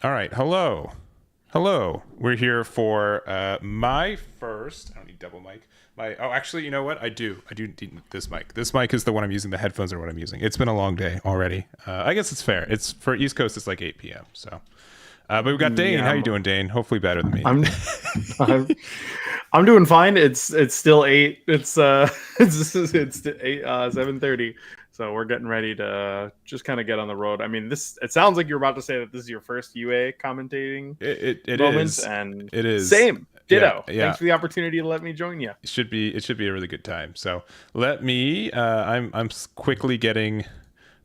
All right. Hello. Hello. We're here for my first. I don't need double mic. Actually, you know what? I do. I do need this mic. This mic is the one I'm using. The headphones are what I'm using. It's been a long day already. I guess it's fair. It's for East Coast. It's like 8 p.m. So, but we've got Dane. Yeah, How you doing, Dane? Hopefully better than me. I'm I'm I'm doing fine. It's still 8. It's 8 7:30. So we're getting ready to just kind of get on the road. I mean, this it sounds like you're about to say that this is your first UA commentating It moment, is. and It is. same Yeah. ditto. Yeah. Thanks for the opportunity to let me join you. It should be a really good time. So let me. I'm quickly getting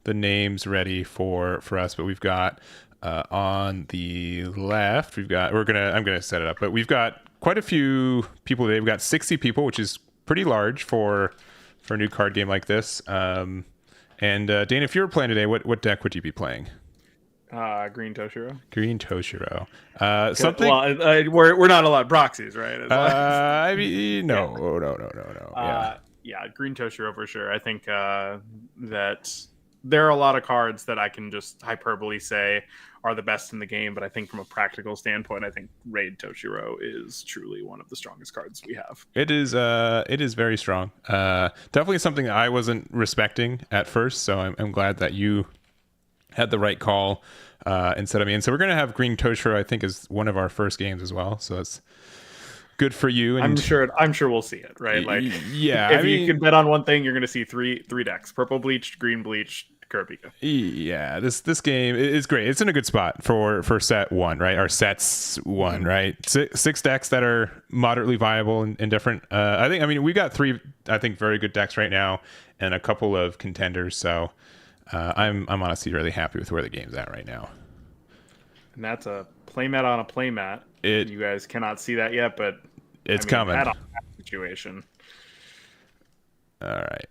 the names ready for us, but we've got on the left. I'm gonna set it up, but we've got quite a few people today. We've got 60 people, which is pretty large for a new card game like this. And Dane, if you were playing today, what deck would you be playing? Green Toshiro. Green Toshiro. Something. Well, we're not allowed proxies, right? I mean, Yeah. no. Yeah. Yeah, Green Toshiro for sure. I think that there are a lot of cards that I can just hyperbole say are the best in the game, but I think from a practical standpoint, I think Raid Toshiro is truly one of the strongest cards we have. It is very strong. Definitely something that I wasn't respecting at first, so I'm glad that you had the right call instead of me. And so we're gonna have Green Toshiro, I think, is one of our first games as well. So that's good for you. And I'm sure we'll see it, right? Like, yeah, if you can bet on one thing, you're going to see three decks: purple bleached, green bleached, Kopika. yeah, this game is great. It's in a good spot for set one, right? Or sets one, right? Six decks that are moderately viable and different. I mean, we got three, I think, very good decks right now, and a couple of contenders. So I'm honestly really happy with where the game's at right now. And that's a playmat on a playmat. You guys cannot see that yet, but it's coming. Hat on hat situation. All right.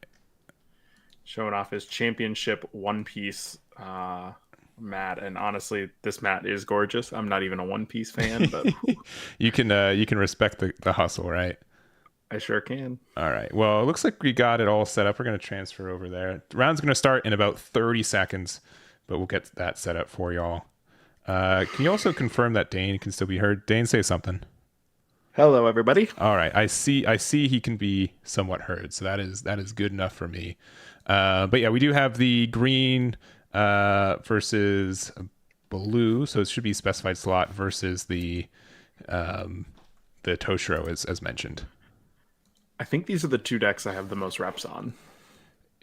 Showing off his championship One Piece mat, and honestly, this mat is gorgeous. I'm not even a One Piece fan, but you can respect the hustle, right? I sure can. All right. Well, it looks like we got it all set up. We're going to transfer over there. The round's going to start in about 30 seconds, but we'll get that set up for y'all. Can you also confirm that Dane can still be heard? Dane, say something. Hello, everybody. All right. I see he can be somewhat heard, so that is good enough for me. But yeah, we do have the green versus blue, so it should be specified slot versus the Toshiro as mentioned. I think these are the two decks I have the most reps on.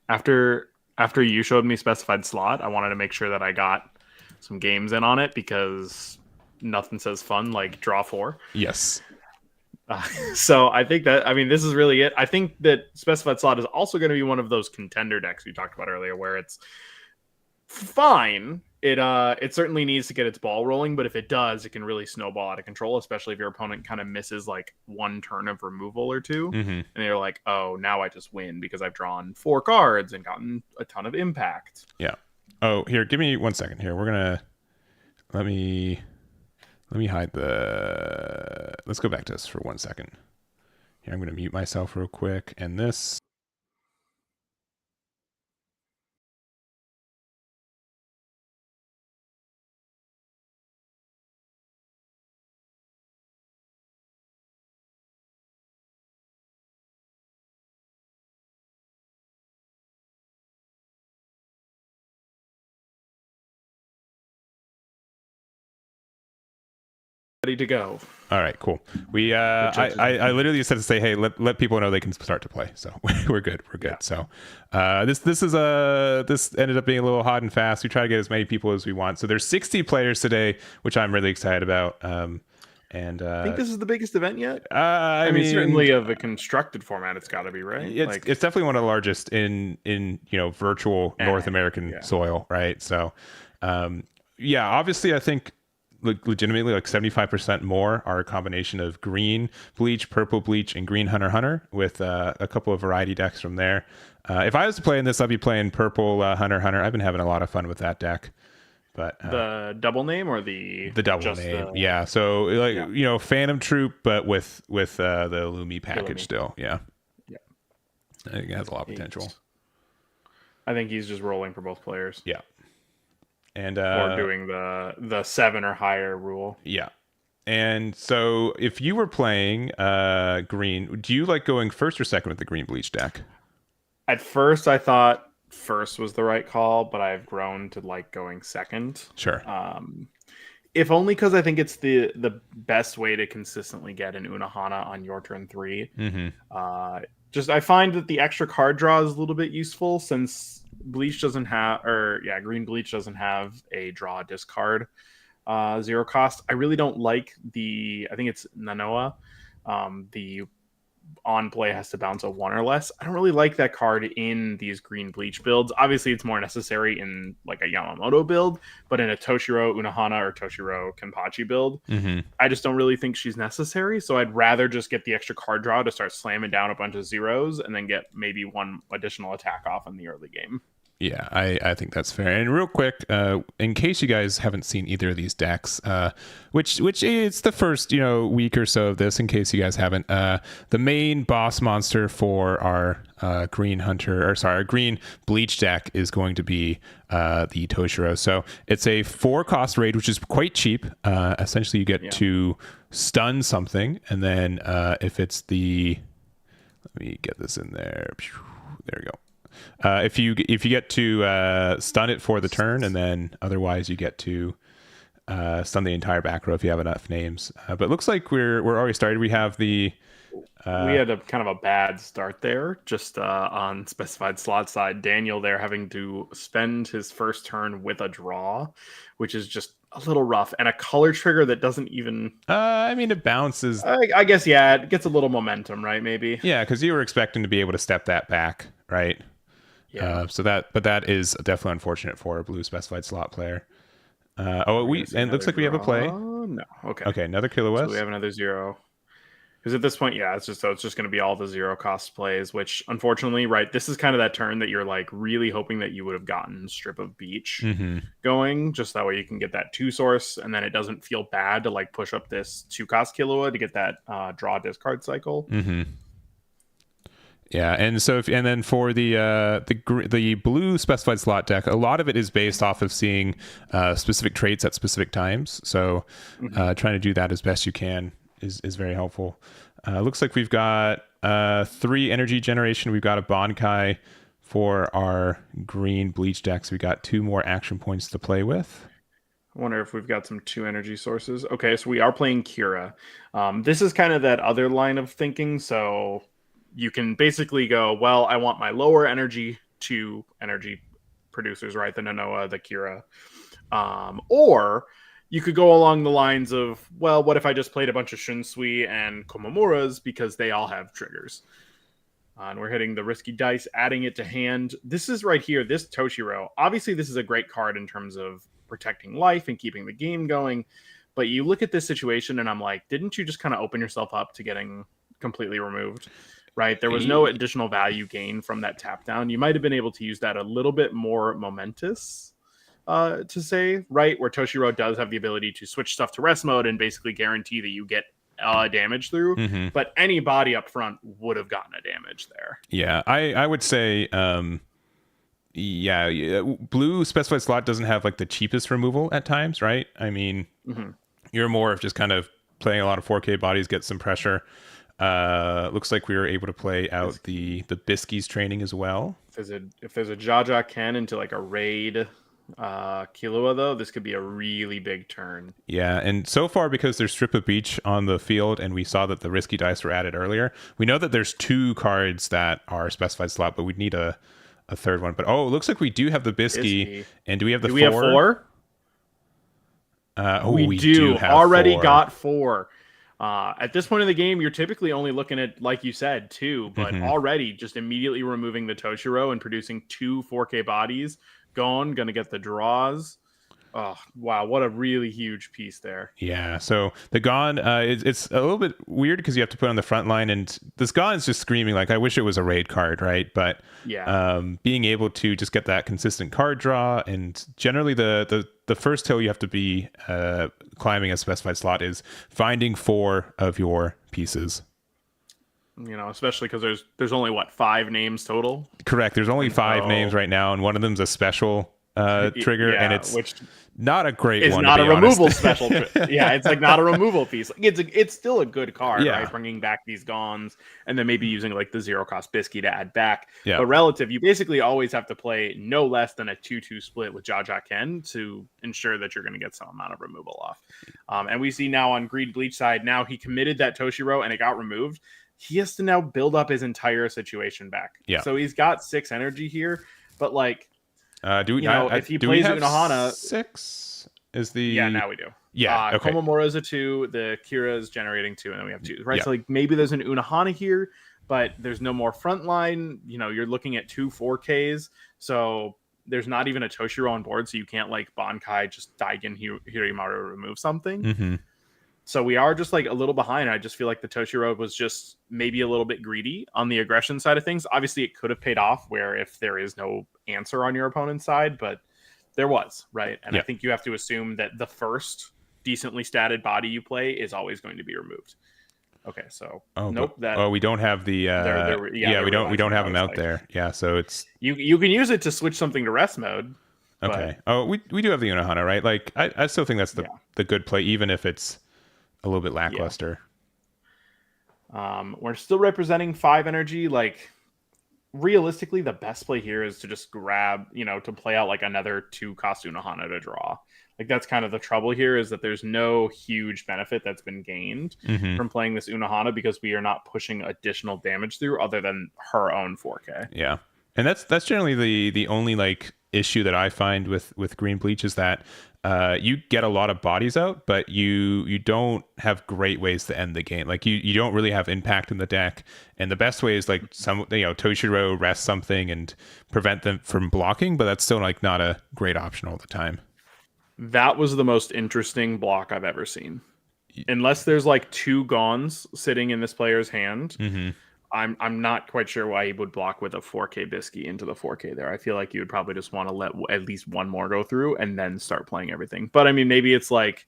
After you showed me specified slot, I wanted to make sure that I got some games in on it because nothing says fun like draw 4. Yes. So I think this is really it. I think that specified slot is also going to be one of those contender decks we talked about earlier, where it's fine. It certainly needs to get its ball rolling, but if it does, it can really snowball out of control, especially if your opponent kind of misses like one turn of removal or two, and they're like, "Oh, now I just win because I've drawn 4 cards and gotten a ton of impact." Yeah. Oh, here, give me 1 second. Here, we're gonna let me hide the. Let's go back to this for 1 second. Here, I'm gonna mute myself real quick, and this. Ready to go. All right, cool. We I literally said to say, hey, let people know they can start to play. So we're good. Yeah. So this ended up being a little hot and fast. We try to get as many people as we want. So there's 60 players today, which I'm really excited about. And I think this is the biggest event yet. I mean, certainly of a constructed format, it's got to be, right? It's definitely one of the largest in virtual North American soil, right? So yeah, obviously, I think legitimately like 75% more are a combination of green bleach, purple bleach, and green hunter hunter with a couple of variety decks from there. If I was to play in this, I'd be playing purple hunter hunter. I've been having a lot of fun with that deck. But the double name or the double name, yeah. So like Phantom Troop, but with the Lumi package still, yeah. I think it has a lot of potential. I think he's just rolling for both players. Yeah. And or doing the 7 or higher rule. yeah. And so if you were playing green, do you like going first or second with the green bleach deck? At first, I thought first was the right call, but I've grown to like going second. Sure. Um, if only because I think it's the best way to consistently get an Unahana on your turn 3. Mm-hmm. Just I find that the extra card draw is a little bit useful since Bleach doesn't have, or yeah, Green Bleach doesn't have a draw discard 0 cost. I really don't like I think it's Nanoa. The on play has to bounce a 1 or less. I don't really like that card in these green bleach builds. Obviously, it's more necessary in like a Yamamoto build, but in a Toshiro Unahana or Toshiro Kenpachi build, Mm-hmm. I just don't really think she's necessary. So I'd rather just get the extra card draw to start slamming down a bunch of zeros and then get maybe 1 additional attack off in the early game. Yeah, I think that's fair. And real quick, in case you guys haven't seen either of these decks, which it's the first week or so of this. In case you guys haven't, the main boss monster for our our green bleach deck is going to be the Toshiro. So it's a 4 cost raid, which is quite cheap. Essentially, you get to stun something, and then if it's let me get this in there. There we go. If you get to stun it for the turn, and then otherwise you get to stun the entire back row if you have enough names. But it looks like we're already started. We have the we had a kind of a bad start there, just on specified slot side. Daniel there having to spend his first turn with a draw, which is just a little rough, and a color trigger that doesn't even. I mean, it bounces. I guess it gets a little momentum, right? Maybe. Yeah, because you were expecting to be able to step that back, right? Yeah. But that is definitely unfortunate for a blue specified slot player. And it looks like we have a play. No. Okay. Okay, another Killer West. So we have another 0. Because at this point, it's just going to be all the 0 cost plays, which unfortunately, right, this is kind of that turn that you're like really hoping that you would have gotten Strip of Beach going, just that way you can get that 2 source, and then it doesn't feel bad to like push up this 2 cost Killua to get that draw discard cycle. Mm-hmm. Yeah, and so and then for the blue specified slot deck, a lot of it is based off of seeing specific traits at specific times. So trying to do that as best you can is very helpful. Looks like we've got 3 energy generation. We've got a Bankai for our green bleach decks. We got 2 more action points to play with. I wonder if we've got some 2 energy sources. Okay, so we are playing Kira. This is kind of that other line of thinking. So you can basically go, well, I want my lower energy 2 energy producers, right? The Nanoa, the Kira. Or you could go along the lines of, well, what if I just played a bunch of Shunsui and Komamuras because they all have triggers? And we're hitting the risky dice, adding it to hand. This is right here, this Toshiro. Obviously, this is a great card in terms of protecting life and keeping the game going. But you look at this situation and I'm like, didn't you just kind of open yourself up to getting completely removed? Right? There was no additional value gain from that tap down. You might have been able to use that a little bit more momentous, to say, right? Where Toshiro does have the ability to switch stuff to rest mode and basically guarantee that you get damage through. But any body up front would have gotten a damage there. Yeah, I would say, blue specified slot doesn't have like the cheapest removal at times, right? I mean, you're more of just kind of playing a lot of 4K bodies, get some pressure. Looks like we were able to play out the Biskies training as well. If there's a Jaja cannon to like a raid Killua, though, this could be a really big turn. Yeah, and so far, because there's Strip of Beach on the field, and we saw that the risky dice were added earlier, we know that there's 2 cards that are specified slot, but we'd need a third one. But it looks like we do have the Bisky. And do we have the 4? We have 4? We do have already 4. got 4. At this point in the game, you're typically only looking at, like you said, 2, but already just immediately removing the Toshiro and producing 2 4K bodies. Gonna get the draws. Oh, wow, what a really huge piece there. Yeah, so the Gon, it's a little bit weird because you have to put on the front line, and this Gon is just screaming like, I wish it was a raid card, right? But being able to just get that consistent card draw, and generally the first hill you have to be climbing a specified slot is finding 4 of your pieces. Especially because there's only 5 names total. Correct. There's only 5 names right now, and one of them's a special trigger, and Yeah, it's which not a great is one. not to a be honest. removal special. Yeah, it's like not a removal piece. Like, it's still a good card, Yeah. right? Bringing back these Gons and then maybe using like the 0-cost Bisky to add back. Yeah. But relative, you basically always have to play no less than a 2-2 split with Jaja Ken to ensure that you're going to get some amount of removal off. And we see now on Green Bleach side, now he committed that Toshiro and it got removed. He has to now build up his entire situation back. Yeah. So he's got 6 energy here, but like, do we? if he plays Unohana, 6 is the now we do. Yeah. Okay. Komamura is a 2, the Kira is generating 2, and then we have 2. Right. Yeah. So like maybe there's an Unohana here, but there's no more frontline. You're looking at 2 4Ks. So there's not even a Toshiro on board, so you can't like Bankai just Daigen Hirimaru remove something. Mm-hmm. So we are just like a little behind. I just feel like the Toshiro was just maybe a little bit greedy on the aggression side of things. Obviously, it could have paid off where if there is no answer on your opponent's side, but there was, right? And I think you have to assume that the first decently statted body you play is always going to be removed. Okay, so nope. We don't have the we don't have them out there. Yeah, so it's you can use it to switch something to rest mode. Okay. We do have the Unohana, right? Like I still think that's the good play, even if it's a little bit lackluster. Yeah. We're still representing 5 energy. Like realistically, the best play here is to just grab, to play out like another 2-cost Unohana to draw. Like that's kind of the trouble here, is that there's no huge benefit that's been gained from playing this Unohana because we are not pushing additional damage through other than her own 4K. Yeah. And that's generally the only like issue that I find with Green Bleach is that you get a lot of bodies out, but you don't have great ways to end the game. Like you don't really have impact in the deck, and the best way is like Toshiro rest something and prevent them from blocking, but that's still like not a great option all the time. That was the most interesting block I've ever seen. Unless there's like 2 Gons sitting in this player's hand, I'm not quite sure why he would block with a 4K Bisky into the 4K there. I feel like you would probably just want to let at least one more go through and then start playing everything. But I mean, maybe it's like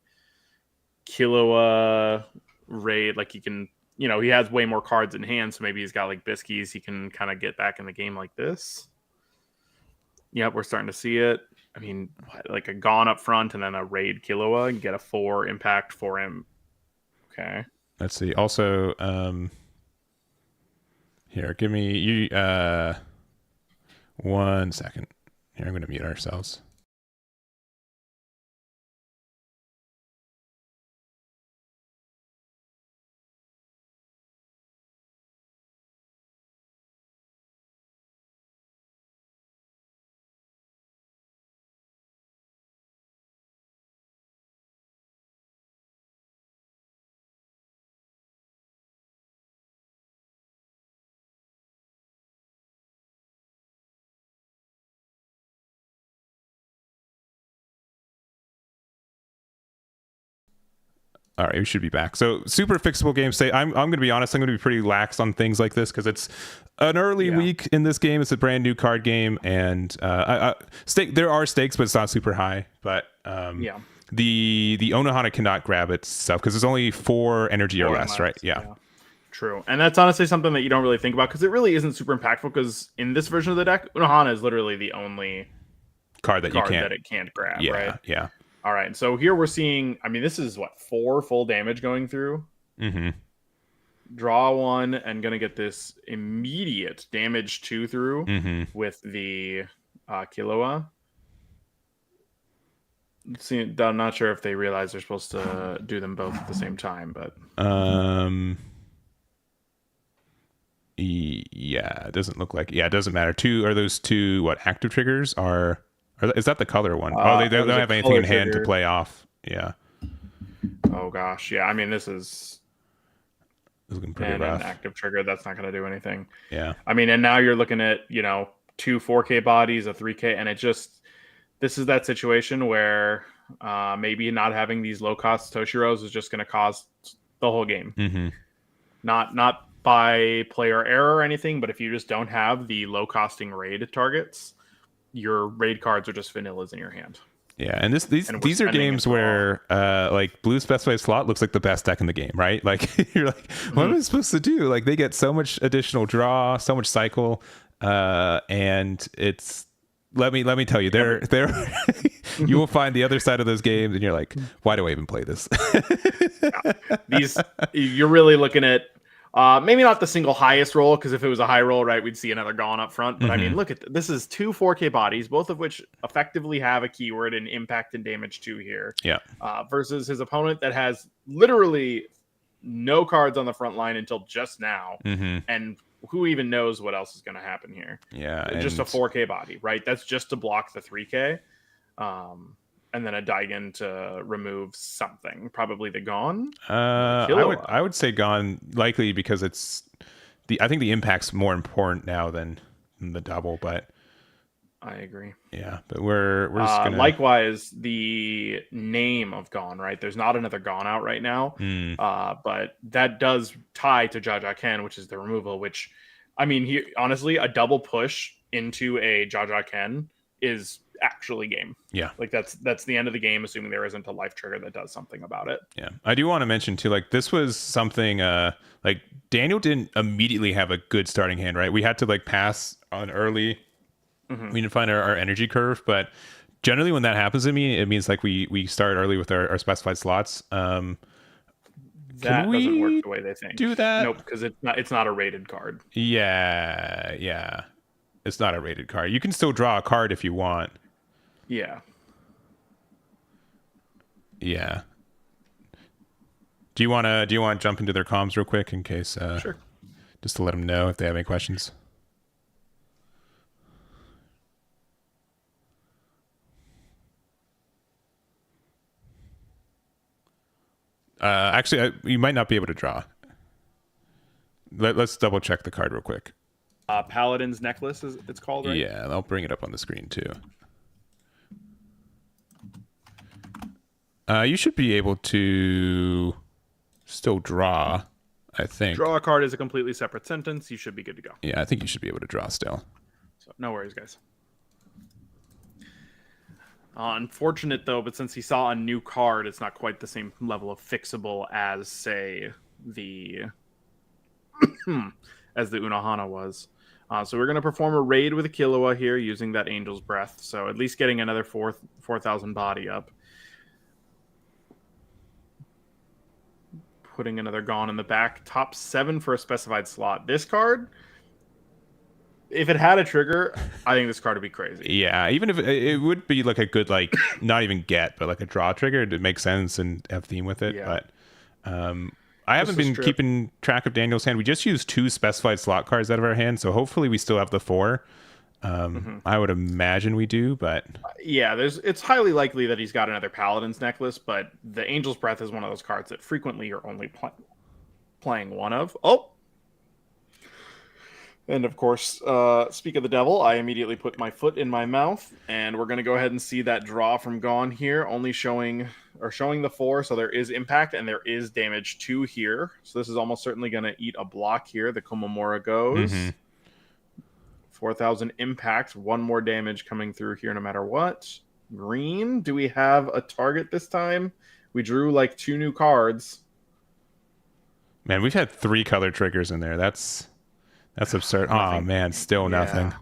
Killua Raid, like he can, he has way more cards in hand, so maybe he's got like Biskies. He can kind of get back in the game like this. Yep, we're starting to see it. I mean, like a Gon up front and then a Raid Killua and get a 4 impact for him. Okay. Let's see. Also, here, give me 1 second. Here, I'm going to mute ourselves. All right, we should be back. So super fixable game state. I'm going to be honest. I'm going to be pretty lax on things like this because it's an early week in this game. It's a brand new card game, and there are stakes, but it's not super high. But the Unohana cannot grab itself because it's only 4 energy or less, right? Yeah. True. And that's honestly something that you don't really think about because it really isn't super impactful because in this version of the deck, Unohana is literally the only card that it can't grab, right? Yeah. All right, so here we're seeing, I mean, this is 4 full damage going through. Draw 1 and going to get this immediate damage 2 through with the Killua. See, I'm not sure if they realize they're supposed to do them both at the same time, but... Yeah, it doesn't look like... Yeah, it doesn't matter. Are those 2, active triggers are... Is that the color one? They don't have anything in hand to play off. Yeah. Oh gosh, yeah. I mean, this is looking pretty rough. An active trigger that's not going to do anything. Yeah. I mean, and now you're looking at 2 4K bodies, a 3K, and this is that situation where maybe not having these low cost Toshiros is just going to cost the whole game. Not by player error or anything, but if you just don't have the low costing raid targets, your raid cards are just vanillas in your hand. Yeah, and these are games where like blue specified slot looks like the best deck in the game, right? Like you're like, what am I supposed to do? Like they get so much additional draw, so much cycle, and it's let me tell you, there you will find the other side of those games, and you're like, why do I even play this? These you're really looking at maybe not the single highest roll, because if it was a high roll, right, we'd see another Gone up front. But I mean, look at this is two 4K bodies, both of which effectively have a keyword in impact and damage 2 here. Yeah. Versus his opponent that has literally no cards on the front line until just now, and who even knows what else is going to happen here. Yeah, just a 4K body, right? That's just to block the 3K, and then a Daigen to remove something, probably the Gone. I would say Gone, likely because I think the impact's more important now than the double, but I agree. Yeah, but we're just gonna... likewise, the name of Gone, right? There's not another Gone out right now, but that does tie to Jaja Ken, which is the removal. Which, I mean, honestly, a double push into a Jaja Ken is actually game. Yeah, like that's the end of the game, assuming there isn't a life trigger that does something about it. Yeah, I do want to mention too, like this was something like Daniel didn't immediately have a good starting hand, right? We had to like pass on early. We didn't find our energy curve, but generally when that happens to me, it means like we start early with our specified slots. That doesn't work the way they think. Do that? Nope, because it's not a rated card. Yeah. It's not a rated card. You can still draw a card if you want. Yeah. Yeah. Do you want to jump into their comms real quick in case Sure. Just to let them know if they have any questions? Actually, you might not be able to draw. Let's double check the card real quick. Paladin's Necklace, it's called, right? Yeah, I'll bring it up on the screen too. You should be able to still draw, I think. Draw a card is a completely separate sentence. You should be good to go. Yeah, I think you should be able to draw still. So no worries, guys. Unfortunate though, but since he saw a new card, it's not quite the same level of fixable as, say, the as the Unohana was. So we're going to perform a raid with a Killua here using that Angel's Breath. So at least getting another 4,000 body up. Putting another Gone in the back. Top 7 for a specified slot. This card, if it had a trigger, I think this card would be crazy. Yeah, even if it would be like a good, like, not even get, but like a draw trigger to make sense and have theme with it. Yeah. But I haven't been keeping track of Daniel's hand. We just used 2 specified slot cards out of our hand, so hopefully we still have the 4. I would imagine we do, but yeah, it's highly likely that he's got another Paladin's Necklace, but the Angel's Breath is one of those cards that frequently you're only playing one of. And of course, speak of the devil, I immediately put my foot in my mouth, and we're going to go ahead and see that draw from Gone here, only showing the 4, so there is impact and there is damage 2 here. So this is almost certainly going to eat a block here. The Komamura goes. 4,000 impact, 1 more damage coming through here no matter what. Green, do we have a target this time? We drew like 2 new cards. Man, we've had 3 color triggers in there. That's absurd. Oh man, still nothing.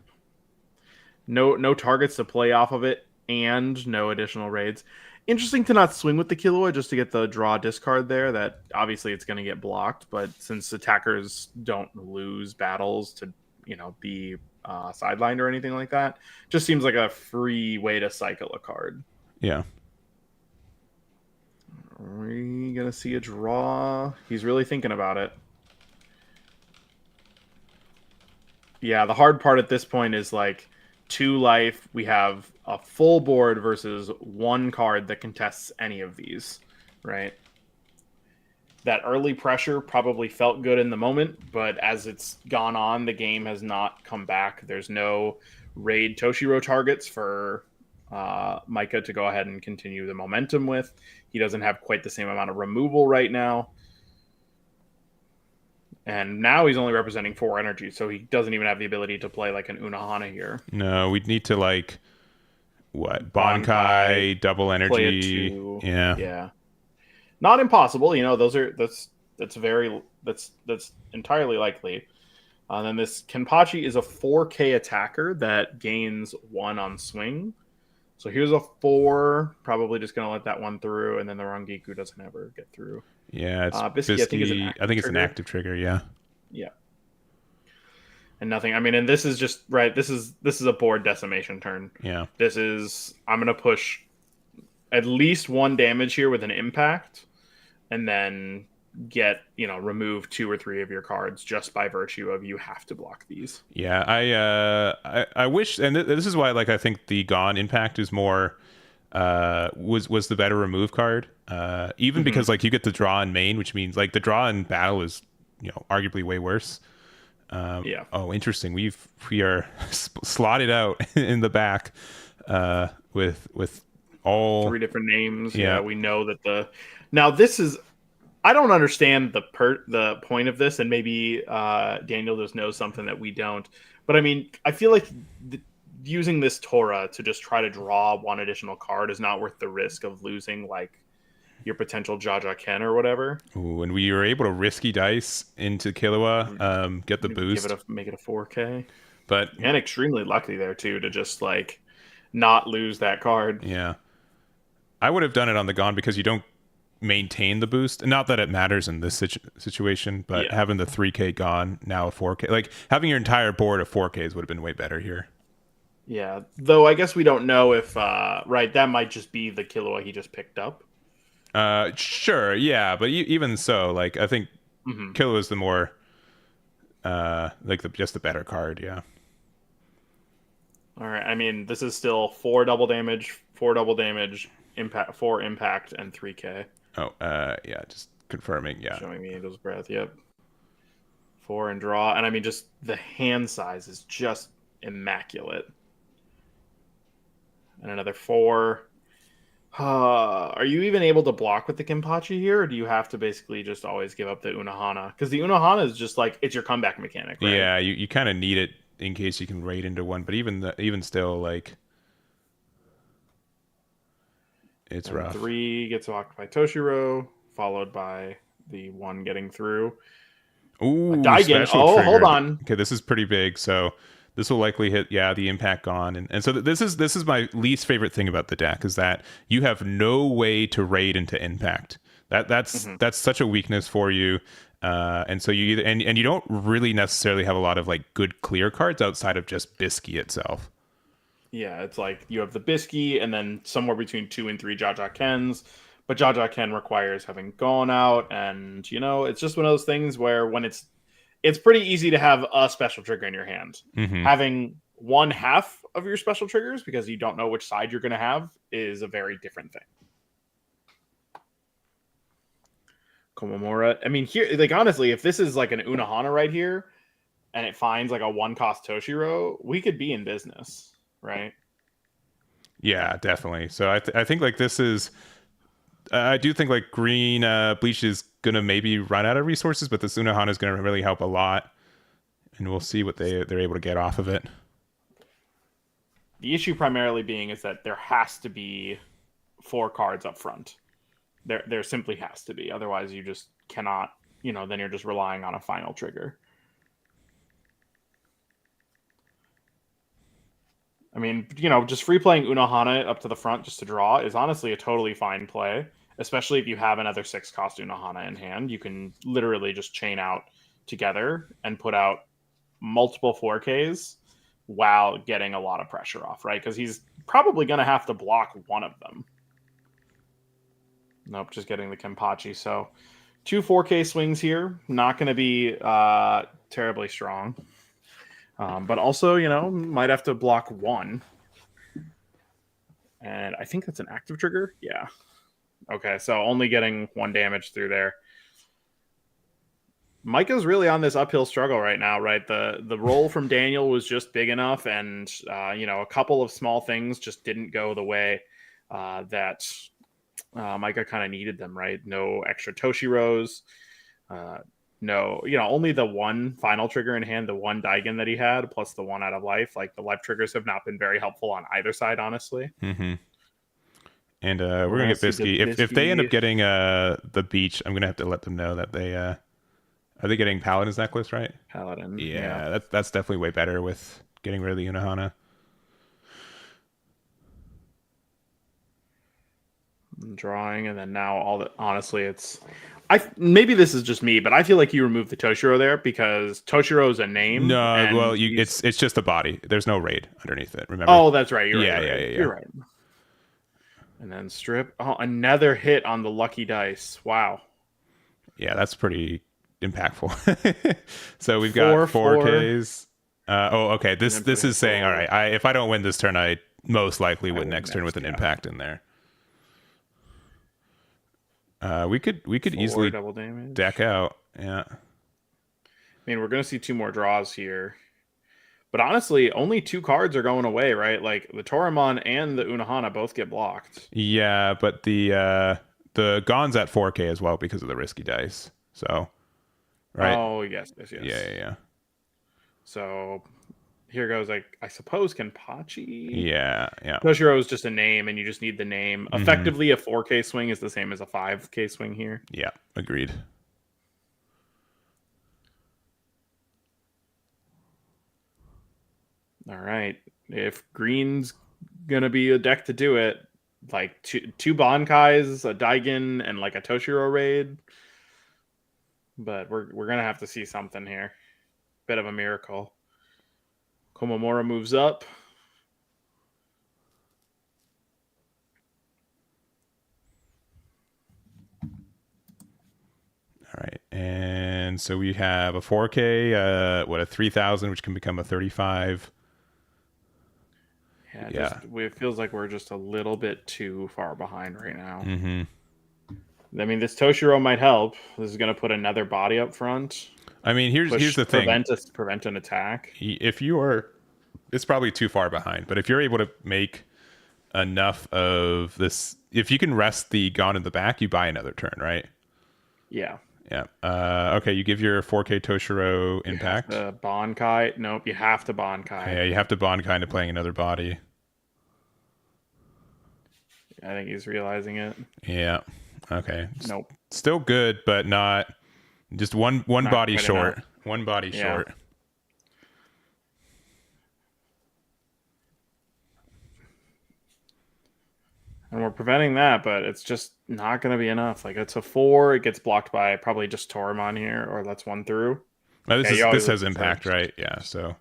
No targets to play off of it, and no additional raids. Interesting to not swing with the Killua just to get the draw discard there. That obviously it's going to get blocked, but since attackers don't lose battles to be sidelined or anything like that, just seems like a free way to cycle a card. Yeah. Are we gonna see a draw? He's really thinking about it. Yeah, the hard part at this point is like 2 life. We have a full board versus 1 card that contests any of these, right? That early pressure probably felt good in the moment, but as it's gone on, the game has not come back. There's no raid Toshiro targets for Micah to go ahead and continue the momentum with. He doesn't have quite the same amount of removal right now. And now he's only representing 4 energy, so he doesn't even have the ability to play like an Unohana here. No, we'd need to like, what? Bankai, double energy. Yeah. Not impossible, that's entirely likely. Then this Kenpachi is a 4K attacker that gains 1 on swing. So here's a 4. Probably just going to let that one through, and then the Rangiku doesn't ever get through. Yeah, it's Bisky, I think, is an Bisky. active I think it's an trigger. active trigger. Yeah. Yeah. And nothing. I mean, and this is just right. This is a board decimation turn. Yeah. I'm gonna push at least 1 damage here with an impact, and then remove 2 or 3 of your cards just by virtue of you have to block these. Yeah. I wish, and this is why like I think the Gone impact is more was the better remove card. Even because like you get the draw in main, which means like the draw in battle is arguably way worse. Yeah. Oh, interesting. We are slotted out in the back with all 3 different names. Yeah. We know that now this is. I don't understand the point of this, and maybe Daniel just knows something that we don't. But I mean, I feel like using this Tora to just try to draw 1 additional card is not worth the risk of losing like your potential Jaja Ken or whatever. Ooh, and we were able to risky dice into Killua, get the boost. Make it a 4K. But and extremely lucky there too to just like not lose that card. Yeah. I would have done it on the Gone because you don't maintain the boost. Not that it matters in this situation, but having the 3K Gone, now a 4K, like having your entire board of 4Ks would have been way better here. Yeah, though I guess we don't know if that might just be the Killua he just picked up. Sure, yeah, but even so, like I think Killua is the more just the better card. Yeah. All right. I mean, this is still 4 double damage, impact, 4 impact, and 3K. Oh, yeah, just confirming. Yeah. Showing me Angel's Breath. Yep. 4 and draw, and I mean, just the hand size is just immaculate. And another 4. Are you even able to block with the Kenpachi here, or do you have to basically just always give up the Unohana? Because the Unohana is just like it's your comeback mechanic, right? Yeah, you kind of need it in case you can raid into one, but even still, like it's rough. 3 gets blocked by Toshiro, followed by the 1 getting through. Ooh, Daigen. Oh, trigger. Hold on. Okay, this is pretty big, so this will likely hit the impact Gone, and so this is my least favorite thing about the deck is that you have no way to raid into impact. That's such a weakness for you, and so you either and you don't really necessarily have a lot of like good clear cards outside of just Bisky itself. Yeah, it's like you have the Bisky and then somewhere between 2 and 3 Jaja Kens, but Jaja Ken requires having gone out, and it's just one of those things where when it's pretty easy to have a special trigger in your hand. Having 1/2 of your special triggers because you don't know which side you're going to have is a very different thing. Komamura. I mean, here, like honestly, if this is like an Unohana right here, and it finds like a 1-cost Toshiro, we could be in business, right? Yeah, definitely. So I think like this is. I do think like green bleach is gonna maybe run out of resources, but this Unohana is gonna really help a lot, and we'll see what they're able to get off of it. The issue primarily being is that there has to be 4 cards up front. There simply has to be, otherwise you just cannot. Then you're just relying on a final trigger. I mean, just free playing Unohana up to the front just to draw is honestly a totally fine play. Especially if you have another 6-cost Unohana in hand, you can literally just chain out together and put out multiple 4Ks while getting a lot of pressure off, right? Because he's probably going to have to block one of them. Nope, just getting the Kenpachi. So 2 4K swings here. Not going to be terribly strong. But also, might have to block 1. And I think that's an active trigger. Yeah. Okay, so only getting 1 damage through there. Micah's really on this uphill struggle right now, right? The roll from Daniel was just big enough, and a couple of small things just didn't go the way that Micah kind of needed them, right? No extra Toshiros, no, only the 1 final trigger in hand, the 1 Daigen that he had, plus the 1 out of life. Like the life triggers have not been very helpful on either side, honestly. And we're gonna get Bisky. If they end up getting the beach, I'm gonna have to let them know that they Are they getting Paladin's necklace, right? Paladin. Yeah. Yeah, that's definitely way better with getting rid of the Unohana. Drawing, and then now all the honestly, it's maybe this is just me, but I feel like you removed the Toshiro there because Toshiro is a name, No, well, and it's just a body. There's no raid underneath it. Remember? oh, that's right. You're right. Yeah, You're yeah, right. yeah, yeah. You're right. And then strip. Oh, another hit on the lucky dice. Wow. Yeah, that's pretty impactful. So we've got 4-4. 4Ks. Oh, okay. And This then this putting is saying, all forward. right, if I don't win this turn, I most likely I win win next turn with next, an yeah. impact in there. We could 4 easily double damage. deck out. Yeah. I mean, we're gonna see 2 more draws here. But honestly, only 2 cards are going away, right? Like the Toramon and the Unohana both get blocked. Yeah, but the Gon's at 4K as well because of the risky dice. So, right? Oh, yes, yes, yes. Yeah, yeah, yeah. So here goes, like, I suppose Kenpachi. Yeah, yeah. Toshiro is just a name, and you just need the name. Mhm. Effectively, a 4K swing is the same as a 5K swing here. Yeah, agreed. All right. If green's gonna be a deck to do it, like two Bankais, a Daigen, and like a Toshiro raid. But we're gonna have to see something here. Bit of a miracle. Komamura moves up. All right. And so we have a 4K, a 3000, which can become a 35. Yeah, Yeah. it feels like we're just a little bit too far behind right now. Mm-hmm. I mean, this Toshiro might help. This is going to put another body up front. I mean, here's the thing. Prevent an attack. If you are, it's probably too far behind. But if you're able to make enough of this, if you can rest the Gon in the back, you buy another turn, right? Yeah. Yeah. Okay, you give your 4K Toshiro impact. Bankai. Nope, you have to Bankai. Yeah, you have to Bankai into playing another body. I think he's realizing it. Yeah. Okay. Nope. Still good, but not just one Not body quite short. enough. One body Yeah. short. And we're preventing that, but it's just not going to be enough. Like, it's a 4. It gets blocked by probably just Toramon here, or that's 1 through. Oh, Yeah, this has impact, right? Yeah. So,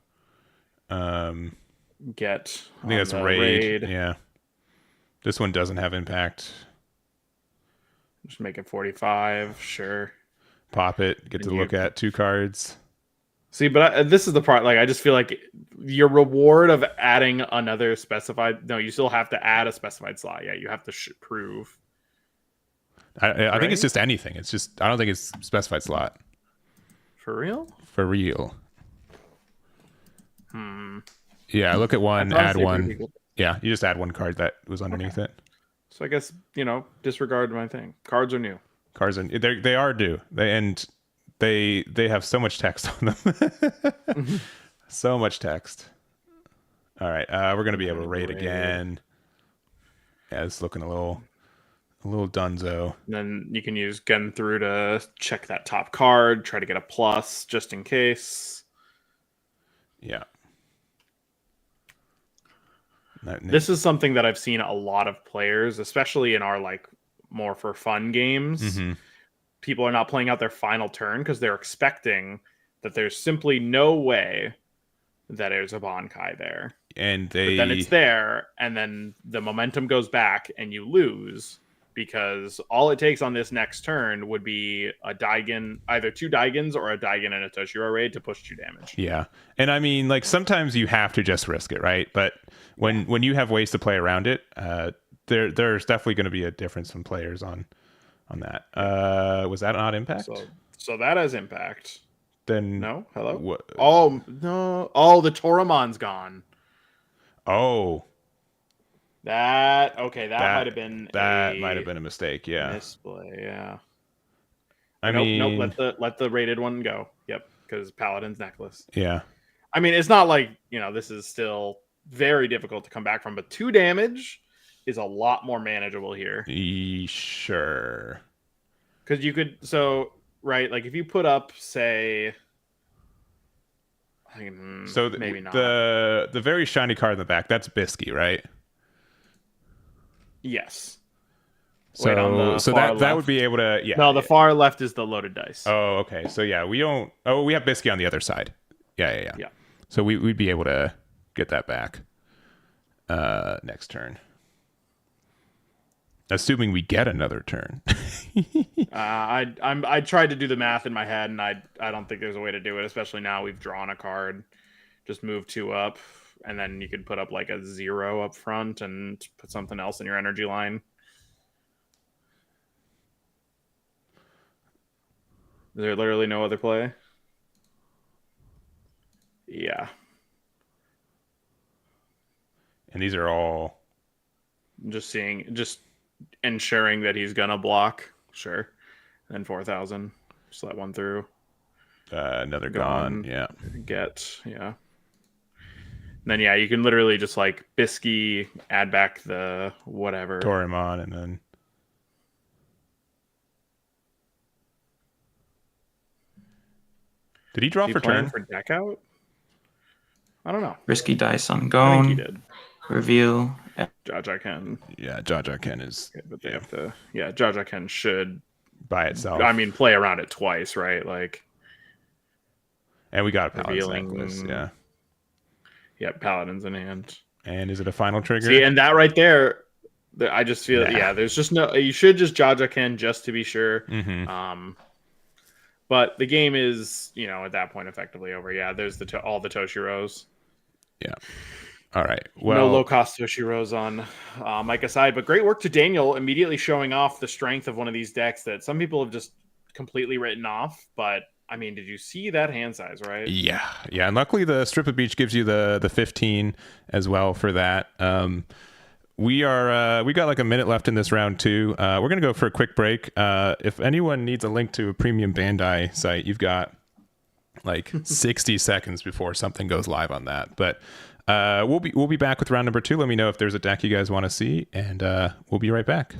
Get. I think that's raid. Yeah. This one doesn't have impact. Just make it 45. Sure. Pop it. Get to look at 2 cards. See, but this is the part. Like, I just feel like your reward of adding another specified. No, you still have to add a specified slot. Yeah, you have to prove. I think it's just anything. It's just I don't think it's specified slot. For real? For real. Yeah, look at one, add one. Yeah, you just add 1 card that was underneath it. So I guess, disregard my thing. Cards are new. Cards and they are due. They have so much text on them. So much text. All right, we're gonna be able to raid again. Yeah, it's looking a little dunzo. And then you can use Gen through to check that top card, try to get a plus just in case. Yeah. This is something that I've seen a lot of players, especially in our like more for fun games. Mm-hmm. People are not playing out their final turn because they're expecting that there's simply no way that there's a Bankai there. And but then it's there, and then the momentum goes back and you lose because all it takes on this next turn would be a Daigen, either 2 Daigens or a Daigen and a Toshiro raid to push 2 damage. Yeah. And I mean, like, sometimes you have to just risk it, right? But when you have ways to play around it, there's definitely going to be a difference from players on that. Was that not impact? So that has impact. Then no. Hello. What? Oh no! Oh, the Toramon's gone. Oh. That might have been a mistake. Yeah. Misplay. Yeah. I mean, let the rated one go. Yep, because Paladin's necklace. Yeah. I mean, it's not like this is still very difficult to come back from, but 2 damage is a lot more manageable here. Sure. Because you could right? Like if you put up, say, So maybe not. The very shiny card in the back, that's Bisky, right? Yes. Wait, on So the far that would left. be able to, yeah. No, the far left is the loaded dice. Oh, okay. So yeah, we don't. Oh, we have Bisky on the other side. Yeah. Yeah. So we'd be able to get that back next turn, assuming we get another turn. I tried to do the math in my head, and I don't think there's a way to do it. Especially now we've drawn a card. Just move 2 up, and then you could put up like a 0 up front and put something else in your energy line. Is there literally no other play? Yeah. And these are all Just ensuring that he's gonna block. Sure. And then 4,000. Just let one through. another gone. Yeah. Yeah. And then you can literally just like Bisky, add back the whatever. Torimon, and then did he draw for turn? For deck out? I don't know. Risky dice on I think gone. he did. Reveal. Jaja Ken. Yeah, Jaja Ken is. Okay, but they have to. Yeah, Jaja Ken should by itself. I mean, play around it twice, right? Like, and we got a Paladin's revealing. Necklace. Yeah. Yeah, Paladin's in hand. And is it a final trigger? See, and that right there, I just feel Yeah. there's just no. You should just Jaja Ken just to be sure. Mm-hmm. But the game is, at that point effectively over. Yeah, there's all the Toshiros. Yeah. All right. Well, no low cost Toshiros on Micah's side, but great work to Daniel immediately showing off the strength of one of these decks that some people have just completely written off. But I mean, did you see that hand size, right? Yeah. And luckily, the Strip of Beach gives you the 15 as well for that. We got like a minute left in this round too. We're gonna go for a quick break. If anyone needs a link to a premium Bandai site, you've got like 60 seconds before something goes live on that. But we'll be back with round number 2. Let me know if there's a deck you guys want to see, and we'll be right back.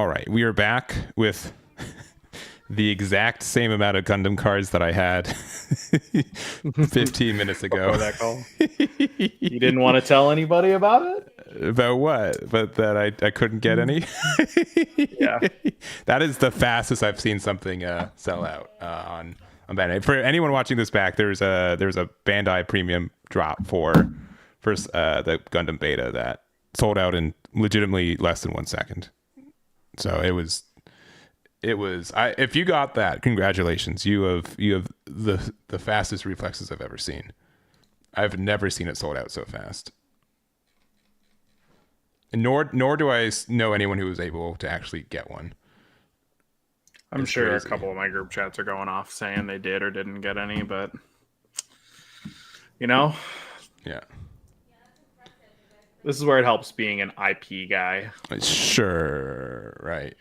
All right, we are back with the exact same amount of Gundam cards that I had 15 minutes ago. Before that call. You didn't want to tell anybody about it? About what? But that I couldn't get any? Yeah. That is the fastest I've seen something sell out on Bandai. For anyone watching this back, there's a Bandai premium drop for the Gundam beta that sold out in legitimately less than 1 second. So it was if you got that, congratulations. You have the fastest reflexes I've ever seen. I've never seen it sold out so fast. And nor do I know anyone who was able to actually get one. I'm sure a couple of my group chats are going off saying they did or didn't get any, but Yeah. This is where it helps being an IP guy. Sure. Right.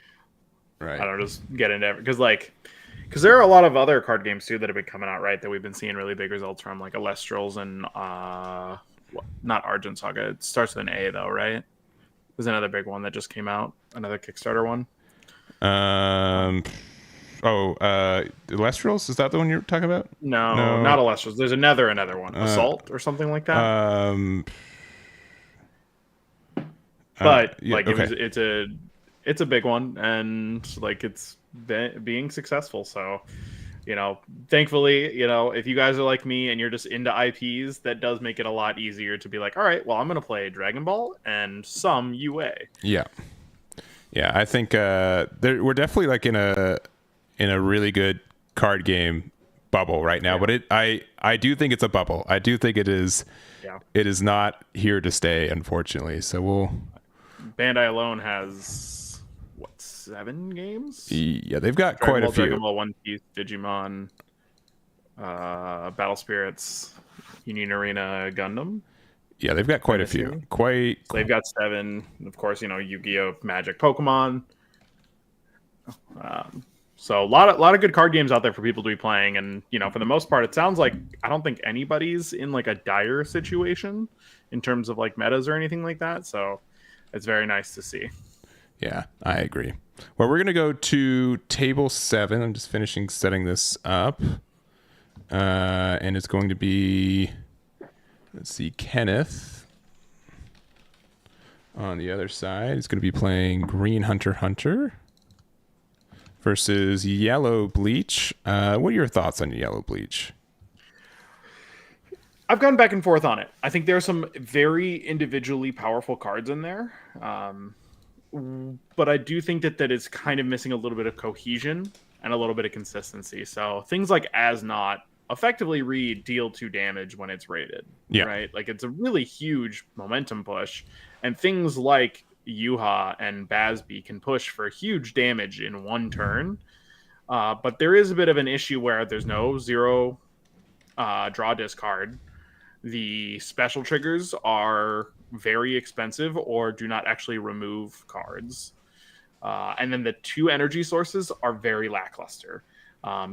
I don't just get into it because there are a lot of other card games too that have been coming out, right? That we've been seeing really big results from, like Alestrals and not Argent Saga. It starts with an A though, right? There's another big one that just came out, another Kickstarter one. Alestrals, is that the one you're talking about? No, not Alestrals. There's another one, Assault or something like that. But it's a big one, and like it's being successful. So, thankfully, if you guys are like me and you're just into IPs, that does make it a lot easier to be like, all right, well, I'm gonna play Dragon Ball and some UA. Yeah. I think we're definitely like in a really good card game bubble right now. Yeah. But I do think it's a bubble. I do think it is. Yeah. It is not here to stay, unfortunately. So Bandai alone has 7 games? Yeah, they've got quite a few. Dragon Ball, One Piece, Digimon, Battle Spirits, Union Arena, Gundam. Yeah, they've got quite a few. So they've got 7. Of course, Yu-Gi-Oh, Magic, Pokemon. So a lot of good card games out there for people to be playing, and for the most part, it sounds like I don't think anybody's in like a dire situation in terms of like metas or anything like that. So it's very nice to see. Yeah, I agree. Well, we're gonna go to table 7. I'm just finishing setting this up, and it's going to be, let's see, Kenneth on the other side. He's going to be playing Green Hunter versus Yellow Bleach. What are your thoughts on Yellow Bleach? I've gone back and forth on it. I think there are some very individually powerful cards in there. But I do think that it's kind of missing a little bit of cohesion and a little bit of consistency. So things like As Not effectively deal 2 damage when it's rated. Yeah. Right? Like it's a really huge momentum push. And things like Yuha and Bazby can push for huge damage in 1 turn. But there is a bit of an issue where there's no 0 draw discard. The special triggers are very expensive or do not actually remove cards. And then the 2 energy sources are very lackluster.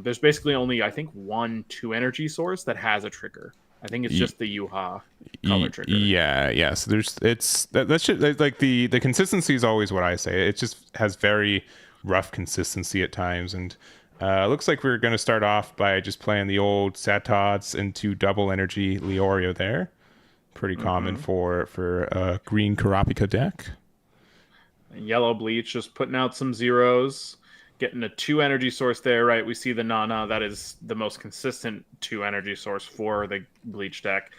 There's basically only, I think, 1 2 energy source that has a trigger. I think it's just the Yuha color trigger. Yeah. So that shit, like the consistency is always what I say. It just has very rough consistency at times, and looks like we're going to start off by just playing the old Satods into double energy Leorio there. Pretty common for a green Kopika deck. Yellow Bleach just putting out some zeros, getting a 2 energy source there, right? We see the Nana. That is the most consistent 2 energy source for the Bleach deck.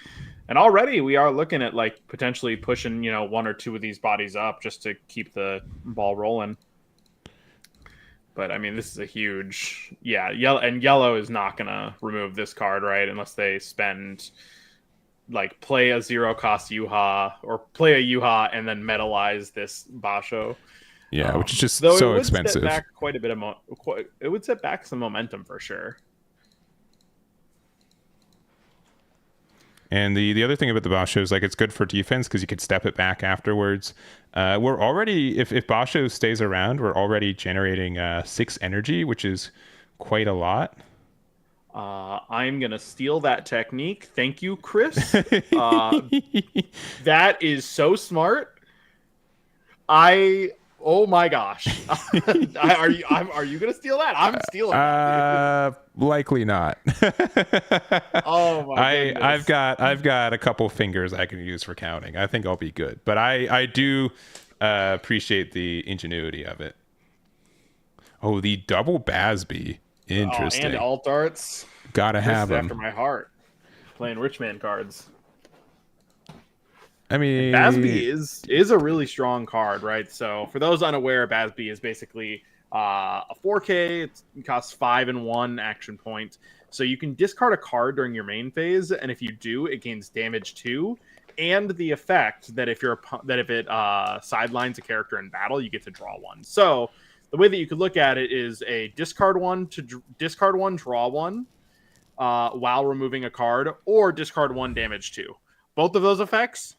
And already we are looking at like potentially pushing, 1 or 2 of these bodies up just to keep the ball rolling. But I mean, this is a huge, yellow is not going to remove this card, right? Unless they play a 0-cost Yuha or play a Yuha and then metalize this Basho. Yeah, which is just so expensive. Set back quite a bit of it would set back some momentum for sure. And the other thing about the Basho is like it's good for defense because you could step it back afterwards. We're already, if Basho stays around, we're already generating 6 energy, which is quite a lot. I'm going to steal that technique. Thank you, Chris. That is so smart. I Oh my gosh. Are you gonna steal that? I'm stealing that, dude. Likely not. Oh my goodness. I've got a couple fingers I can use for counting. I think I'll be good, but I do appreciate the ingenuity of it. Oh, the double Basby. Oh, and Interesting. alt arts. Gotta This have is after them. my heart. Playing rich man cards. I And Basby mean, is a really strong card, right? So for those unaware, Basby is basically a 4K. It costs 5 and 1 action point. So you can discard a card during your main phase, and if you do, it gains damage 2, and the effect that if it sidelines a character in battle, you get to draw one. So the way that you could look at it is a discard one to discard one, draw one, while removing a card, or discard one, damage 2. Both of those effects,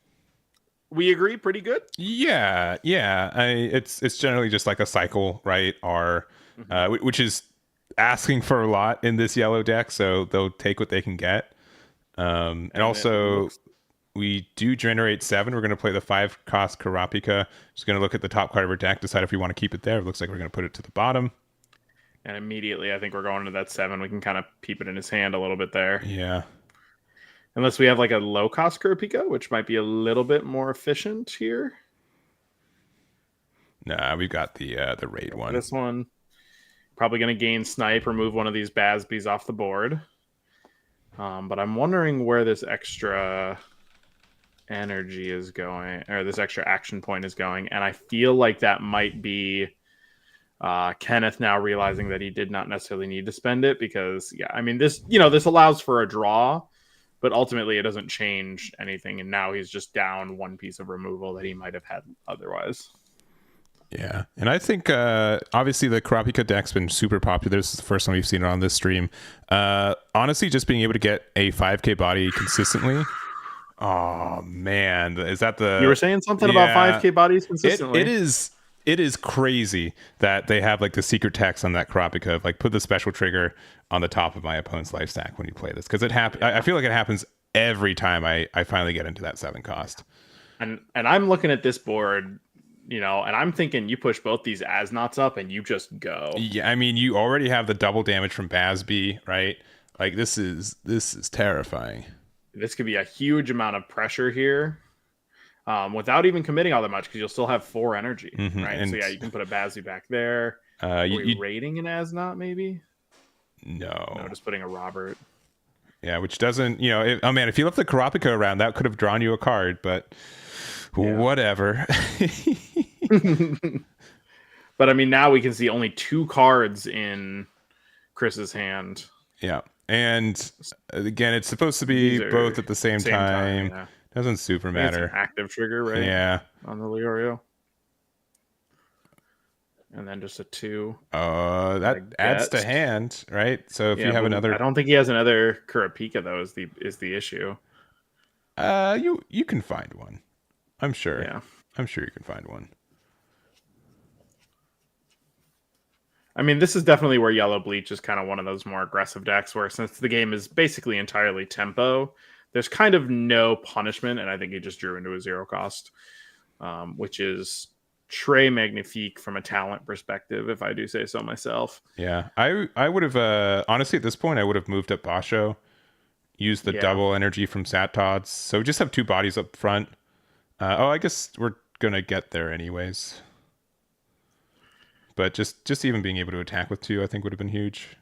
we agree, pretty good. yeah. It's generally just like a cycle, right? Or which is asking for a lot in this yellow deck, so they'll take what they can get. And also, we do generate 7. We're going to play the 5-cost Kopika. Just going to look at the top card of our deck, decide if we want to keep it there. It looks like we're going to put it to the bottom. And immediately, I think we're going to that 7. We can kind of peep it in his hand a little bit there. Yeah. Unless we have like a low-cost Kopika, which might be a little bit more efficient here. Nah, we've got the raid one. This one. Probably going to gain snipe, remove one of these Basbys off the board. But I'm wondering where this extra energy is going, or this extra action point is going. And I feel like that might be Kenneth now realizing that he did not necessarily need to spend it because, yeah, I mean, this allows for a draw, but ultimately it doesn't change anything. And now he's just down one piece of removal that he might have had otherwise. Yeah, and I think obviously the Kopika deck's been super popular. This is the first time we've seen it on this stream. Honestly, just being able to get a 5K body consistently. Oh man, is that the? You were saying something about 5K bodies consistently. It is crazy that they have like the secret text on that Kopika of like put the special trigger on the top of my opponent's life stack when you play this, because it happens. I feel like it happens every time I finally get into that 7 cost. And I'm looking at this board. And I'm thinking you push both these Aandroids up and you just go. Yeah, I mean, you already have the double damage from Basby, right? Like this is terrifying. This could be a huge amount of pressure here, without even committing all that much because you'll still have 4 energy, right? And so yeah, you can put a Basby back there. You raiding an Aandroid maybe? No, just putting a Robert. Yeah, which doesn't, if you left the Kopika around, that could have drawn you a card, but. Yeah. Whatever. But I mean, now we can see only 2 cards in Chris's hand. Yeah. And again, it's supposed to be both at the same time. Yeah. Doesn't super matter. It's an active trigger, right? Yeah. On the Leorio. And then just a 2. That adds to hand, right? So if you have another, I don't think he has another Kopika though. Is the issue? You can find one. I'm sure. Yeah. I'm sure you can find one. I mean, this is definitely where Yellow Bleach is kind of one of those more aggressive decks where since the game is basically entirely tempo, there's kind of no punishment, and I think he just drew into a 0 cost, which is très magnifique from a talent perspective, if I do say so myself. Yeah. I would have, honestly, at this point, I would have moved up Basho, used the double energy from Sat-Tots, so just have 2 bodies up front. I guess we're gonna get there anyways. But just even being able to attack with 2, I think would have been huge.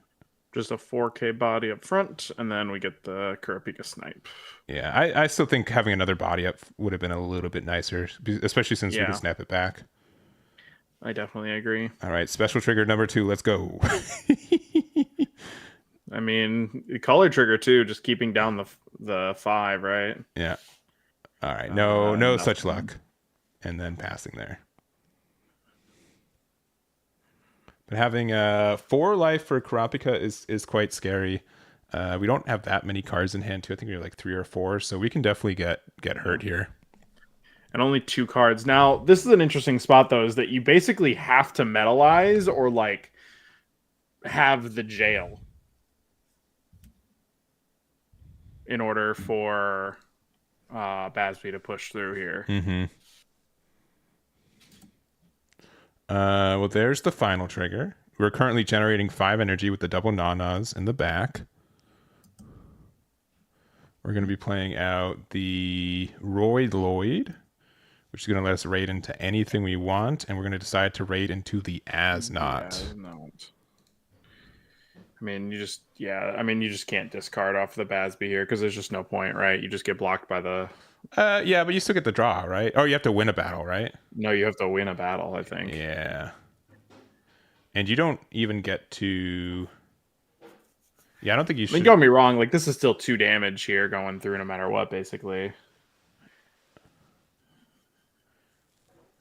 Just a 4K body up front, and then we get the Kopika snipe. Yeah, I still think having another body up would have been a little bit nicer, especially since we can snap it back. I definitely agree. All right, special trigger number 2, let's go. I mean, color trigger too, just keeping down the 5, right? Yeah. All right, no such luck. And then passing there. But having 4 life for Kopika is quite scary. We don't have that many cards in hand too. I think we're like 3 or 4, so we can definitely get hurt here. And only 2 cards. Now, this is an interesting spot though, is that you basically have to metalize or like have the jail in order for Basby to push through here. Mm-hmm. Well, there's the final trigger. We're currently generating 5 energy with the double nanas in the back. We're going to be playing out the Royd Lloyd, which is going to let us raid into anything we want, and we're going to decide to raid into the Aandroidd. Not. I mean, you just can't discard off the Basby here because there's just no point, right? You just get blocked by the. Yeah, but you still get the draw, right? Oh, you have to win a battle, right? No, you have to win a battle, I think. Yeah. And you don't even get to. Yeah, I don't think you should. I mean, don't get me wrong. Like, this is still 2 damage here going through no matter what, basically.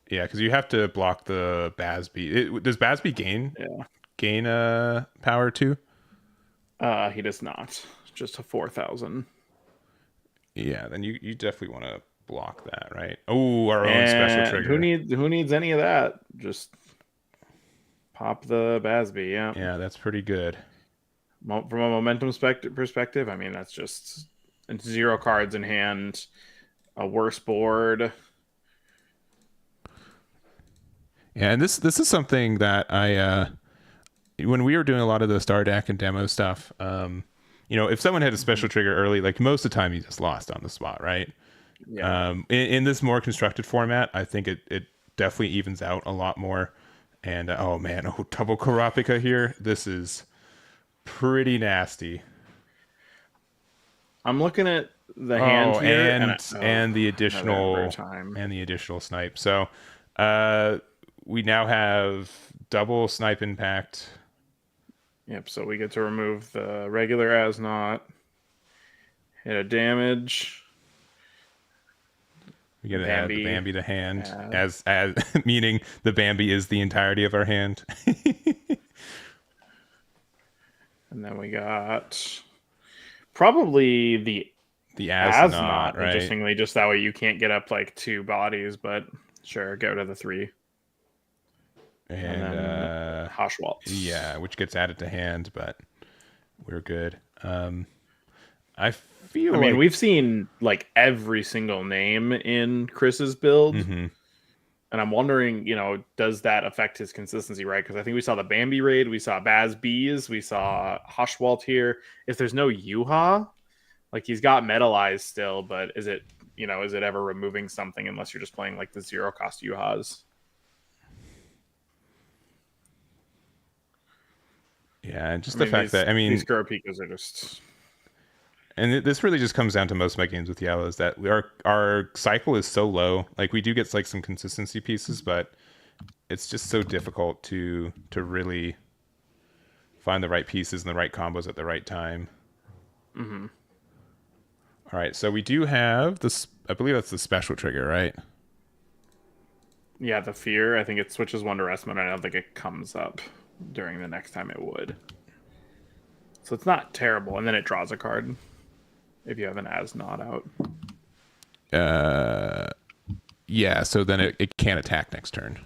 Yeah, because you have to block the Basby. Does Basby gain power too? He does not. Just a 4,000. Yeah, then you definitely want to block that, right? Oh, our own special trigger. Who needs any of that? Just pop the Basby. Yeah. Yeah, that's pretty good. From a momentum perspective, I mean, that's just 0 cards in hand, a worse board. Yeah, and this is something that I when we were doing a lot of the Star Deck and demo stuff, if someone had a special trigger early, like most of the time you just lost on the spot, right? Yeah. In this more constructed format, I think it definitely evens out a lot more. And double Kopika here. This is pretty nasty. I'm looking at the hand here, and the additional snipe. So we now have double snipe impact. Yep, so we get to remove the regular Aandroidd, hit a damage. We get to add the Bambi to hand, as meaning the Bambi is the entirety of our hand. And then we got probably the Aandroidd, right? Interestingly, just that way you can't get up like 2 bodies, but sure, go to the 3. And then Hashwalt. Yeah, which gets added to hand, but we're good. I mean, we've seen like every single name in Chris's build. Mm-hmm. And I'm wondering, does that affect his consistency, right? Because I think we saw the Bambi raid, we saw Baz Bees, we saw Hashwalt here. If there's no Yuha, like he's got metalized still, but is it ever removing something unless you're just playing like the 0 cost Yuhas? Yeah, and just the fact that these Kopikas are just. And this really just comes down to most of my games with yellow is that our cycle is so low. Like we do get like some consistency pieces, but it's just so difficult to really find the right pieces and the right combos at the right time. Mm-hmm. All right, so we do have this. I believe that's the special trigger, right? Yeah, the fear. I think it switches 1 to Restmode. I don't think it comes up during the next time it would. So it's not terrible, and then it draws a card if you have an Aandroidd out. Yeah, so then it can't attack next turn.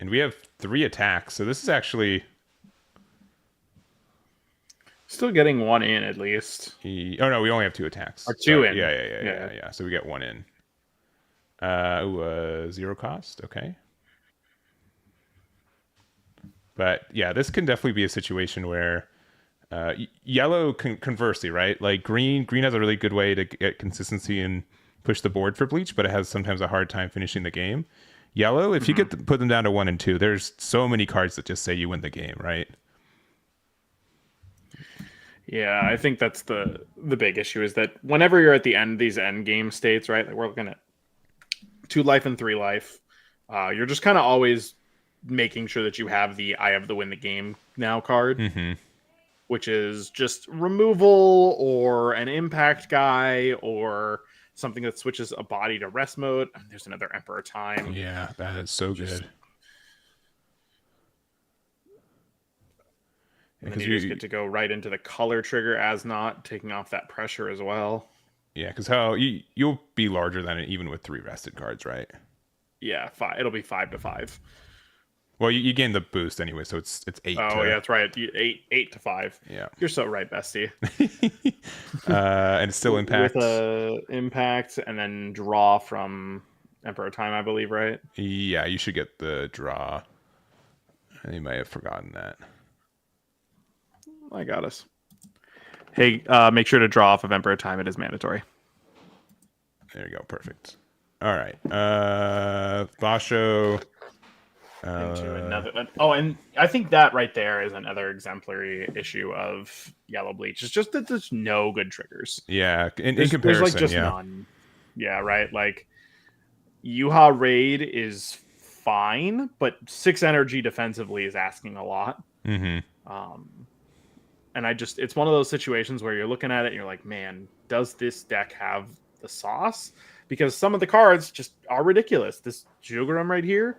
And we have 3 attacks, so this is actually still getting 1 in at least. Oh no, we only have 2 attacks. Or 2 in. Yeah. So we get 1 in. 0 cost. Okay. But yeah, this can definitely be a situation where yellow conversely, right? Like green has a really good way to get consistency and push the board for bleach, but it has sometimes a hard time finishing the game. Yellow, if you put them down to 1 and 2, there's so many cards that just say you win the game, right? Yeah, I think that's the big issue is that whenever you're at the end, these end game states, right? Like we're looking at 2 life and 3 life. You're just kind of always making sure that you have the I have the win the game now card, which is just removal or an impact guy or something that switches a body to rest mode. There's another Emperor Time. Yeah, that is so good. And then you just get to go right into the color trigger as not taking off that pressure as well. Yeah, because you'll be larger than it even with 3 rested cards, right? Yeah, 5. It'll be 5 to 5. Well, you gain the boost anyway, so it's 8 Oh yeah, to that's right. 8 to 5. yeah. You're so right, bestie. And it's still With impact. a impact and then draw from Emperor Time, I believe, right? Yeah, you should get the draw. You might have forgotten that. I got us. Hey, make sure to draw off of Emperor Time. It is mandatory. There you go. Perfect. All right. Basho. Into another. Oh, and I think that right there is another exemplary issue of Yellow Bleach. It's just that there's no good triggers. Yeah. In There's like comparison, just yeah. none. Yeah, right. Like Yuha Raid is fine, but 6 energy defensively is asking a lot. Mm-hmm. And it's one of those situations where you're looking at it and you're like, man, does this deck have the sauce? Because some of the cards just are ridiculous. This Jugarum right here,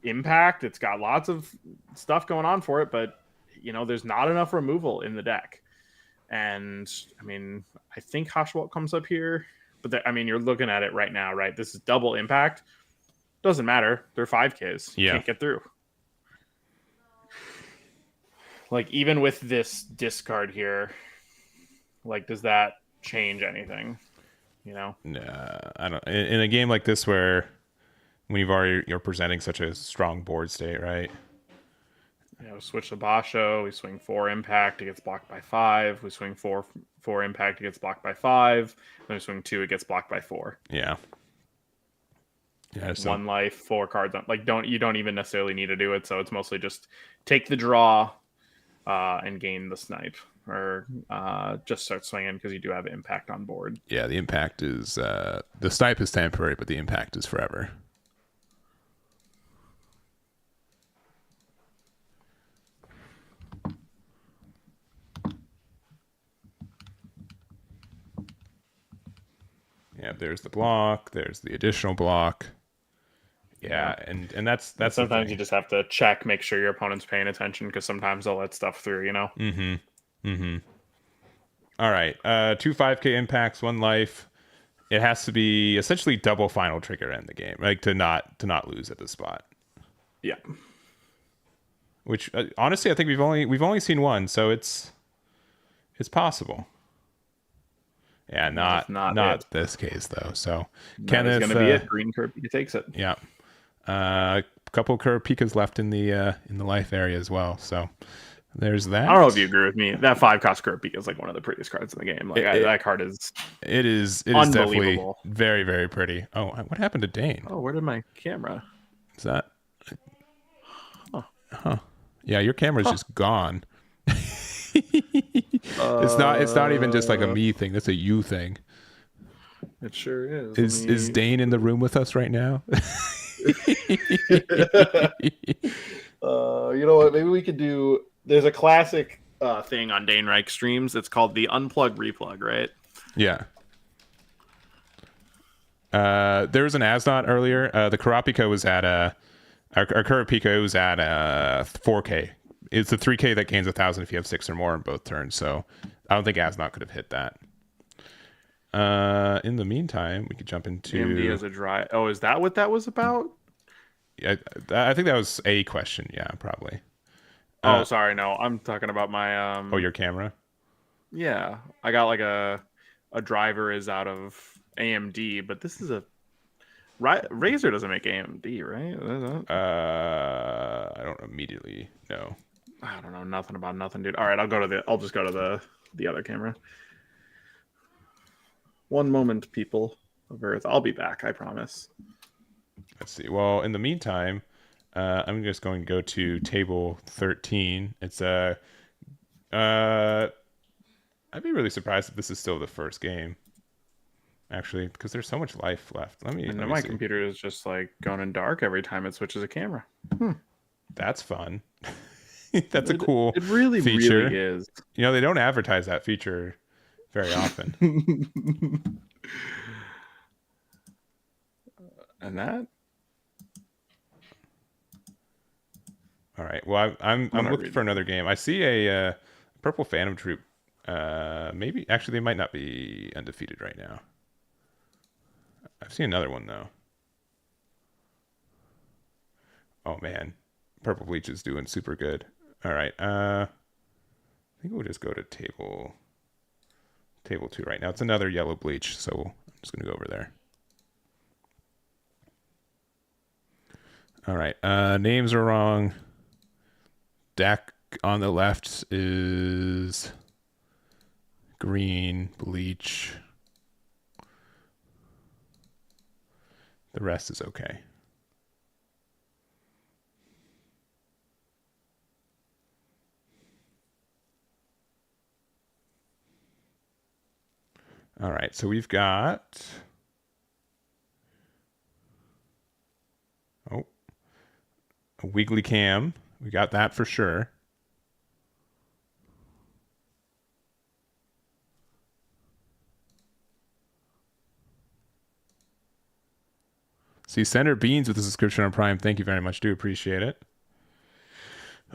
impact, it's got lots of stuff going on for it, but there's not enough removal in the deck. And I mean, I think Hashwalt comes up here, but you're looking at it right now, right? This is double impact. Doesn't matter. They're 5Ks. You Yeah. can't get through. Like, even with this discard here, like, does that change anything? Nah, I don't. In a game like this where when you're presenting such a strong board state, right? Switch to Basho. We swing 4 impact. It gets blocked by 5. We swing 4 impact. It gets blocked by 5. Then we swing 2. It gets blocked by 4. Yeah. Yeah. So 1 life, 4 cards. You don't even necessarily need to do it. So it's mostly just take the draw and gain the snipe, or just start swinging because you do have impact on board. yeah, the impact is the snipe is temporary, but the impact is forever. Yeah, there's the block. There's the additional block. Yeah, and that's Sometimes you just have to check, make sure your opponent's paying attention, because sometimes they'll let stuff through. All right. 2 5K impacts, 1 life. It has to be essentially double final trigger in the game, like to not lose at the spot. Yeah. Which honestly, I think we've only seen one, so it's possible. Yeah, not this case though. So Kenneth is going to be it. Green Kopika takes it. Yeah. A couple Kopikas left in the life area as well. So there's that. I don't know if you agree with me. That 5-cost Kopika is like one of the prettiest cards in the game. Like that card is. It is definitely very, very pretty. Oh, what happened to Dane? Oh, where did my camera? Is that? Huh. Yeah, your camera's just gone. It's not even just like a me thing. That's a you thing. It sure is. Is Dane in the room with us right now? You know what? Maybe we could do. There's a classic thing on Dane Reich streams. It's called the unplug replug, right? Yeah. There was an Aandroidd earlier. The Kopika was at our Kopika was at 4K. It's the 3K that gains 1,000 if you have 6 or more in both turns. So I don't think Aandroidd could have hit that. In the meantime, we could jump into AMD as a dry. Oh, is that what that was about? Yeah, I think that was a question. Yeah, probably. Oh, sorry, no, I'm talking about my Oh, your camera. Yeah, I got like a driver is out of AMD, but this is a Razer doesn't make AMD, right? I don't immediately know. I don't know nothing about nothing, dude. All right, I'll just go to the other camera. One moment, people of Earth. I'll be back, I promise. Let's see. Well, in the meantime, I'm just going to go to table 13. It's I'd be really surprised if this is still the first game. Actually, because there's so much life left. Let me my see. computer is just like going in dark every time it switches a camera. That's fun. That's a cool it really, feature. Really is. They don't advertise that feature very often. And that. All right. Well, I'm looking for another game. I see a Purple Phantom Troop. Maybe actually they might not be undefeated right now. I've seen another one though. Oh man, purple bleach is doing super good. All right. I think we'll just go to table 2 right now. It's another yellow bleach, so I'm just gonna go over there. All right. Names are wrong. Deck on the left is green bleach. The rest is okay. All right, so we've got a wiggly cam. We got that for sure. See, Senator Beans with the subscription on Prime. Thank you very much. Do appreciate it.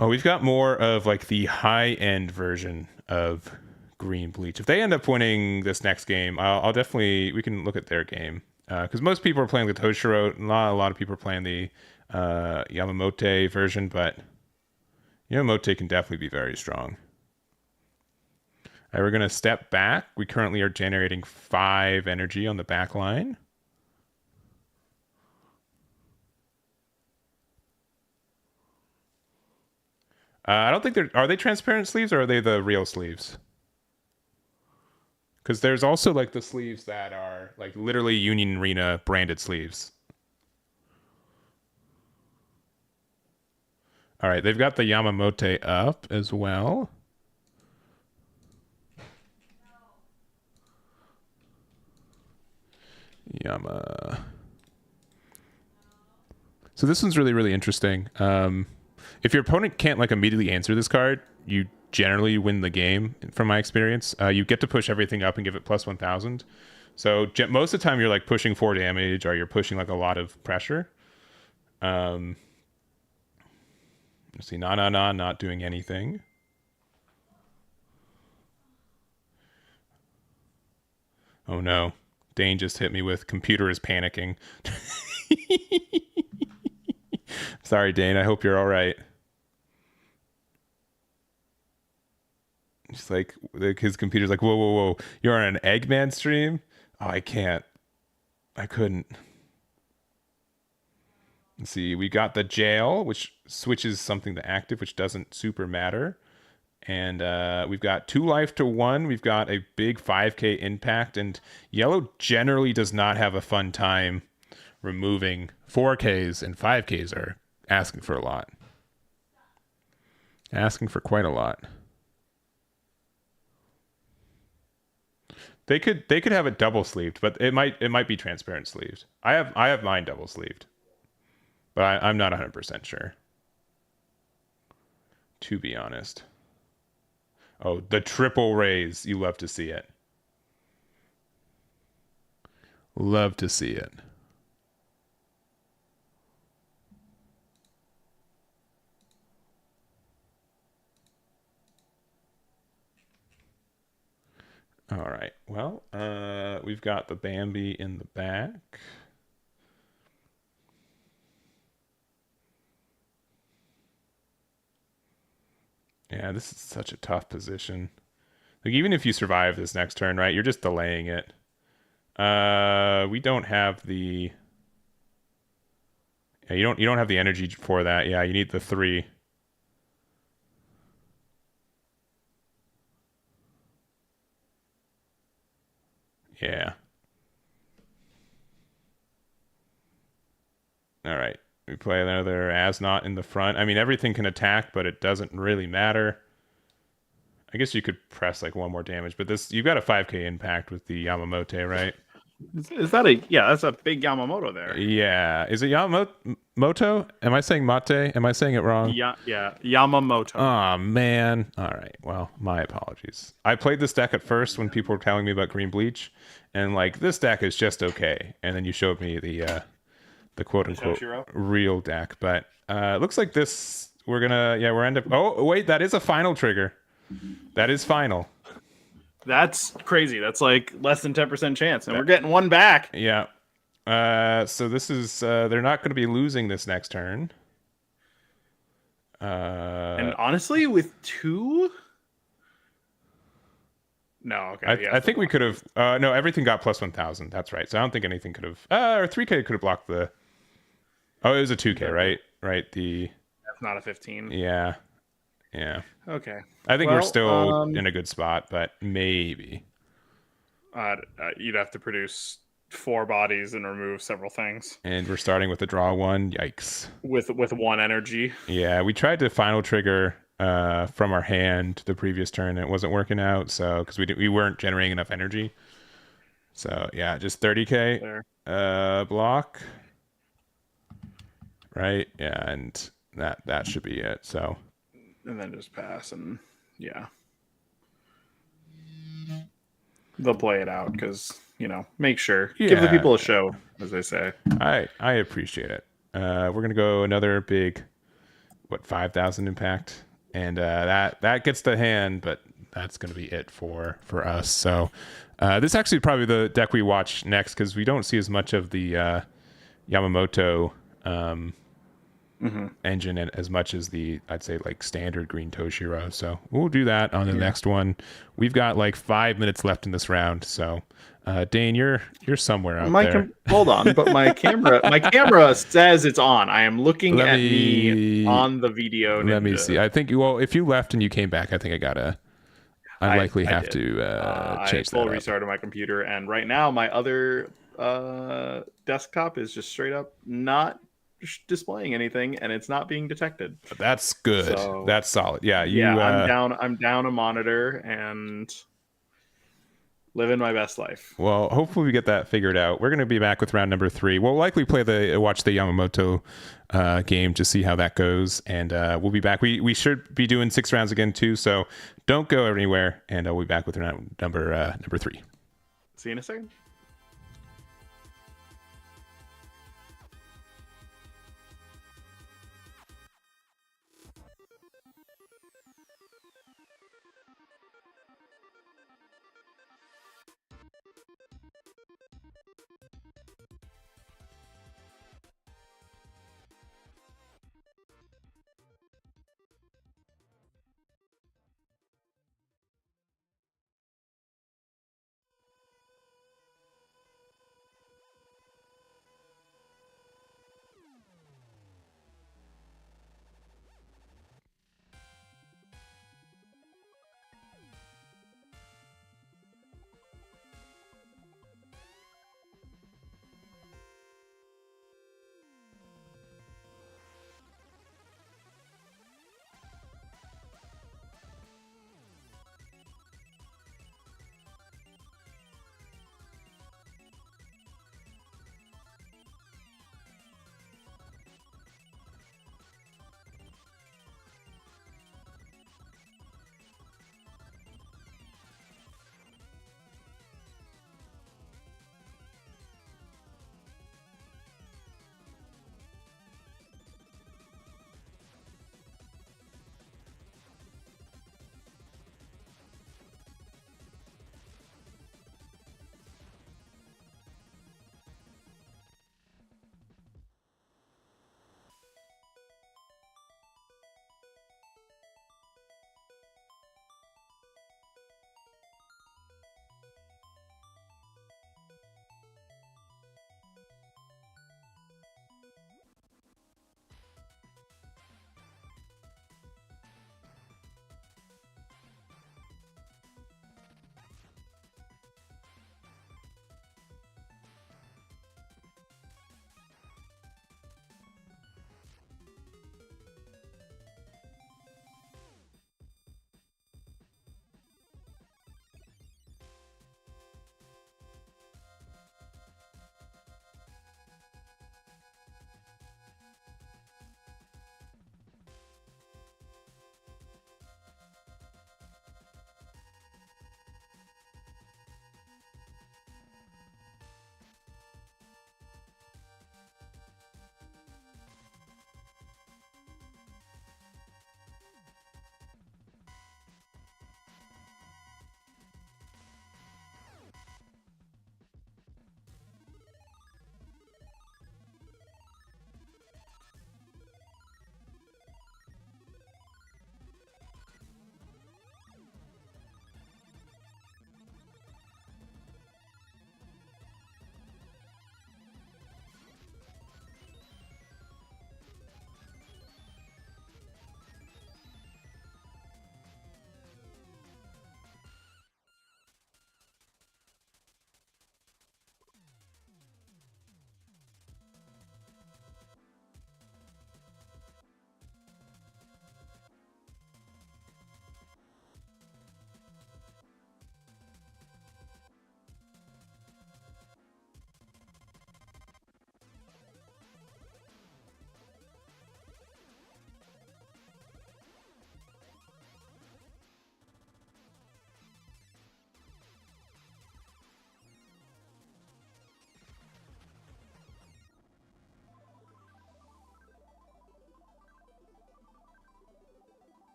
Oh, we've got more of like the high-end version of green bleach. If they end up winning this next game, I'll definitely, we can look at their game. Because most people are playing the Toshiro. Not a lot of people are playing the Yamamote version, but Yamamote can definitely be very strong. All right, we're going to step back. We currently are generating 5 energy on the back line. I don't think are they transparent sleeves or are they the real sleeves? Because there's also like the sleeves that are like literally Union Arena branded sleeves. All right, they've got the Yamamote up as well. Yama. So this one's really, really interesting. If your opponent can't like immediately answer this card, you generally win the game. From my experience, you get to push everything up and give it plus 1,000. So most of the time you're like pushing 4 damage, or you're pushing like a lot of pressure. Let's see, not doing anything. Oh no, Dane just hit me with computer is panicking. Sorry, Dane. I hope you're all right. Just like his computer's like, whoa. You're on an Eggman stream? Oh, I can't. I couldn't. Let's see. We got the jail, which switches something to active, which doesn't super matter. And we've got 2 life to 1. We've got a big 5k impact. And yellow generally does not have a fun time removing 4ks, and 5ks are asking for a lot. Asking for quite a lot. They could have it double sleeved, but it might be transparent sleeved. I have mine double sleeved, but I'm not 100% sure. To be honest. Oh, the triple raise! You love to see it. Love to see it. All right. Well, we've got the Bambi in the back. Yeah, this is such a tough position. Like even if you survive this next turn, right, you're just delaying it. We don't have the. Yeah, you don't have the energy for that. Yeah, you need the 3. Yeah. All right. We play another Asnot in the front. I mean, everything can attack, but it doesn't really matter. I guess you could press like 1 more damage, but this you've got a 5k impact with the Yamamote, right? Is that a that's a big Yamamoto there. Yeah. Is it Yamamoto? Am I saying mate? Am I saying it wrong? Yeah, Yamamoto. Oh man. All right. Well, my apologies. I played this deck at first when people were telling me about green bleach, and like this deck is just okay. And then you showed me the quote unquote real deck. But it looks like this we're end up. Oh wait, that is a final trigger. That is final. That's crazy. That's like less than 10% chance, and we're getting 1 back. Yeah. So this is they're not going to be losing this next turn. And honestly, with 2. No, okay. I think we could have. No, everything got plus 1,000. That's right. So I don't think anything could have. Or 3K could have blocked the. Oh, it was a 2K, right? Right. That's not a 15. Yeah. Yeah. Okay. I think we're still in a good spot, but maybe. You'd have to produce 4 bodies and remove several things. And we're starting with a draw 1. Yikes. With 1 energy. Yeah, we tried to final trigger from our hand the previous turn, and it wasn't working out. So because we weren't generating enough energy. So yeah, just 30K block. Right. Yeah, and that should be it. So. And then just pass, and yeah. They'll play it out because, make sure. Give the people a show, as they say. I appreciate it. We're going to go another big, 5,000 impact. And that gets the hand, but that's going to be it for us. So this is actually probably the deck we watch next because we don't see as much of the Yamamoto engine as much as the, I'd say, like standard green Toshiro. So we'll do that on the next one. We've got like 5 minutes left in this round. So Dane, you're somewhere out there. Hold on, but my camera says it's on. I am looking at me on the video. Let me see. I think if you left and you came back, I think I likely have to change that. Full restart of my computer, and right now my other desktop is just straight up not displaying anything, and it's not being detected. That's good. So, that's solid. Yeah, I'm down a monitor and living my best life. Well, hopefully we get that figured out. We're going to be back with round number 3. We'll likely watch the Yamamoto game to see how that goes, and we'll be back. We should be doing 6 rounds again too, so don't go anywhere, and we'll be back with round number 3. See you in a second.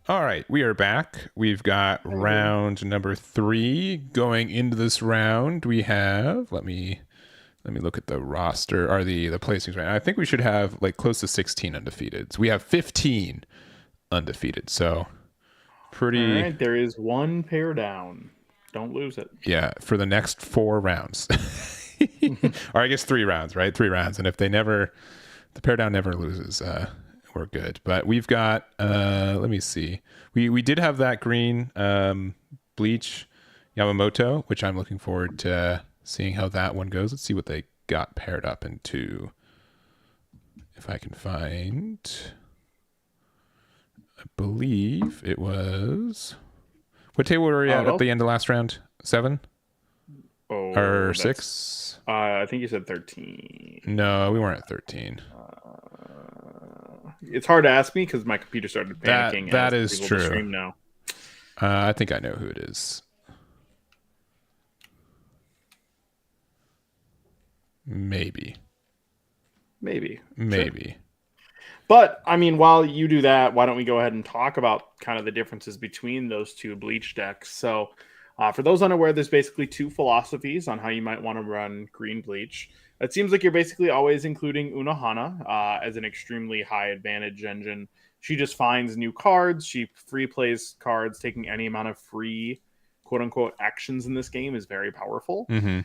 All right, we are back. We've got round number 3. Going into this round, we have let me look at the roster or the placings right now. I think we should have like close to 16 undefeated. So we have 15 undefeated. So All pretty right, there is one pair down. Don't lose it. yeah, for the next 4 rounds. Or I guess 3 rounds, right? 3 rounds. And if the pair down never loses, we're good. But we've got let me see. We did have that green bleach Yamamoto, which I'm looking forward to seeing how that one goes. Let's see what they got paired up into. If I can find, I believe it was, what table were we at the end of last round? 7 or 6? I think you said 13. No, we weren't at 13. It's hard to ask me because my computer started panicking. That is true. Stream now. I think I know who it is. Maybe. Sure. But I mean, while you do that, why don't we go ahead and talk about kind of the differences between those two bleach decks? So, for those unaware, there's basically 2 philosophies on how you might want to run green bleach. It seems like you're basically always including Unohana as an extremely high advantage engine. She just finds new cards. She free plays cards. Taking any amount of free quote unquote actions in this game is very powerful. Mm-hmm.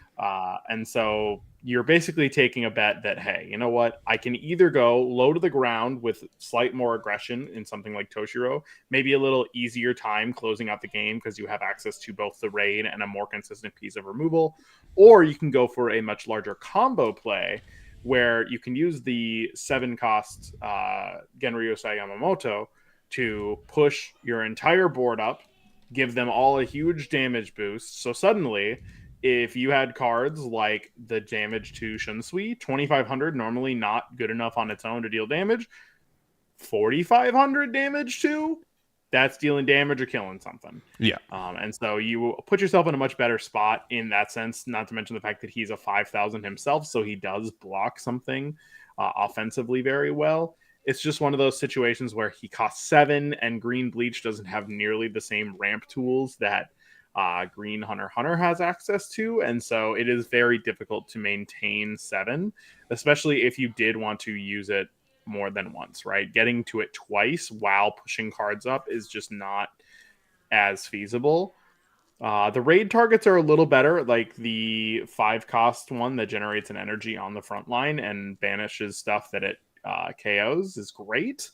And so you're basically taking a bet that, hey, you know what? I can either go low to the ground with slight more aggression in something like Toshiro, maybe a little easier time closing out the game because you have access to both the raid and a more consistent piece of removal, or you can go for a much larger combo play where you can use the 7-cost Genryusai Yamamoto to push your entire board up, give them all a huge damage boost. So suddenly, if you had cards like the damage to Shunsui, 2,500 normally not good enough on its own to deal damage, 4,500 damage to, that's dealing damage or killing something. Yeah. And so you put yourself in a much better spot in that sense, not to mention the fact that he's a 5,000 himself, so he does block something offensively very well. It's just one of those situations where he costs 7 and green bleach doesn't have nearly the same ramp tools that green Hunter has access to. And so it is very difficult to maintain 7, especially if you did want to use it more than once, right? Getting to it twice while pushing cards up is just not as feasible. The raid targets are a little better, like the 5-cost one that generates an energy on the front line and banishes stuff that it KOs is great.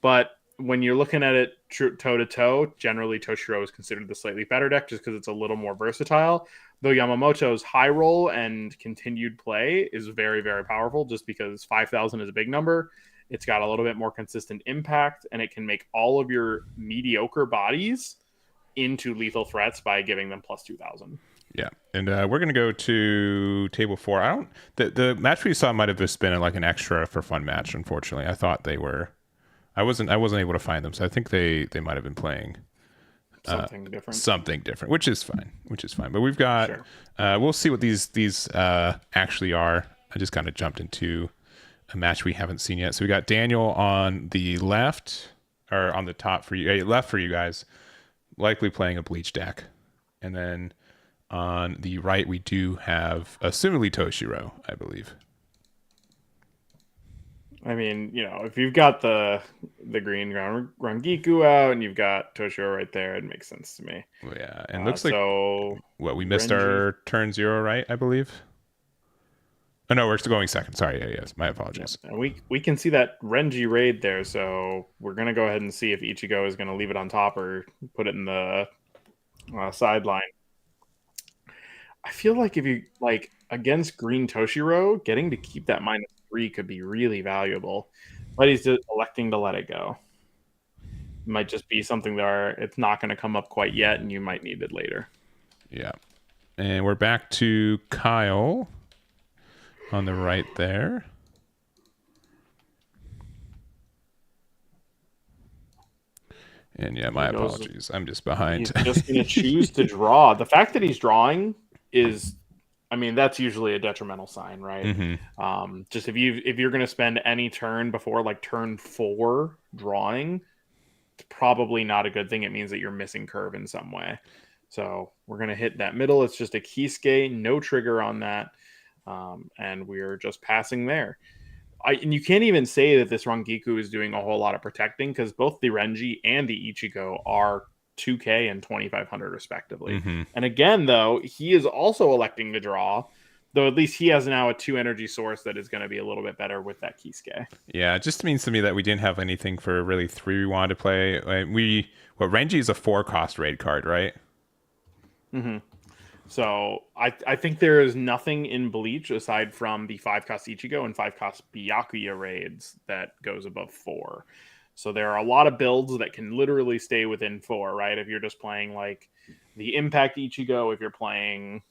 But when you're looking at it toe to toe, generally Toshiro is considered the slightly better deck just because it's a little more versatile. Though Yamamoto's high roll and continued play is very, very powerful just because 5,000 is a big number. It's got a little bit more consistent impact, and it can make all of your mediocre bodies into lethal threats by giving them plus 2,000. Yeah, and we're gonna go to table 4. The match we saw might have just been like an extra for fun match. Unfortunately, I thought they were. I wasn't able to find them, so I think they might have been playing something different, which is fine. But we've got. Sure. We'll see what these actually are. I just kind of jumped into a match we haven't seen yet. So we got Daniel on the left, or on the top for you, left for you guys, likely playing a bleach deck, and then on the right we do have assumedly Toshiro, I believe. I mean, you know, if you've got the green Rangiku out and you've got Toshiro right there, it makes sense to me. Well, yeah, and looks like we missed Renji. our turn 0, right? I believe. Oh no, we're still going second. Sorry, yes, my apologies. Yeah, and we can see that Renji raid there, so we're gonna go ahead and see if Ichigo is gonna leave it on top or put it in the sideline. I feel like if you against green Toshiro, getting to keep that -3 could be really valuable, but he's just electing to let it go. It might just be something that it's not going to come up quite yet, and you might need it later. Yeah, and we're back to Kyle on the right there. And yeah, my apologies. I'm just behind. He's just going to choose to draw. The fact that he's drawing is, I mean, that's usually a detrimental sign, right? Mm-hmm. Just if you're going to spend any turn before like turn 4 drawing, It's probably not a good thing. It means that you're missing curve in some way. So we're going to hit that middle. It's just a Kisuke, no trigger on that. And we're just passing there. And you can't even say that this Rangiku is doing a whole lot of protecting because both the Renji and the Ichigo are 2K and 2500 respectively. Mm-hmm. And again, though, he is also electing to draw, though at least he has now a 2 energy source that is going to be a little bit better with that Kisuke. Yeah, it just means to me that we didn't have anything for really 3 we wanted to play. Renji is a 4-cost raid card, right? Mm-hmm. So I think there is nothing in Bleach aside from the 5-cost Ichigo and 5-cost Byakuya raids that goes above 4. So there are a lot of builds that can literally stay within 4, right? If you're just playing like the Impact Ichigo, if you're playing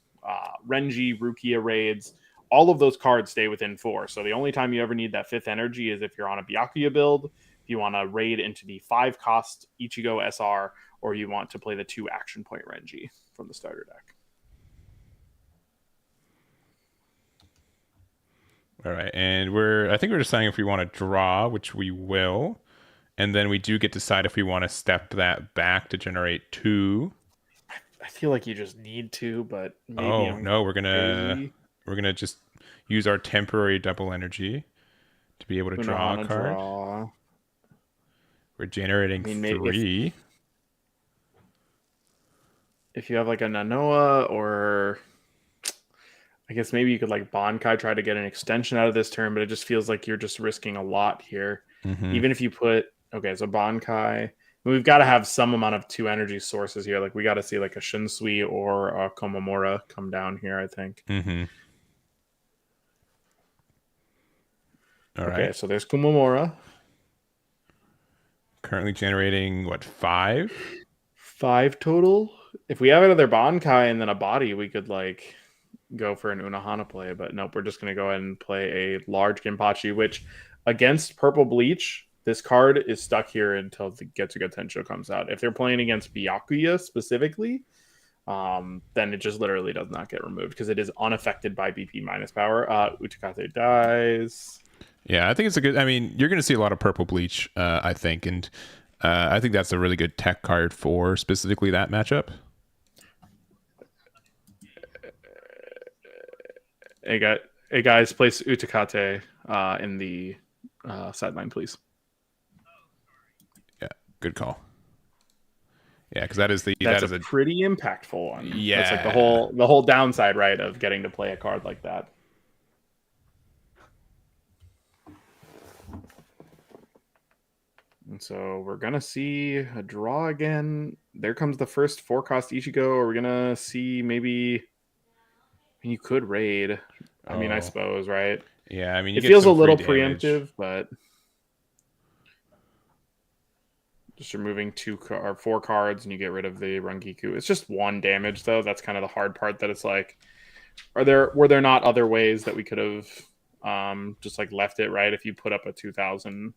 Renji, Rukia raids, all of those cards stay within 4. So the only time you ever need that 5th energy is if you're on a Byakuya build, if you want to raid into the 5-cost Ichigo SR, or you want to play the 2 action point Renji from the starter deck. All right, and I think we're deciding if we want to draw, which we will, and then we do get to decide if we want to step that back to generate 2. I feel like you just need to, but maybe No, we're crazy. gonna just use our temporary double energy to be able to draw a card. Draw. We're generating 3. If you have like a Nanoa, or I guess maybe you could like Bankai try to get an extension out of this turn, but it just feels like you're just risking a lot here. Mm-hmm. Even if you put so Bankai, we've got to have some amount of 2 energy sources here. Like we got to see like a Shinsui or a Komamura come down here, I think. Mm-hmm. Okay, right. so there's Komamura. Currently generating 5? 5 total. If we have another Bankai and then a body, we could like go for an Unohana play, but nope, we're just going to go ahead and play a large Genpachi, which against Purple Bleach, this card is stuck here until the Getsuga Tensho comes out. If they're playing against Byakuya specifically, then it just literally does not get removed because it is unaffected by BP minus power. Utakate dies. Yeah, I think it's a good... I mean, you're going to see a lot of Purple Bleach, I think, and I think that's a really good tech card for specifically that matchup. Hey guys, place Utakate in the sideline, please. Yeah, good call. Yeah, because that is a pretty impactful one. Yeah, that's like the whole downside, right, of getting to play a card like that. And so we're gonna see a draw again. There comes the first 4-cost Ichigo. Are we gonna see maybe? You could raid. I mean, I suppose, right? Yeah, I mean, it feels a little preemptive, but just removing 2 or 4 cards and you get rid of the Rangiku. It's just 1 damage, though. That's kind of the hard part. That it's like, were there not other ways that we could have just like left it, right? If you put up a 2000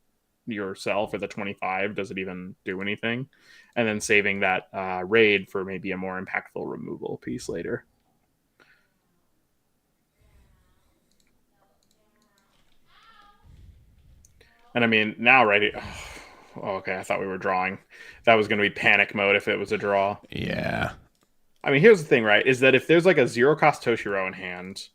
yourself or the 25, does it even do anything? And then saving that raid for maybe a more impactful removal piece later. And I mean, now, right? Oh, okay, I thought we were drawing. That was going to be panic mode if it was a draw. Yeah. I mean, here's the thing, right? Is that if there's like a 0-cost Toshiro in hand,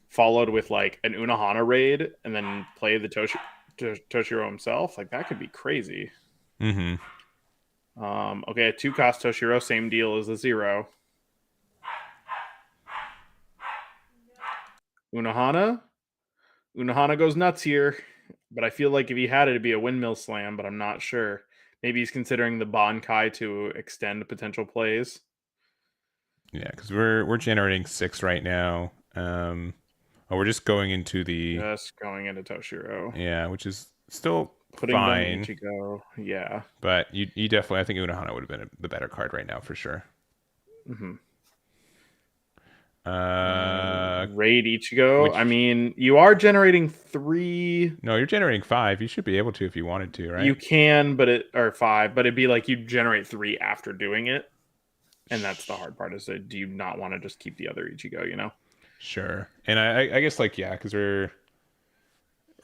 followed with like an Unohana raid, and then play the Toshiro himself, like that could be crazy. Mm-hmm. Okay, a 2-cost Toshiro, same deal as a 0. Unohana goes nuts here. But I feel like if he had it, it'd be a windmill slam, but I'm not sure. Maybe he's considering the Bankai to extend potential plays. Yeah, because we're generating 6 right now. We're just going into Toshiro. Yeah, which is still putting fine. Down Ichigo. Yeah. But you definitely, I think Unohana would have been the better card right now for sure. Mm-hmm. Raid Ichigo. I mean, you are generating 3. No, you're generating 5. You should be able to if you wanted to, right? You can, or 5, but it'd be like you generate 3 after doing it, and that's the hard part. Is that do you not want to just keep the other Ichigo? You know. Sure, and I guess like because we're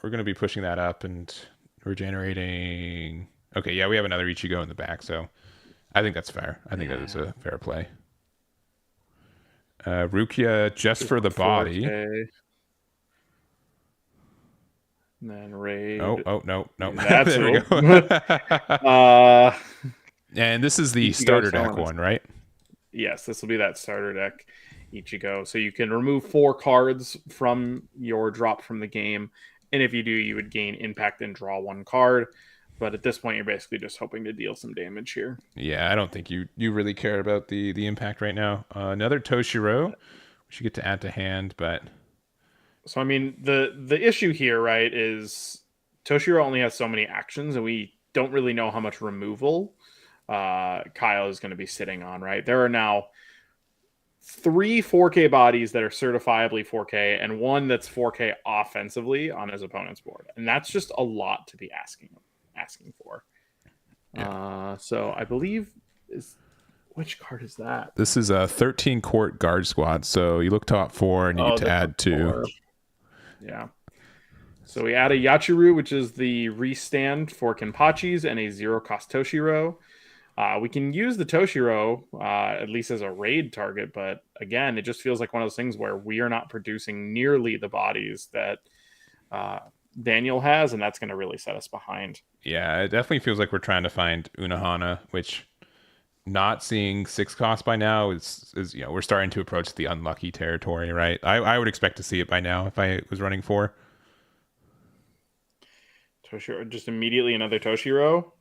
gonna be pushing that up, and we're generating Okay, yeah, we have another Ichigo in the back, so I think that's fair. I think that is Yeah. a fair play. Rukia just Just for the body. 4K. And then Oh, raid. oh, no, no. That's There we oh. go. uh And this is the Ichigo starter deck selling us. one, right? Yes, this will be that starter deck Ichigo. So you can remove 4 cards from your drop from the game. And if you do, you would gain impact and draw 1 card. But at this point, you're basically just hoping to deal some damage here. Yeah, I don't think you really care about the impact right now. Another Toshiro. We should get to add to hand, but So I mean, the issue here, right, is Toshiro only has so many actions, and we don't really know how much removal Kyle is going to be sitting on. Right, there are now 3 4K bodies that are certifiably 4K, and one that's 4K offensively on his opponent's board, and that's just a lot to be asking for. yeah. So I believe is which card is that? This is a 13 court guard squad. So you look top 4 and you get Oh, to that's a add 2. 4. Yeah. So we add a Yachiru, which is the restand for Kenpachis, and a 0-cost Toshiro. We can use the Toshiro at least as a raid target, but again, it just feels like one of those things where we are not producing nearly the bodies that Daniel has, and that's going to really set us behind. Yeah, it definitely feels like we're trying to find Unohana, which not seeing 6 cost by now is we're starting to approach the unlucky territory, right? I would expect to see it by now if I was running 4. Toshiro, just immediately another Toshiro?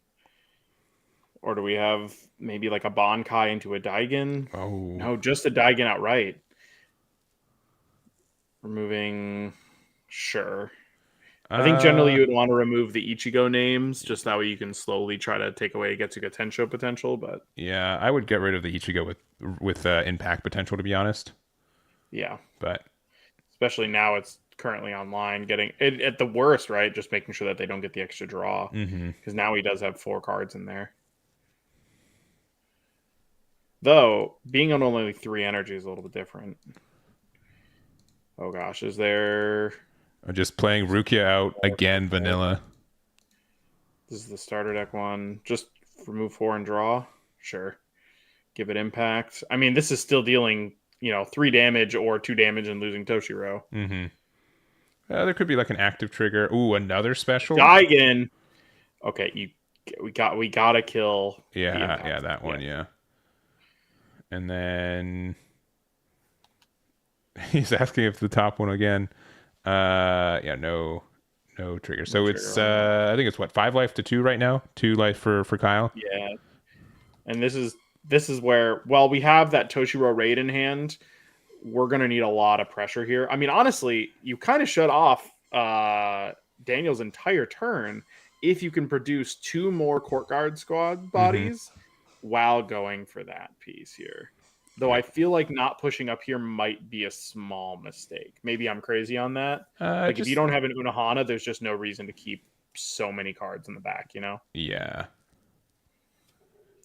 Or do we have maybe like a Bankai into a Daigen? Oh. No, just a Daigen outright. Removing, sure. I think generally you would want to remove the Ichigo names, just that way you can slowly try to take away Getsuga Tensho potential. But yeah, I would get rid of the Ichigo with impact potential, to be honest. yeah, But especially now it's currently online, getting it at the worst, right? Just making sure that they don't get the extra draw, because now he does have 4 cards in there. Though being on only 3 energy is a little bit different. Oh gosh, is there? I'm just playing Rukia out again, vanilla. This is the starter deck one. Just remove 4 and draw. Sure. Give it impact. I mean, this is still dealing, 3 damage or 2 damage and losing Toshiro. There could be like an active trigger. Ooh, another special. Daigen. Okay, we gotta kill. Yeah, that one. Yeah. And then he's asking if the top one again. Yeah, no trigger. So it's I think it's what 5 life to 2 right now. 2 life for Kyle. Yeah, and this is where we have that Toshiro raid in hand. We're gonna need a lot of pressure here. I mean, honestly, you kind of shut off Daniel's entire turn if you can produce 2 more court guard squad bodies while going for that piece here. Though I feel like not pushing up here might be a small mistake. Maybe I'm crazy on that. If you don't have an Unohana, there's just no reason to keep so many cards in the back, Yeah.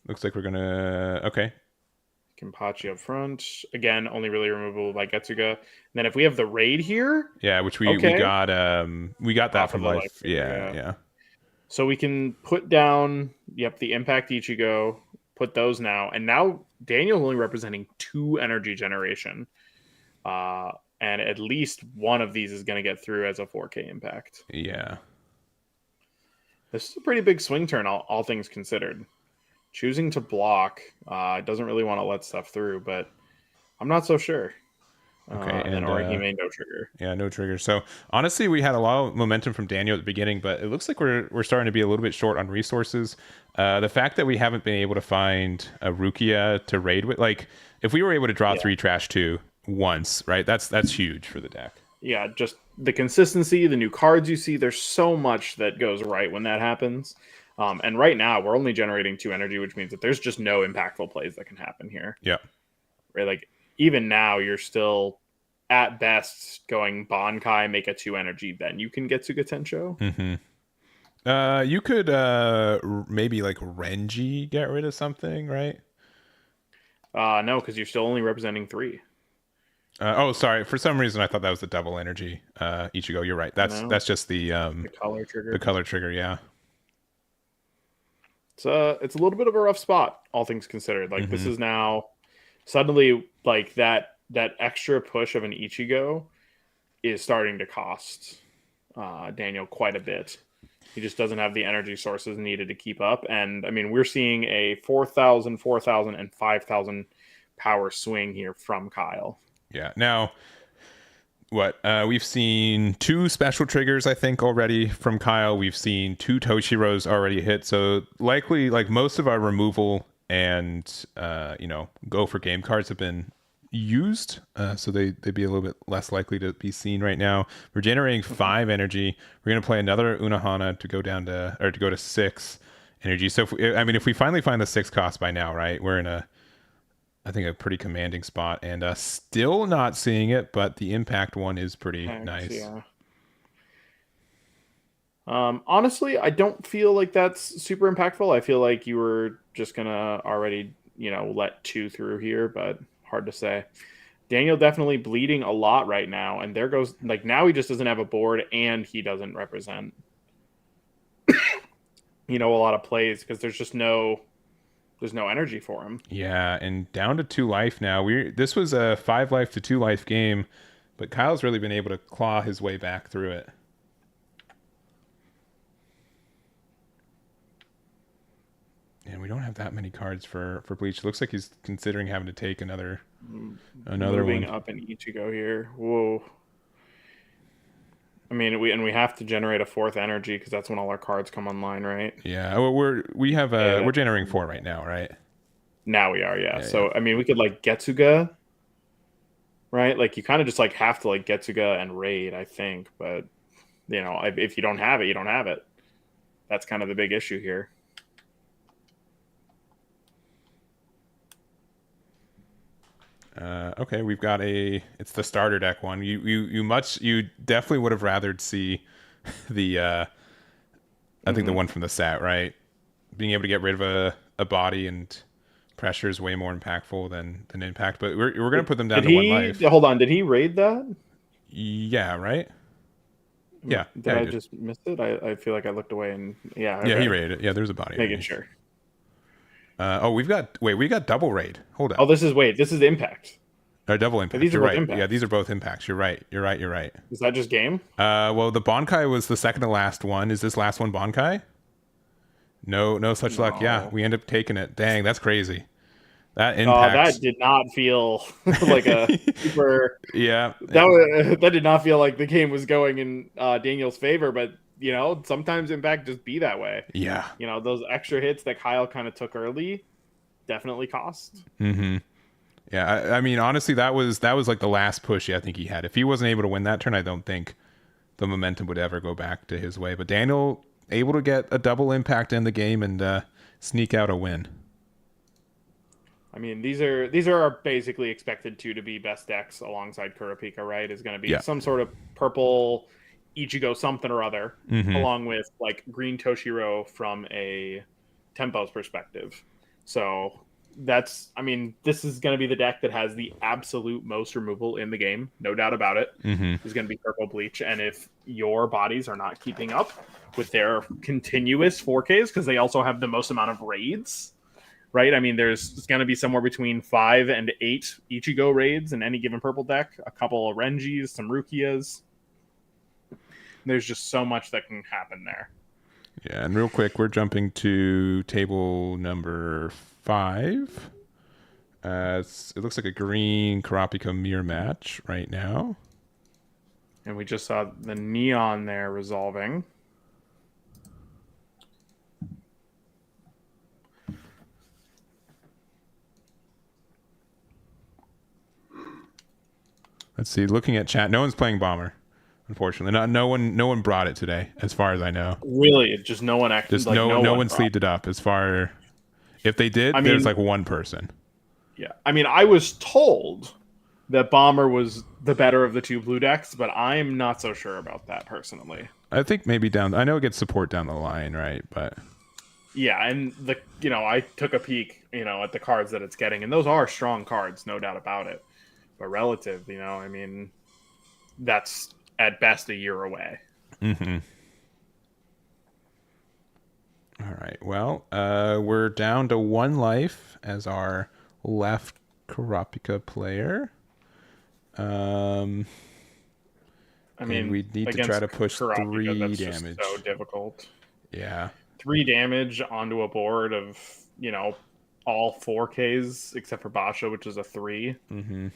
Looks like we're gonna okay. Kenpachi up front. Again, only really removable by Getsuga. And then if we have the raid here. Yeah, which we got that from life. Yeah. So we can put down the impact Ichigo, put those now, and now Daniel's only representing 2 energy generation. And at least one of these is going to get through as a 4K impact. Yeah. This is a pretty big swing turn, all things considered. Choosing to block doesn't really want to let stuff through, but I'm not so sure. Okay, and Orihime, no trigger. Yeah, no trigger. So honestly, we had a lot of momentum from Daniel at the beginning, but it looks like we're starting to be a little bit short on resources. The fact that we haven't been able to find a Rukia to raid with, like, if we were able to draw 3 trash 2 once, right? That's huge for the deck. Yeah, just the consistency, the new cards you see. There's so much that goes right when that happens. And right now, we're only generating 2 energy, which means that there's just no impactful plays that can happen here. Yeah. Right, like, even now, you're still, at best, going Bankai, make a 2 energy, then you can get Getsuga Tensho. You could maybe, like, Renji get rid of something, right? No, because you're still only representing 3. Sorry. For some reason, I thought that was the double energy Ichigo. You're right. That's just the color trigger. The color trigger, yeah. it's a little bit of a rough spot, all things considered. Like this Mm-hmm. is now suddenly like that extra push of an Ichigo is starting to cost Daniel quite a bit. He just doesn't have the energy sources needed to keep up. And I mean, we're seeing a 4,000, 4,000, and 5,000 power swing here from Kyle. Yeah. Now, what we've seen two special triggers, I think, already from Kyle. We've seen two Toshiros already hit. So likely, like most of our removal and go for game cards have been used, so they'd be a little bit less likely to be seen right now. We're generating 5 energy. We're going to play another Unohana to go down to go to 6 energy. So if we finally find the 6 cost by now, right, we're in I think a pretty commanding spot, and still not seeing it, but the impact one is pretty nice. Yeah. Honestly, I don't feel like that's super impactful. I feel like you were just gonna already, let 2 through here, but hard to say. Daniel definitely bleeding a lot right now, and there goes like now he just doesn't have a board, and he doesn't represent, a lot of plays because there's no energy for him. Yeah, and down to 2 life now. This was a 5 life to 2 life game, but Kyle's really been able to claw his way back through it. And we don't have that many cards for Bleach. It looks like he's considering having to take another Moving one. up in Ichigo here. Whoa. I mean, we have to generate a 4th energy because that's when all our cards come online, right? Yeah, well, we're generating 4 right now, right? Now we are, yeah. Yeah, So yeah. I mean, we could like Getsuga, right? Like you kind of just like have to like Getsuga and raid, I think. But if you don't have it, you don't have it. That's kind of the big issue here. Okay, we've got it's the starter deck one. You definitely would have rathered see the I think the one from the set, right? Being able to get rid of a body and pressure is way more impactful than impact. But we're gonna put them down Did to 1 he life. hold on? Did he raid that? Yeah, right. Yeah, Did yeah, he I did. just miss it? I feel like I looked away and yeah, Yeah, he okay. raided it. Yeah, there's a body Making underneath. sure. We got double raid. Hold Oh, up. this is impact. Or double impact. These are You're both right. Yeah, these impacts. are both impacts. You're right. You're right. Is that just game? Well, the Bonkai was the second to last one. Is this last one Bonkai? No such luck. Yeah, No. we end up taking it. Dang, that's crazy. That That impacts. did not feel like a super. Yeah. That did not feel like the game was going in Daniel's favor. But sometimes impact just be that way. Yeah. Those extra hits that Kyle kind of took early definitely cost. Mm-hmm. Yeah. I mean, honestly, that was like the last push I think he had. If he wasn't able to win that turn, I don't think the momentum would ever go back to his way. But Daniel able to get a double impact in the game and sneak out a win. I mean, these are basically expected to be best decks alongside Kurapika, right? Is going to be some sort of purple Ichigo something or other, along with like green Toshiro from a Tempo's perspective. So this is going to be the deck that has the absolute most removal in the game, no doubt about it. Is going to be purple bleach, and if your bodies are not keeping up with their continuous 4Ks, because they also have the most amount of raids. Right, I mean, there's going to be somewhere between 5 and 8 Ichigo raids in any given purple deck. A couple of Renjis, some Rukias. There's just so much that can happen there. Yeah, and real quick, we're jumping to table number 5. It looks like a green Kopika mirror match right now. And we just saw the neon there resolving. Let's see. Looking at chat, no one's playing Bomber. Unfortunately, no one brought it today, as far as I know. Really, just no one actually. Just like, no one sleeved it up. As far if they did, there's like one person. Yeah, I mean, I was told that Bomber was the better of the 2 blue decks, but I'm not so sure about that personally. I think maybe I know it gets support down the line, right? But yeah, and I took a peek, at the cards that it's getting, and those are strong cards, no doubt about it. But relative, I mean, that's at best a year away. All right. Well, we're down to 1 life as our left Kopika player. I And mean, we need to try against to push Kurapika, 3 that's just so damage. difficult. Yeah. 3 damage onto a board of, all 4Ks except for Basha, which is a 3. Mm-hmm.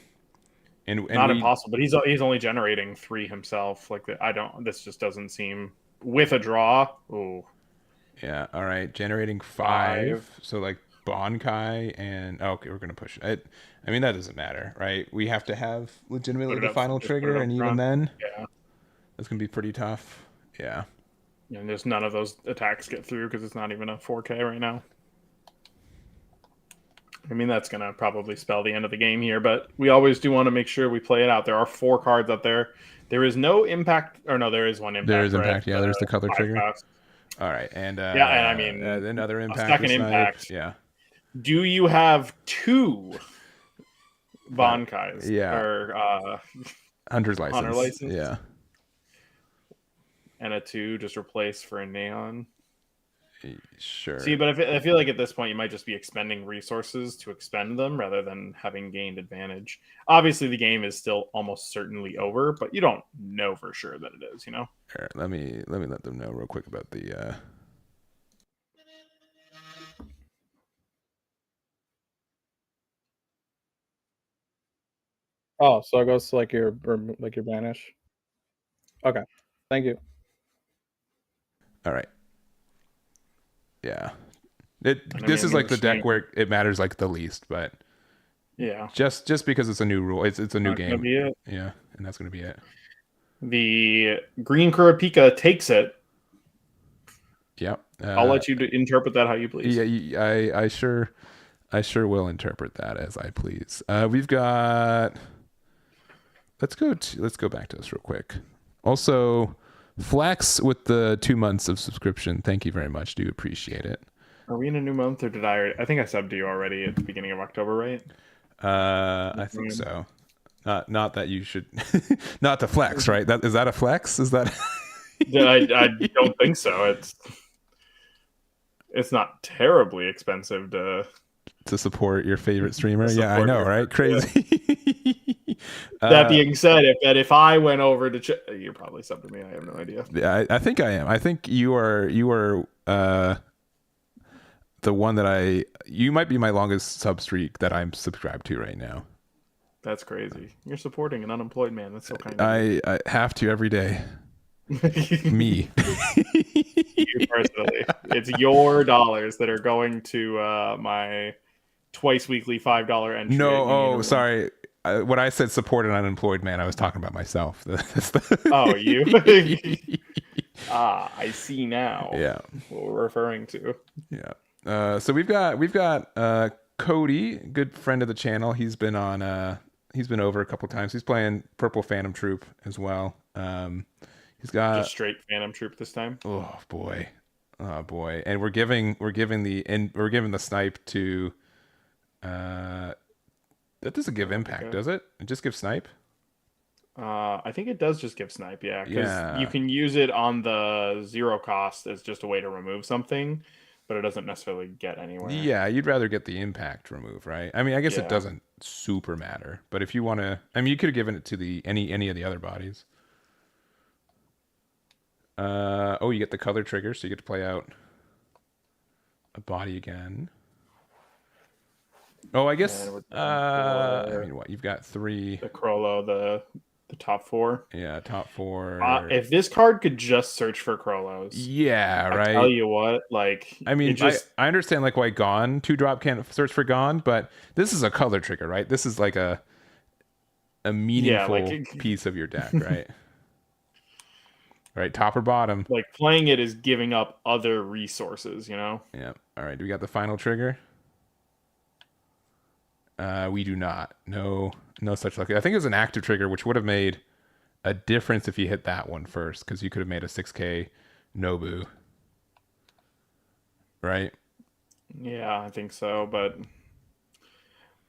And Not we impossible, but he's only generating 3 himself. Like, I don't. This just doesn't seem with a draw. Ooh, yeah. All right. Generating 5. 5. So like Bonkai and okay, we're gonna push it. I mean that doesn't matter, right? We have to have legitimately Put it the up. final Just put it trigger, up and even front. then, Yeah, that's gonna be pretty tough. Yeah. and just none of those attacks get through because it's not even a 4K right now. I mean, that's going to probably spell the end of the game here, but we always do want to make sure we play it out. There are 4 cards up there. There is no impact, or no, there is one There impact, is right? impact. Yeah, there's the color 5 trigger. cost. All right, and Yeah, and I mean, another a impact with second snipe. impact. Yeah. Do you have 2 Bonkais Yeah. or Hunter's Hunter license. license? Yeah. And a 2 just replaced for a Neon? Sure. See, but I feel like at this point you might just be expending resources to expend them rather than having gained advantage. Obviously, the game is still almost certainly over, but you don't know for sure that it is. Here, let me let them know real quick about the. Oh, so it goes to like your banish. Okay, thank you. All right. Yeah. This mean, is like the deck seeing- where it matters like the least, but Yeah, just because it's a new rule, it's a new not gonna game. be it. Yeah, and that's gonna be it. The green Kurapika takes it. Yep. I'll let you interpret that how you please. Yeah, I sure will interpret that as I please. We've got. Let's go back to this real quick. Also, Flex with the 2 months of subscription. Thank you very much. Do appreciate it. Are we in a new month, or did I think I subbed to you already at the beginning of October, right? I think so. Not that you should. Not to flex, right? Is that a flex? Is that? I don't think so. It's not terribly expensive to support your favorite streamer. To Yeah, I support know, your- right? Crazy. That being said, if I went over to you're probably subbed to me. I have no idea. Yeah, I think I am. I think you are the one that you might be my longest sub streak that I'm subscribed to right now. That's crazy. You're supporting an unemployed man. That's so kind of I have to every day. you. Me. You personally. It's your dollars that are going to my twice weekly $5 entry. No, sorry. When I said support an unemployed man, I was talking about myself. Oh, you? I see now. Yeah. What we're referring to. Yeah. So we've got Cody, good friend of the channel. He's been over a couple times. He's playing Purple Phantom Troop as well. He's got Just straight Phantom Troop this time. Oh boy. And we're giving the snipe to that doesn't give impact, does it? It just gives snipe? I think it does just give snipe, yeah, because Yeah. you can use it on the 0 cost as just a way to remove something, but it doesn't necessarily get anywhere. Yeah, you'd rather get the impact remove, right? I mean, I guess Yeah. it doesn't super matter, but if you want to, I mean, you could have given it to any of the other bodies. You get the color trigger, so you get to play out a body again. Oh, I guess. I mean, what you've got 3. The Crollo, the top 4. Yeah, top 4. If this card could just search for Crollos, Yeah, right. I tell you what, like, I mean, I understand like why Gone 2-drop can't search for Gone, but this is a color trigger, right? This is like a meaningful piece of your deck, right? Right, top or bottom. like playing it is giving up other resources, Yeah. All right. Do we got the final trigger? We do not. No such luck. I think it was an active trigger, which would have made a difference if you hit that one first, because you could have made a 6K Nobu. Right? Yeah, I think so, but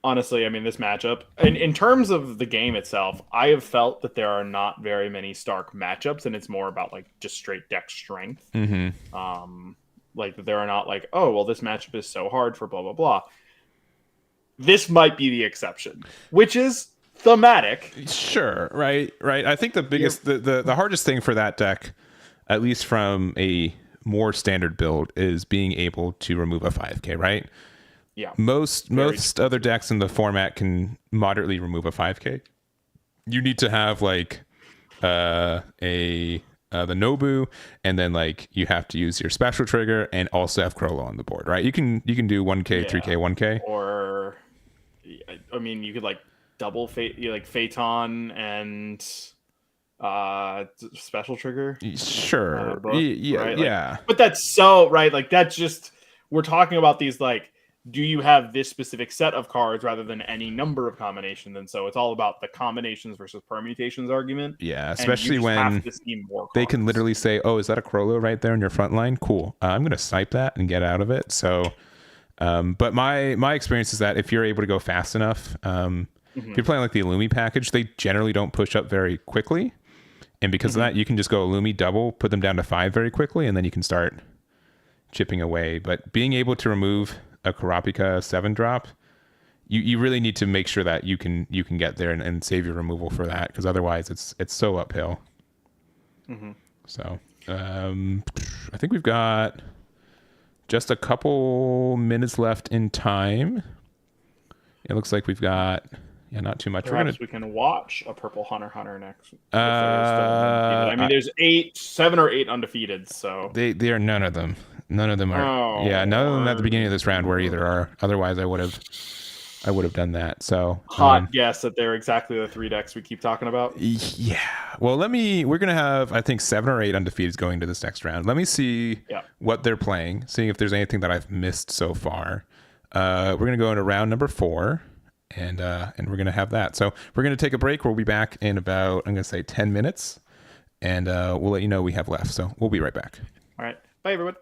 honestly, I mean, this matchup, in terms of the game itself, I have felt that there are not very many Stark matchups, and it's more about like just straight deck strength. Mm-hmm. like that there are not like, oh well, this matchup is so hard for blah blah blah. This might be the exception, which is thematic. Sure, right. I think the biggest, the hardest thing for that deck, at least from a more standard build, is being able to remove a 5k, right? Yeah. Most other decks in the format can moderately remove a 5k. You need to have like the Nobu, and then like you have to use your special trigger and also have Crollo on the board, right? You can do 1k, 3k, 1k, or I mean, you could like double Phaeton and special trigger. Sure. Both, Yeah. right? Yeah. But that's so right. Like that's just, we're talking about these like, do you have this specific set of cards rather than any number of combinations? And so it's all about the combinations versus permutations argument. Yeah, And especially you just when have to see more they can cards. literally say, "Oh, is that a Crollo right there in your front line? Cool. I'm going to snipe that and get out of it." So, but my experience is that if you're able to go fast enough, if you're playing like the Illumi package, they generally don't push up very quickly, and because of that, you can just go Illumi double, put them down to 5 very quickly, and then you can start chipping away. But being able to remove a Kopika 7-drop, you really need to make sure that you can get there and save your removal for that, because otherwise it's so uphill. So I think we've got just a couple minutes left in time. It looks like we've got not too much. Perhaps we can watch a Purple Hunter next. If there is still undefeated. I mean, there's 7 or 8 undefeated, so they are none of them. None of them are. None of them at the beginning of this round where either are. Otherwise, I would have done that. So hot guess that they're exactly the 3 decks we keep talking about. Yeah. Well, we're gonna have, I think, 7 or 8 undefeateds going to this next round. Let me see what they're playing, seeing if there's anything that I've missed so far. We're gonna go into round number 4, and we're gonna have that. So we're gonna take a break. We'll be back in about, I'm gonna say 10 minutes, and we'll let you know what we have left. So we'll be right back. All right. Bye, everyone.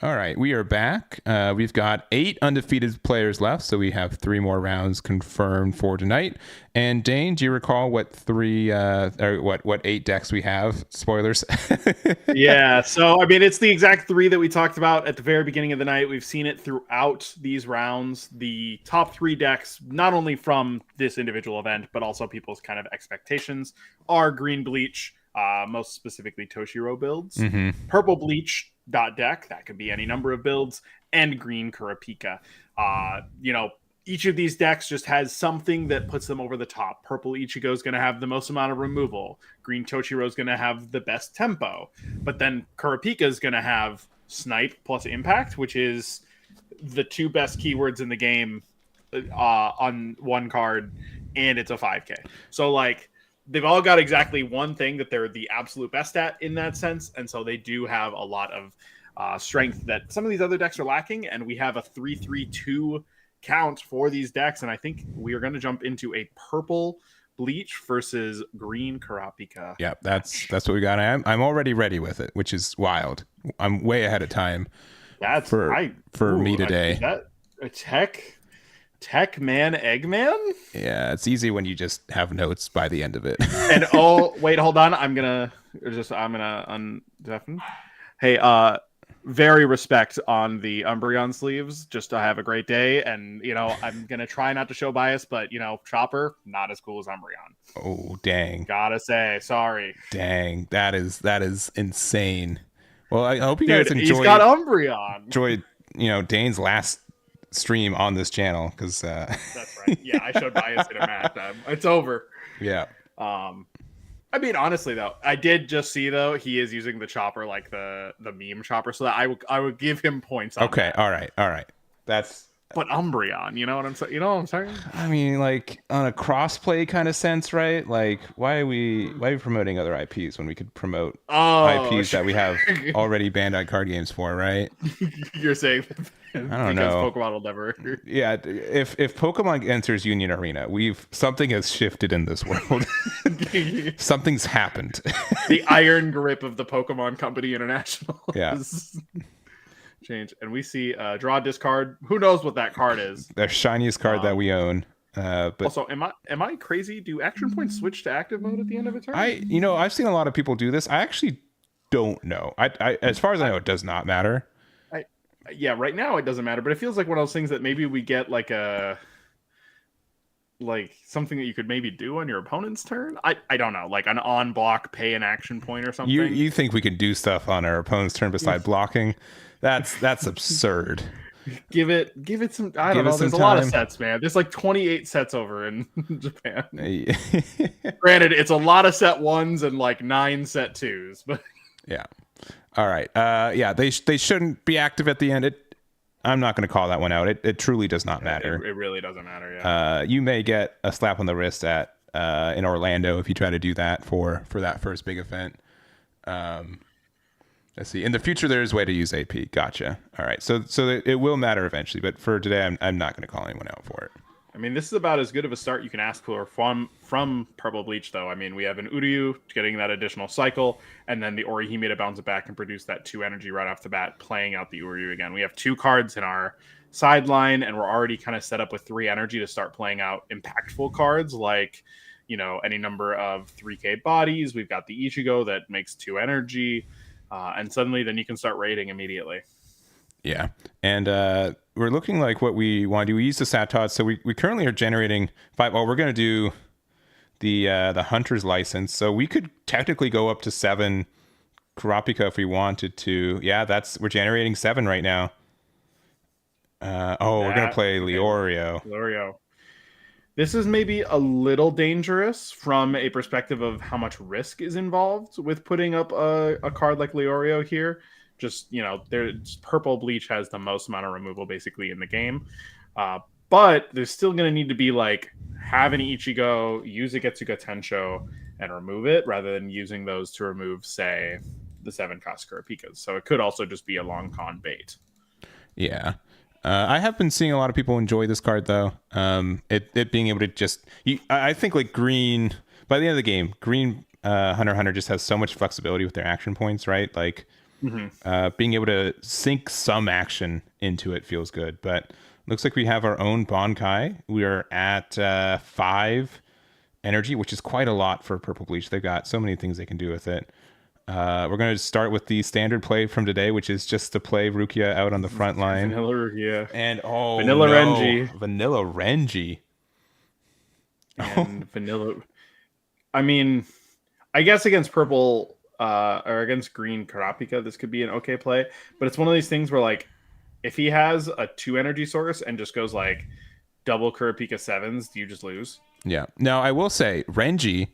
All right, we are back. We've got 8 undefeated players left, so we have 3 more rounds confirmed for tonight. And Dane, do you recall what 8 decks we have? Spoilers. Yeah, so I mean, it's the exact 3 that we talked about at the very beginning of the night. We've seen it throughout these rounds. The top 3 decks, not only from this individual event, but also people's kind of expectations, are green bleach, most specifically Toshiro builds, purple bleach deck, that could be any number of builds, and green Kurapika. Each of these decks just has something that puts them over the top. Purple Ichigo is going to have the most amount of removal. Green Toshiro is going to have the best tempo. But then Kurapika is going to have Snipe plus Impact, which is the 2 best keywords in the game on one card, and it's a 5K. So, like, they've all got exactly one thing that they're the absolute best at in that sense, and so they do have a lot of strength that some of these other decks are lacking, and we have a 3-3-2 count for these decks, and I think we are going to jump into a purple bleach versus green Kurapika. Yeah, that's what we got. I'm already ready with it, which is wild. I'm way ahead of time. That's for me today. Is that a Tech Man Eggman? Yeah, it's easy when you just have notes by the end of it. And wait, hold on. I'm gonna undeafen. Hey, very respect on the Umbreon sleeves. Just to have a great day, and I'm gonna try not to show bias, but Chopper not as cool as Umbreon. Oh dang! Gotta say, sorry. Dang, that is insane. Well, I hope you guys enjoyed. He's got Umbreon. Enjoyed Dane's last stream on this channel because that's right. Yeah, I showed bias in a match. It's over. Yeah. I mean, honestly though, I did just see though he is using the chopper, like the meme chopper, so that I would give him points on okay, that. all right. But Umbreon, you know what I'm saying? You know what I'm saying? I mean, like on a crossplay kind of sense, right? Like, why are we promoting other IPs when we could promote IPs that we have already Bandai card games for, right? You're saying I don't know. Pokemon will never. Yeah, if Pokemon enters Union Arena, something has shifted in this world. Something's happened. The iron grip of the Pokemon Company International. Yeah. Change, and we see draw discard. Who knows what that card is? The shiniest card that we own. But also, am I crazy? Do action points switch to active mode at the end of a turn? I've seen a lot of people do this. I actually don't know. I as far as I know, it does not matter. Yeah, right now it doesn't matter, but it feels like one of those things that maybe we get like something that you could maybe do on your opponent's turn. I don't know, like an on block, pay an action point or something. You think we can do stuff on our opponent's turn beside blocking? That's absurd. Give it some. I don't know. There's a lot of sets, man. There's like 28 sets over in Japan. Granted, it's a lot of set 1s and like 9 set 2s, but yeah. All right. Yeah, they shouldn't be active at the end. I'm not going to call that one out. It truly does not matter. It really doesn't matter. Yeah. You may get a slap on the wrist in Orlando if you try to do that for that first big event. Let's see. In the future, there is a way to use AP. Gotcha. All right. So it will matter eventually, but for today, I'm not going to call anyone out for it. I mean, this is about as good of a start you can ask for from Purple Bleach, though. I mean, we have an Uryu getting that additional cycle, and then the Orihime to bounce it back and produce that 2 energy right off the bat, playing out the Uryu again. We have 2 cards in our sideline, and we're already kind of set up with 3 energy to start playing out impactful cards like, any number of 3K bodies. We've got the Ichigo that makes 2 energy, and suddenly then you can start raiding immediately. Yeah, and we're looking like what we want to do. We use the Satot, so we currently are generating 5. Well, we're going to do the Hunter's License, so we could technically go up to 7 Kurapika if we wanted to. Yeah, we're generating 7 right now. We're going to play Leorio. This is maybe a little dangerous from a perspective of how much risk is involved with putting up a card like Leorio here. Just, Purple Bleach has the most amount of removal basically in the game. But there's still going to need to be like have an Ichigo, use a Getsuga Tensho, and remove it rather than using those to remove, say, the 7 cost Kurapikas. So it could also just be a long con bait. Yeah. I have been seeing a lot of people enjoy this card, though. It being able to just... I think like green... By the end of the game, green Hunter x Hunter just has so much flexibility with their action points, right? Like... Being able to sink some action into it feels good, but looks like we have our own Bonkai. We are at 5 energy, which is quite a lot for Purple Bleach. They've got so many things they can do with it. We're going to start with the standard play from today, which is just to play Rukia out on the front line. Vanilla Rukia. And Vanilla Renji. Vanilla Renji. And vanilla. I mean, I guess against purple or against green Kopika, this could be an okay play. But it's one of these things where, like, if he has a 2 energy source and just goes like double Kopika 7s, you just lose. Yeah. Now, I will say Renji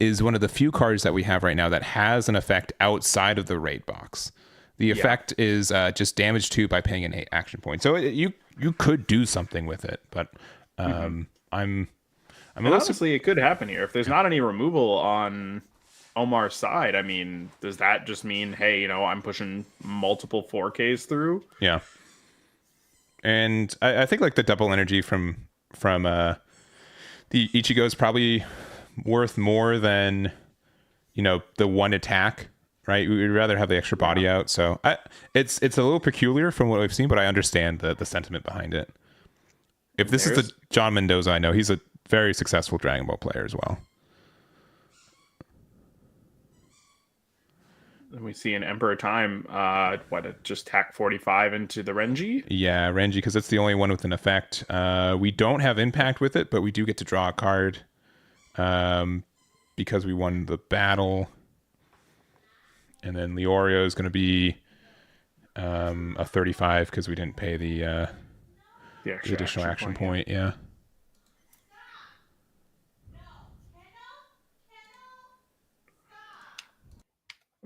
is one of the few cards that we have right now that has an effect outside of the raid box. The effect is just damage 2 by paying an 8 action point. So you could do something with it, but honestly, it could happen here if there's not any removal on Omar's side. I mean, does that just mean, hey, you know, I'm pushing multiple 4Ks through? Yeah. And I think like the double energy from the Ichigo is probably worth more than, you know, the one attack, right? We'd rather have the extra body out. So it's a little peculiar from what we've seen, but I understand the sentiment behind it. If this is the John Mendoza I know, he's a very successful Dragon Ball player as well. And we see an Emperor Time, just tack 45 into the Renji? Yeah, Renji, because it's the only one with an effect. We don't have impact with it, but we do get to draw a card because we won the battle. And then Leorio is going to be a 35 because we didn't pay the additional action point. Yeah.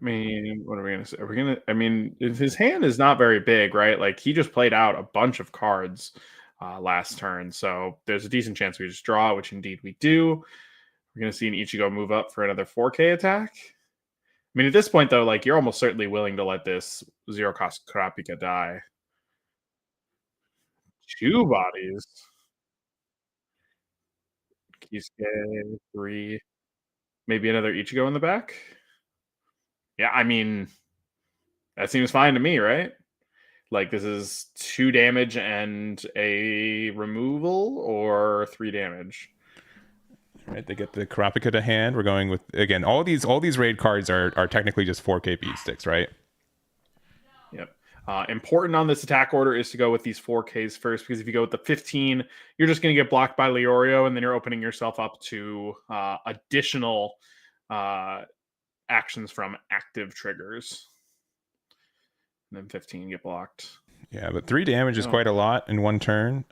I mean, what are we going to say? His hand is not very big, right? Like, he just played out a bunch of cards last turn. So there's a decent chance we just draw, which indeed we do. We're going to see an Ichigo move up for another 4K attack. I mean, at this point, though, like, you're almost certainly willing to let this 0-cost Kopika die. 2 bodies. Kisuke, 3. Maybe another Ichigo in the back. Yeah, I mean, that seems fine to me, right? Like, this is 2 damage and a removal, or 3 damage. Right, they get the Kopika to hand. We're going with, again, all these raid cards are technically just 4K beat sticks, right? Yep. Important on this attack order is to go with these 4Ks first, because if you go with the 15, you're just going to get blocked by Leorio, and then you're opening yourself up to additional actions from active triggers. And then 15 get blocked. Yeah, but 3 damage is quite a lot in one turn.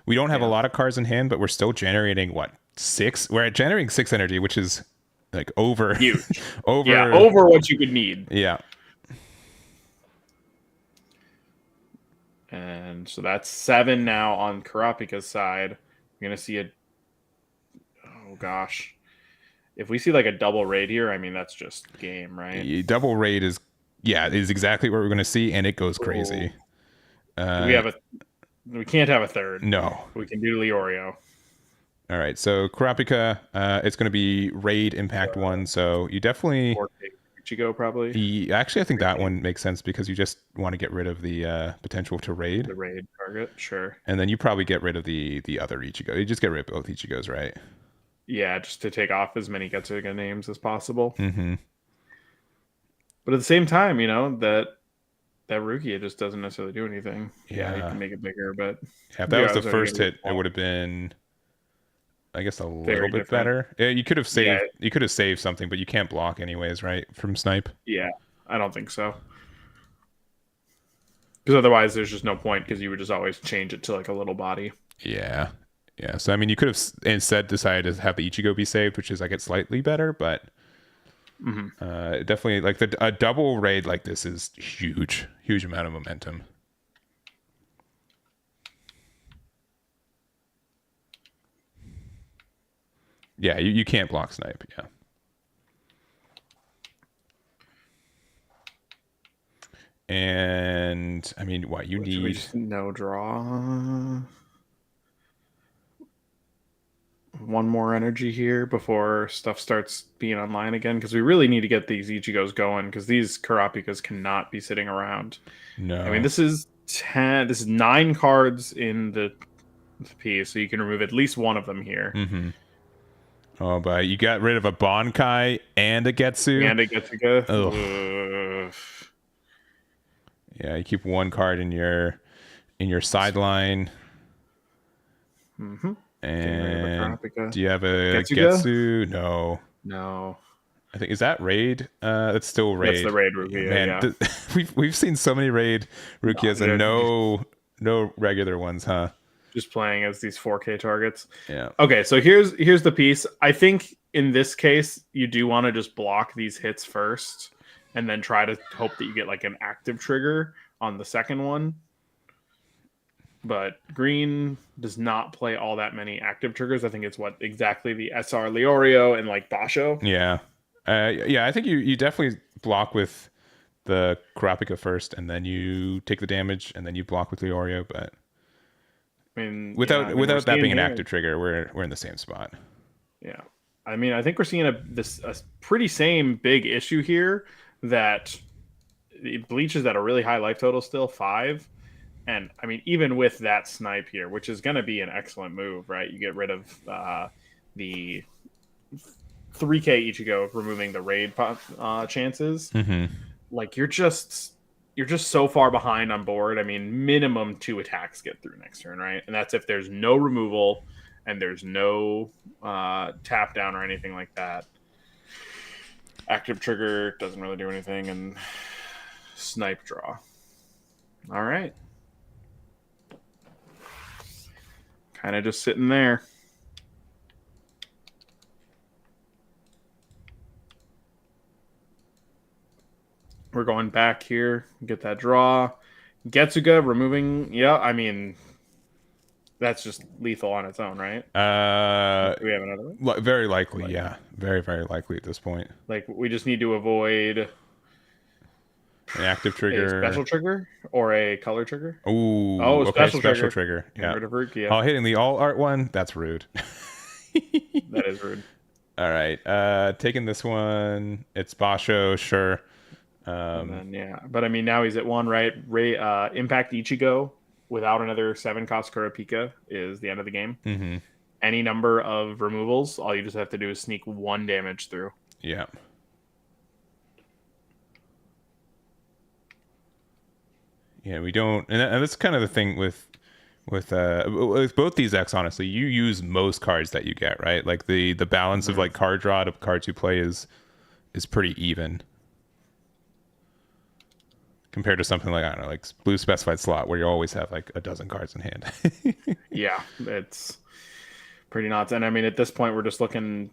We don't have a lot of cards in hand, but we're still generating 6? We're generating 6 energy, which is like over huge. over what you could need. Yeah. And so that's 7 now on Kopika's side. We're gonna see oh gosh. If we see like a double raid here, I mean, that's just game, right? Double raid is exactly what we're going to see, and it goes crazy. We can't have a third. No. We can do Leorio. All right, so Kopika, it's going to be raid impact 1, so you definitely... Ichigo, probably. Actually, I think that one makes sense because you just want to get rid of the potential to raid. The raid target, sure. And then you probably get rid of the other Ichigo. You just get rid of both Ichigos, right? Yeah, just to take off as many Getsuga names as possible. Mm-hmm. But at the same time, you know, that Rukia just doesn't necessarily do anything. Yeah, you can make it bigger, but... Yeah, if that was the first hit, it would have been, I guess, a little bit better. Yeah, you could have saved. Yeah. You could have saved something, but you can't block anyways, right? From snipe. Yeah, I don't think so. Because otherwise, there's just no point. Because you would just always change it to like a little body. Yeah, yeah. So I mean, you could have instead decided to have the Ichigo be saved, which is, I guess, slightly better, but definitely like a double raid like this is huge amount of momentum. Yeah, you can't block snipe. Yeah. And I mean, what you need? No draw. one more energy here before stuff starts being online again, because we really need to get these Ichigos going, because these Karapikas cannot be sitting around. No. I mean, this is 9 cards in the piece, so you can remove at least one of them here. Mm-hmm. Oh, but you got rid of a Bonkai and a Getsu. And a Getsuga. Yeah, you keep one card in your sideline. Mm-hmm. And do you have a Getsuga? Getsu? No. No. I think, is that raid? That's still raid. That's the raid Rukia, Man, yeah. we've seen so many raid Rukias and no regular ones, huh? Just playing as these 4K targets. Yeah. Okay, so here's the piece. I think in this case, you do want to just block these hits first, and then try to hope that you get like an active trigger on the second one. But green does not play all that many active triggers. I think it's exactly the SR Leorio and like Basho. Yeah. Yeah, I think you definitely block with the Kurapika first, and then you take the damage, and then you block with Leorio, but I mean, without that being an active trigger, we're in the same spot. Yeah. I mean, I think we're seeing a pretty same big issue here, that Bleach is at a really high life total still, 5. And I mean, even with that snipe here, which is going to be an excellent move, right? You get rid of the 3K Ichigo, removing the raid chances. Mm-hmm. Like you're just so far behind on board. I mean, minimum 2 attacks get through next turn, right? And that's if there's no removal and there's no tap down or anything like that. Active trigger doesn't really do anything, and snipe draw. All right. Kind of just sitting there. We're going back here. Get that draw. Getsuga removing. Yeah, I mean, that's just lethal on its own, right? Do we have another one? Very likely, yeah. Very, very likely at this point. Like, we just need to avoid an active trigger, a special trigger, or a color trigger. Ooh, oh, okay, special trigger. Yeah. Rid of Rukia. Oh, hitting the all art one. That's rude. That is rude. All right, taking this one. It's Basho, sure. And then, yeah, but I mean, now he's at 1, right? Impact Ichigo without another 7 cost Kurapika is the end of the game. Mm-hmm. Any number of removals, all you just have to do is sneak 1 damage through. Yeah. Yeah, we don't, and that's kind of the thing with both these decks. Honestly, you use most cards that you get, right? Like the balance of like card draw to cards you play is pretty even compared to something like, I don't know, like blue specified slot, where you always have like a dozen cards in hand. Yeah, it's pretty nuts. And I mean, at this point, we're just looking,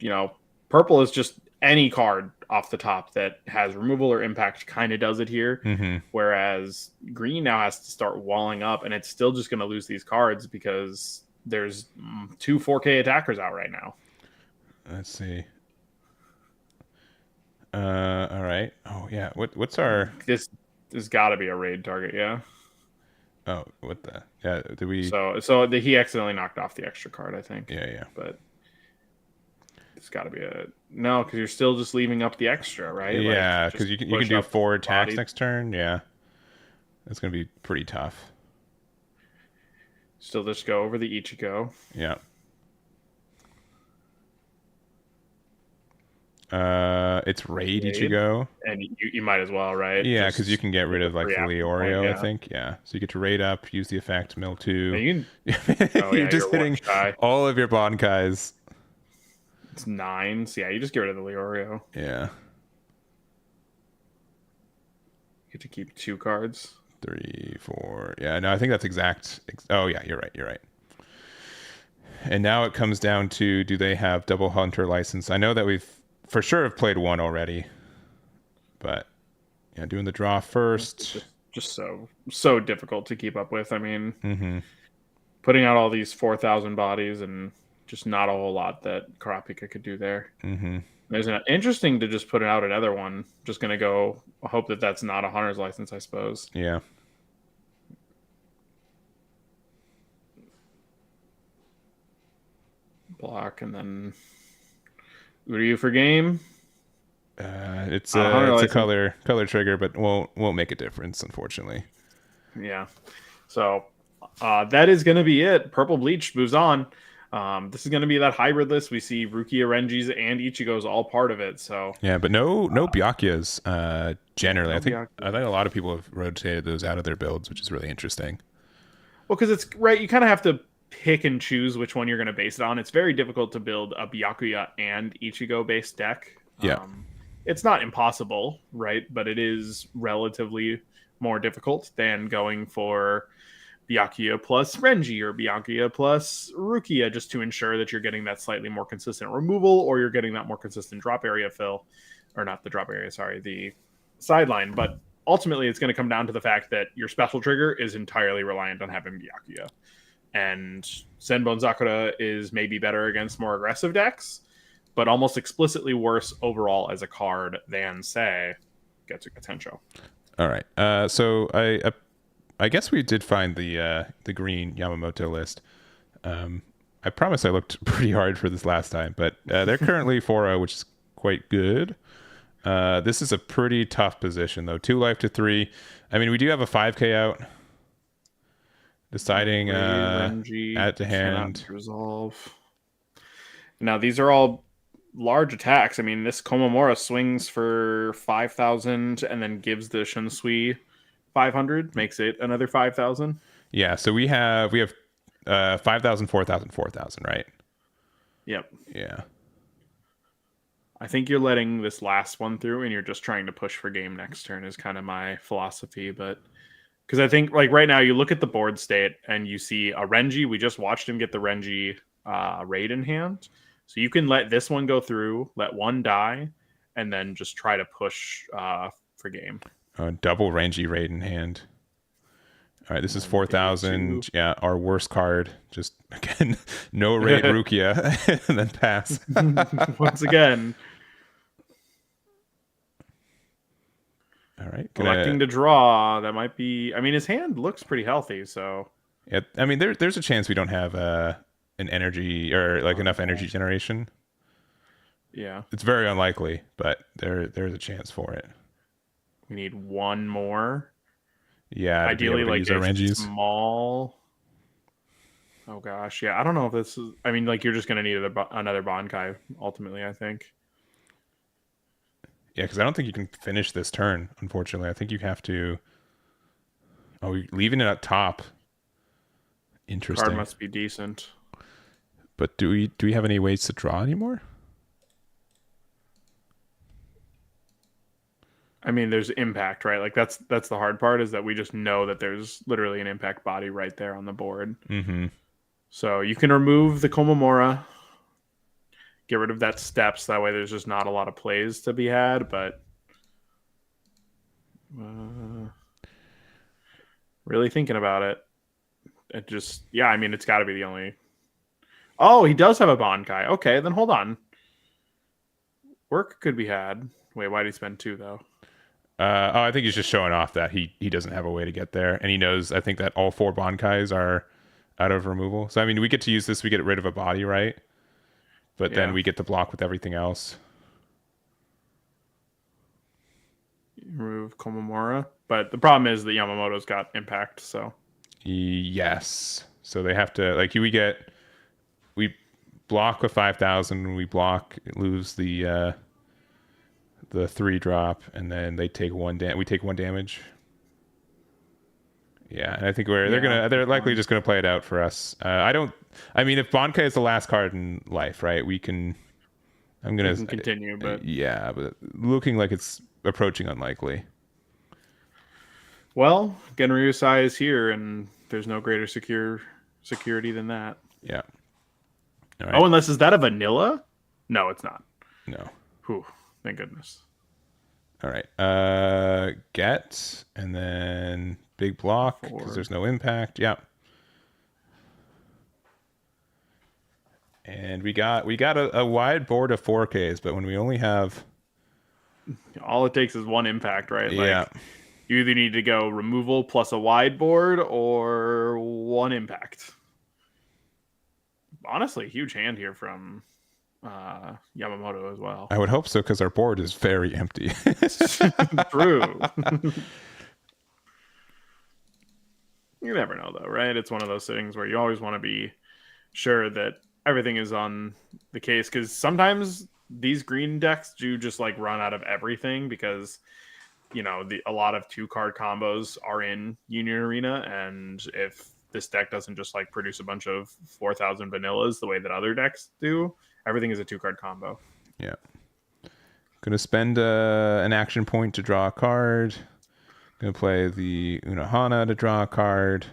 purple is just any card off the top that has removal or impact kind of does it here. Mm-hmm. Whereas green now has to start walling up, and it's still just going to lose these cards because there's 2 4K attackers out right now. Let's see. All right. Oh yeah. What's our... This has got to be a raid target, yeah. Oh, what the... Yeah, did we... He accidentally knocked off the extra card, I think. Yeah. But it's got to be a... No, because you're still just leaving up the extra, right? Yeah, because you can do 4 attacks next turn. Yeah. That's going to be pretty tough. Still just go over the Ichigo. Yeah. It's raid Ichigo. And you might as well, right? Yeah, because you can get rid of like the Leorio, I think. Yeah. So you get to raid up, use the effect, mill 2. You're just hitting all of your Bonkais. It's 9. So yeah, you just get rid of the Leorio. Yeah. You get to keep 2 cards. 3, 4. Yeah, no, I think that's exact. Oh yeah, you're right. And now it comes down to, do they have double hunter license? I know that we've for sure have played 1 already, but yeah, doing the draw first. Just so difficult to keep up with. I mean, putting out all these 4,000 bodies and just not a whole lot that Kurapika could do there. Mm-hmm. There's an interesting to just put out another one. Just going to go hope that that's not a hunter's license, I suppose. Yeah. block, and then Uryu for game. It's Hunter a license. color trigger, but won't make a difference, unfortunately. Yeah. So that is going to be it. Purple Bleach moves on. This is going to be that hybrid list. We see Rukia, Renjis, and Ichigo's all part of it. So Yeah, but no Byakuya's generally. no I think Byakuya. a lot of people have rotated those out of their builds, which is really interesting. Well, because it's right, you kind of have to pick and choose which one you're going to base it on. It's very difficult to build a Byakuya and Ichigo based deck. Yeah. It's not impossible, right? But it is relatively more difficult than going for Byakuya plus Renji or Byakuya plus Rukia, just to ensure that you're getting that slightly more consistent removal, or you're getting that more consistent drop area fill, or not the drop area, sorry, the sideline. But ultimately, it's going to come down to the fact that your special trigger is entirely reliant on having Byakuya. And Senbon Sakura is maybe better against more aggressive decks, but almost explicitly worse overall as a card than, say, Getsuga Tensho. All right. So I guess we did find the green Yamamoto list. I promise I looked pretty hard for this last time, but they're currently 4-0, which is quite good. This is a pretty tough position, though. 2 life to 3. I mean, we do have a 5k out. Deciding Renji add to hand. Resolve. Now, these are all large attacks. I mean, this Komamura swings for 5,000 and then gives the Shunsui 500, makes it another 5,000. Yeah, so we have 5,000, 4,000, 4,000, right? Yep. Yeah. I think you're letting this last one through and you're just trying to push for game next turn is kind of my philosophy. But because I think, like, right now you look at the board state and you see a Renji. We just watched him get the Renji raid in hand. So you can let this one go through, let one die, and then just try to push for game. Double Renji raid in hand. All right, this is 4,000. Yeah, our worst card. Just, again, no raid Rukia, and then pass. Once again. All right. Electing to draw. That might be... I mean, his hand looks pretty healthy, so... Yeah, I mean, there's a chance we don't have an energy or like enough energy generation. Yeah. It's very unlikely, but there's a chance for it. We need one more. Yeah, ideally like use our Renjis. Small. Oh gosh, yeah. I don't know if this is. I mean, like, you're just gonna need another Bankai ultimately, I think. Yeah, because I don't think you can finish this turn. Unfortunately, I think you have to. Oh, you're leaving it at top. Interesting. Card must be decent. But do we have any ways to draw anymore? I mean, there's impact, right? Like that's the hard part, is that we just know that there's literally an impact body right there on the board. Mm-hmm. So you can remove the Komamura, get rid of that steps. That way, there's just not a lot of plays to be had. But really thinking about it, it just I mean, it's got to be the only. Oh, he does have a Bankai. Okay, then hold on. Work could be had. Wait, why did he spend 2 though? I think he's just showing off that he doesn't have a way to get there, and he knows. I think that all 4 Bankais are out of removal. So I mean, we get to use this. We get rid of a body, right? But then we get to block with everything else. Remove Komamura, but the problem is that Yamamoto's got impact. So yes, so they have to we block with 5,000. We lose the 3 drop, and then they take we take 1 damage. Yeah, and I think they're likely just gonna play it out for us. I mean, if Bankai is the last card in life, right? I'm gonna continue, but yeah, but looking like it's approaching unlikely. Well, Genryusai is here, and there's no greater security than that. Yeah. All right. Oh, unless is that a vanilla? No, it's not. No. Whew, thank goodness. All right. Get, and then big block because there's no impact. Yeah. And we got a wide board of 4Ks, but when we only have, all it takes is 1 impact, right? Yeah. Like, you either need to go removal plus a wide board or 1 impact. honestly a huge hand here from Yamamoto as well. I would hope so, because our board is very empty. True. You never know, though, right? It's one of those things where you always want to be sure that everything is on the case, because sometimes these green decks do just like run out of everything because a lot of 2-card combos are in Union Arena, and if this deck doesn't just like produce a bunch of 4,000 vanillas the way that other decks do, everything is a 2-card combo. Yeah. Gonna spend an action point to draw a card. Gonna play the Unohana to draw a card.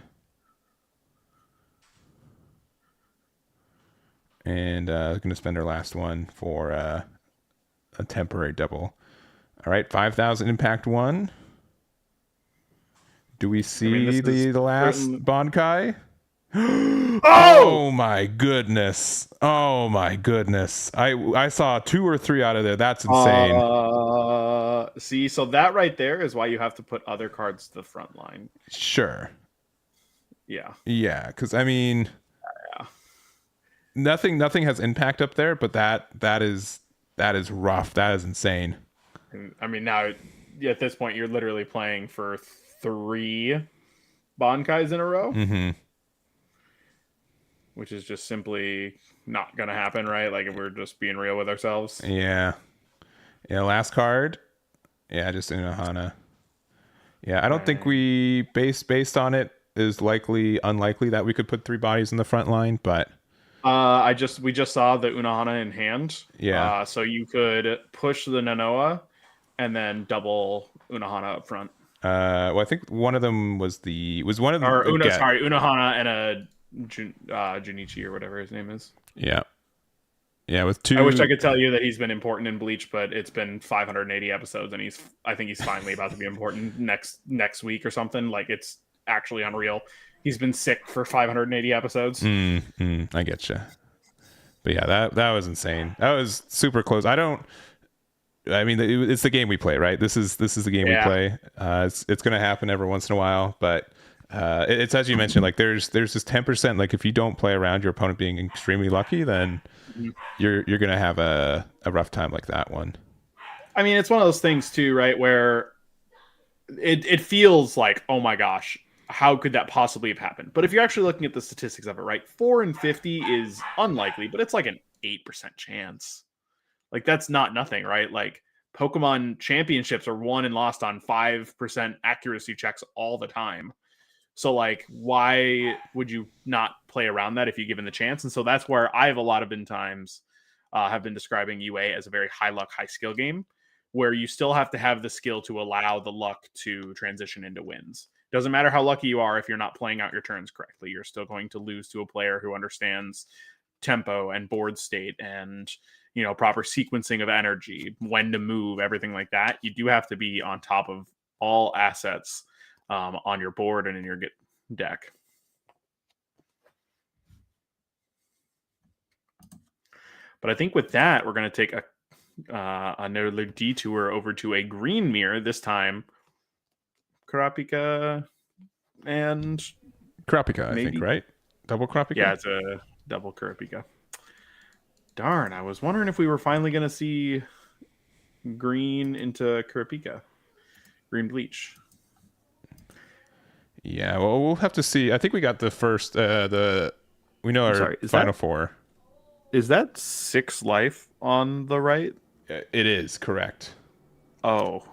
And gonna spend our last one for a temporary double. All right, 5,000 impact 1. Do we see the last Bonkai? Oh my goodness. Oh my goodness. I saw 2 or 3 out of there. That's insane. See, so that right there is why you have to put other cards to the front line. Sure. Yeah. Yeah, because I mean, nothing has impact up there, but that is rough. That is insane. And, I mean, now at this point, you're literally playing for 3 Bankais in a row, which is just simply not going to happen, right? Like, if we're just being real with ourselves. Yeah. Last card. Yeah, just Unohana. Yeah, I don't think we based on it is unlikely that we could put 3 bodies in the front line, but we just saw the Unohana in hand. Yeah. So you could push the Nanoa and then double Unohana up front. Well, I think one of them was Unohana and a Junichi or whatever his name is. Yeah. Yeah, with 2. I wish I could tell you that he's been important in Bleach, but it's been 580 episodes, and I think he's finally about to be important next week or something. Like, it's actually unreal. He's been sick for 580 episodes. I get you. But yeah, that was insane. That was super close. I mean, it's the game we play, right? This is the game we play. It's going to happen every once in a while, but it's as you mentioned, like there's this 10%. Like if you don't play around your opponent being extremely lucky, then you're going to have a rough time like that one. I mean, it's one of those things too, right? Where it feels like, oh my gosh, how could that possibly have happened? But if you're actually looking at the statistics of it, right, 4 in 50 is unlikely, but it's like an 8% chance. Like, that's not nothing, right? Like, Pokemon championships are won and lost on 5% accuracy checks all the time. So, like, why would you not play around that if you're given the chance? And so that's where I've a lot of times have been describing UA as a very high luck, high skill game, where you still have to have the skill to allow the luck to transition into wins. Doesn't matter how lucky you are if you're not playing out your turns correctly. You're still going to lose to a player who understands tempo and board state and proper sequencing of energy, when to move, everything like that. You do have to be on top of all assets on your board and in your deck. But I think with that, we're going to take another detour over to a green mirror. This time, Kopika and Kopika, I think, right? Double Kopika? Yeah, it's a double Kopika. Darn, I was wondering if we were finally going to see green into Kopika. Green bleach. Yeah, well, we'll have to see. I think we got the first, we know our final 4. Is that 6 life on the right? It is, correct. Oh.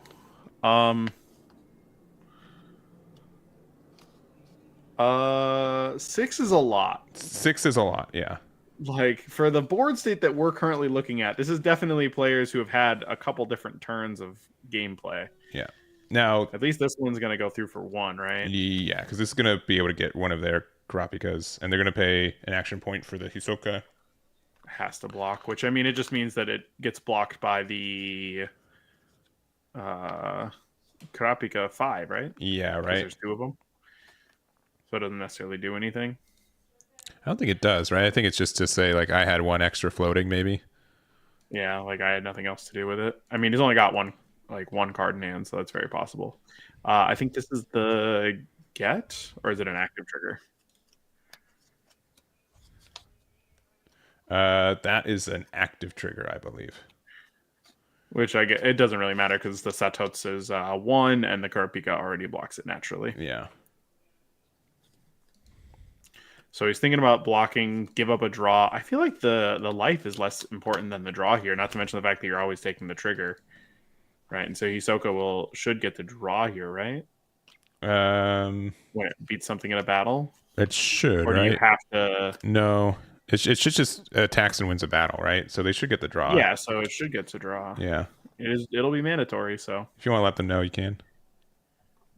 6 is a lot. 6 is a lot, yeah. Like, for the board state that we're currently looking at, this is definitely players who have had a couple different turns of gameplay. Yeah. Now, at least this one's going to go through for 1, right? Yeah, because this is going to be able to get one of their Kopikas, and they're going to pay an action point for the Hisoka. Has to block, which, I mean, it just means that it gets blocked by the Kopika 5, right? Yeah, right. There's 2 of them. So it doesn't necessarily do anything. I don't think it does, right? I think it's just to say, like, I had 1 extra floating, maybe. Yeah, like, I had nothing else to do with it. I mean, he's only got one card in hand, so that's very possible. I think this is the get, or is it an active trigger? That is an active trigger, I believe. Which I get, it doesn't really matter because the Satots is 1 and the Kopika already blocks it naturally. Yeah. So he's thinking about blocking, give up a draw. I feel like the life is less important than the draw here, not to mention the fact that you're always taking the trigger. Right, and so Hisoka should get the draw here, right? When it beats something in a battle? It should, or do right? you have to... No. It should just attacks and wins a battle, right? So they should get the draw. Yeah, so it should get to draw. Yeah. It'll be mandatory, so... If you want to let them know, you can.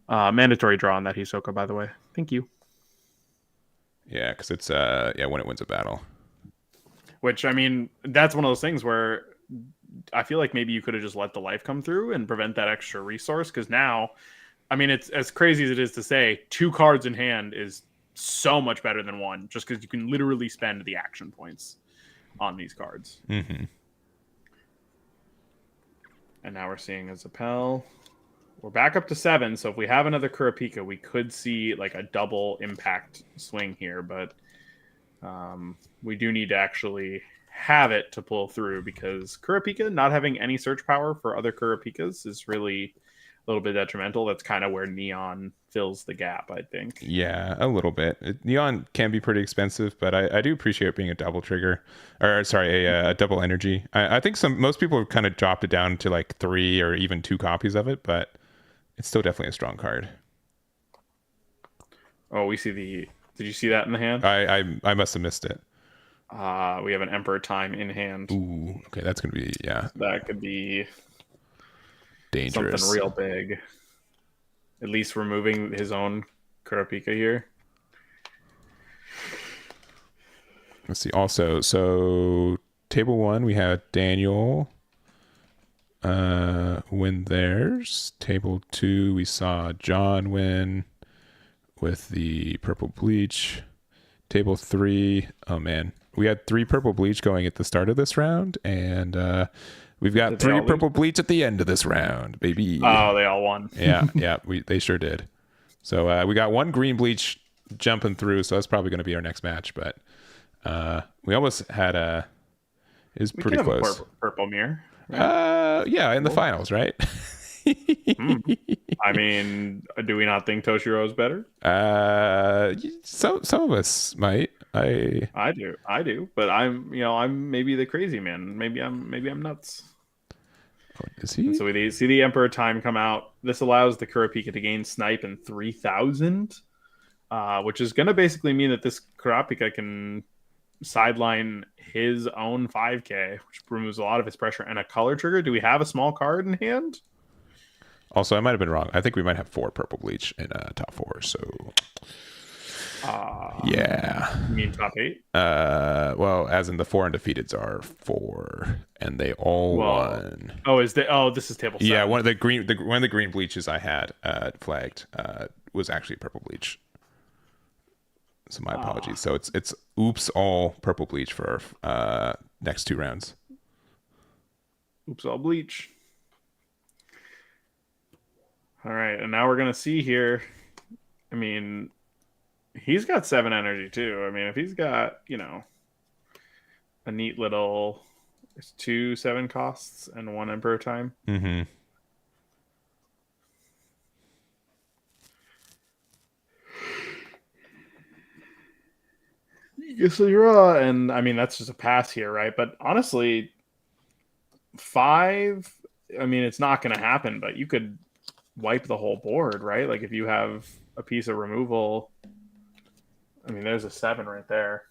Mandatory draw on that Hisoka, by the way. Thank you. Yeah, because it's when it wins a battle. Which, I mean, that's one of those things where I feel like maybe you could have just let the life come through and prevent that extra resource, because now, I mean, it's as crazy as it is to say, 2 cards in hand is so much better than 1, just because you can literally spend the action points on these cards. Mm-hmm. And now we're seeing a Zapel. We're back up to 7, so if we have another Kurapika, we could see like a double impact swing here, but we do need to actually have it to pull through, because Kurapika not having any search power for other Kurapikas is really a little bit detrimental. That's kind of where Neon fills the gap, I think. Yeah, a little bit. Neon can be pretty expensive, but I do appreciate it being a double trigger, or sorry, a double energy. I think most people have kind of dropped it down to like 3 or even 2 copies of it, but it's still definitely a strong card. Oh, we see the... Did you see that in the hand? I must have missed it. We have an Emperor Time in hand. Ooh, okay, that's gonna be That could be dangerous. Something real big. At least removing his own Kurapika here. Let's see. Also, so table 1 we had Daniel win theirs. Table 2 we saw John win with the purple bleach. Table 3, oh man, we had 3 purple bleach going at the start of this round, and we've got 3 purple bleach at the end of this round, baby. Oh, they all won. yeah, they sure did. So we got 1 green bleach jumping through, so that's probably going to be our next match. But we almost had it was pretty close. Purple mirror. Right? Yeah, in the finals, right? I mean, do we not think Toshiro's better? Some of us might. I do, but I'm maybe the crazy man. Maybe I'm nuts. Is he? And so we see the Emperor Time come out. This allows the Kurapika to gain snipe in 3,000, which is going to basically mean that this Kurapika can sideline his own 5k, which removes a lot of his pressure, and a color trigger. Do we have a small card in hand? Also, I might have been wrong. I think we might have 4 purple bleach in top 4. So, yeah. You mean top 8? Well, as in the 4 undefeateds are 4, and they all won. Oh, this is table 7. Yeah, one of the green bleaches I had flagged was actually purple bleach. So my apologies. So it's oops all purple bleach for our next 2 rounds. Oops all bleach. All right, and now we're going to see here. I mean, he's got 7 energy too. I mean, if he's got, a neat little... There's 2 7 costs and 1 Emperor Time. Mm-hmm. Yes, you're and I mean, that's just a pass here, right? But honestly, 5, I mean, it's not going to happen, but you could wipe the whole board, right? Like if you have a piece of removal, I mean, there's a 7 right there.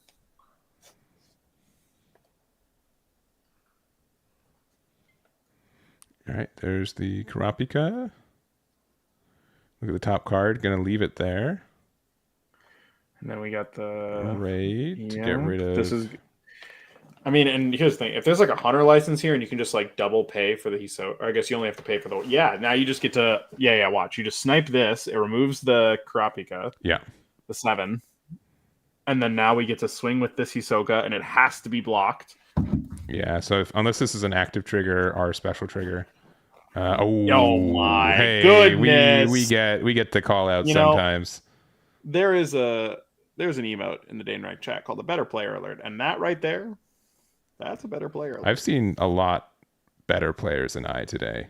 All right, there's the Kurapika. Look at the top card. Gonna leave it there. And then we got the raid to get rid of. This is. I mean, and here's the thing: if there's like a hunter license here, and you can just like double pay for the Hiso, or I guess you only have to pay for the. Yeah, now you just get to. Yeah. Watch, you just snipe this. It removes the Kurapika. Yeah. The 7, and then now we get to swing with this Hisoka, and it has to be blocked. Yeah. So unless this is an active trigger or a special trigger. Oh my goodness! We get the call out sometimes. There's an emote in the Danerank chat called the Better Player Alert, and that right there That's a better player. I've seen a lot better players than I today.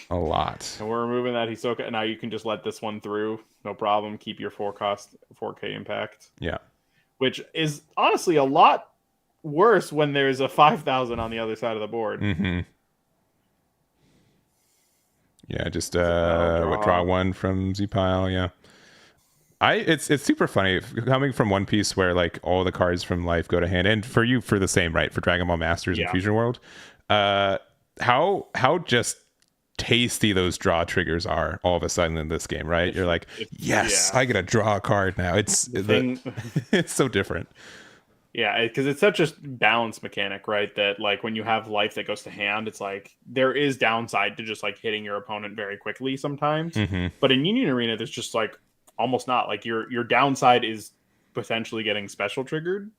A lot. And we're removing that Hisoka. Now you can just let this one through. No problem. Keep your 4K impact. Yeah. Which is honestly a lot worse when there's a 5,000 on the other side of the board. Mm-hmm. Yeah, just draw one from Z-Pile, yeah. It's super funny coming from One Piece where like all the cards from life go to hand, and for you for the same, right? For Dragon Ball Masters and Fusion World. How just tasty those draw triggers are all of a sudden in this game, right? You're like, yes, I get to draw a card now. It's it's so different. Yeah, because it's such a balance mechanic, right? That like when you have life that goes to hand, it's like there is downside to just like hitting your opponent very quickly sometimes. Mm-hmm. But in Union Arena, there's just like almost not like your downside is potentially getting special triggered.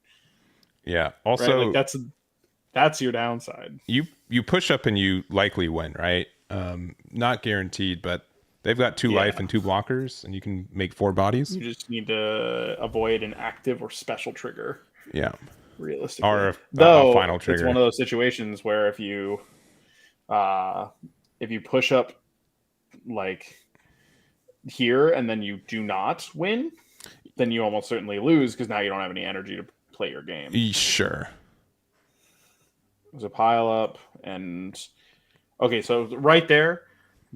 Yeah. Also, right? Like that's your downside. You push up and you likely win, right? Not guaranteed, but they've got 2 life and 2 blockers, and you can make 4 bodies. You just need to avoid an active or special trigger. Yeah. Realistically. Or a final trigger. It's one of those situations where if you push up like here and then you do not win, then you almost certainly lose because now you don't have any energy to play your game. Sure. There's a pile up and okay, so right there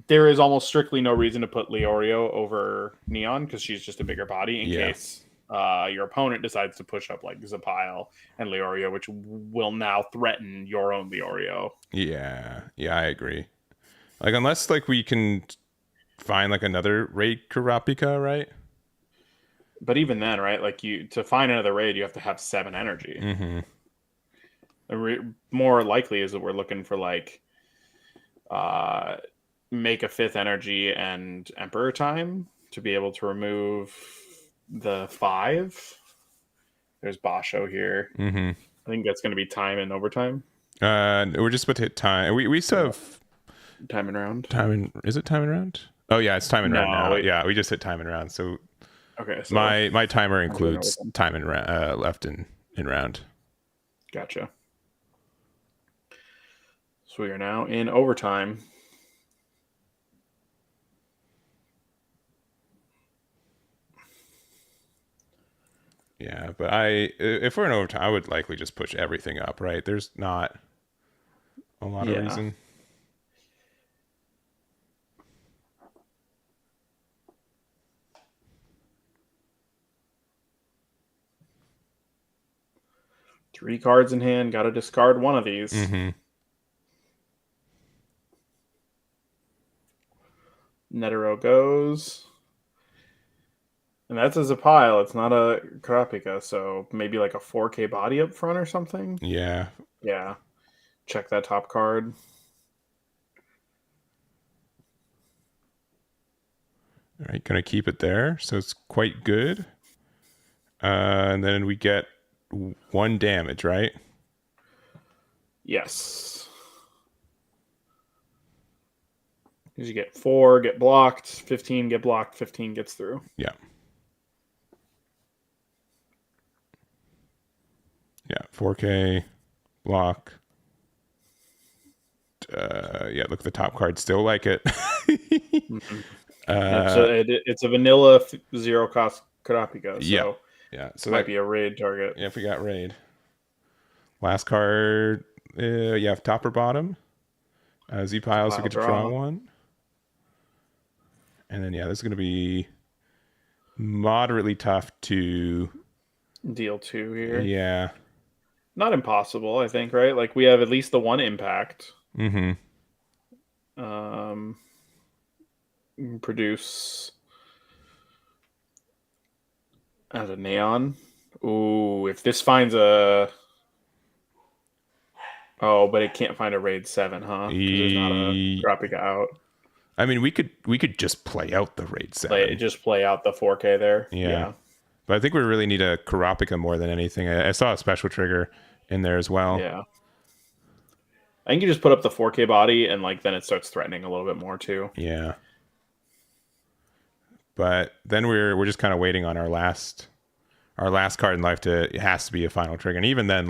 is almost strictly no reason to put Leorio over Neon because she's just a bigger body in case your opponent decides to push up like Zapile and Leorio, which will now threaten your own Leorio. Yeah, I agree. Like unless like we can find like another raid Kurapika, right? But even then, right? Like to find another raid, you have to have 7 energy. Mm-hmm. More likely is that we're looking for like make a 5th energy and Emperor time to be able to remove the 5. There's Basho here. Mm-hmm. I think that's going to be time and overtime. We're just about to hit time. We still have time and round. Is it time and round? Oh yeah, it's time and round now. Yeah, we just hit time and round. So okay, so my timer includes time and left in round. Gotcha. So we are now in overtime. Yeah, but if we're in overtime, I would likely just push everything up, right? There's not a lot of reason. Three cards in hand, got to discard one of these. Mm-hmm. Netero goes. And that's as a pile. It's not a Kurapika, so maybe like a 4K body up front or something. Yeah. Yeah. Check that top card. All right, gonna keep it there. So it's quite good. And then we get 1 damage, right? Yes. Because you get 4, get blocked, 15, get blocked, 15 gets through. Yeah. Yeah, 4K, block. Look at the top card. Still like it. Mm-hmm. It's a vanilla 0 cost Kurapika. So yeah. So might be a raid target. Yeah, if we got raid. Last card. You have top or bottom. Z-Pile, so we get to draw 1. And then this is going to be moderately tough to deal 2 here. Yeah. Not impossible, I think, right? Like we have at least the 1 impact. Mm-hmm. Produce as a neon. Ooh, if this finds a but it can't find a raid 7, huh? There's not a Kopika out. I mean, we could just play out the raid 7. Just play out the 4K there. Yeah. But I think we really need a Kurapika more than anything. I saw a special trigger in there as well. Yeah. I think you just put up the 4K body and then it starts threatening a little bit more too. Yeah. But then we're just kind of waiting on our last card in life it has to be a final trigger. And even then,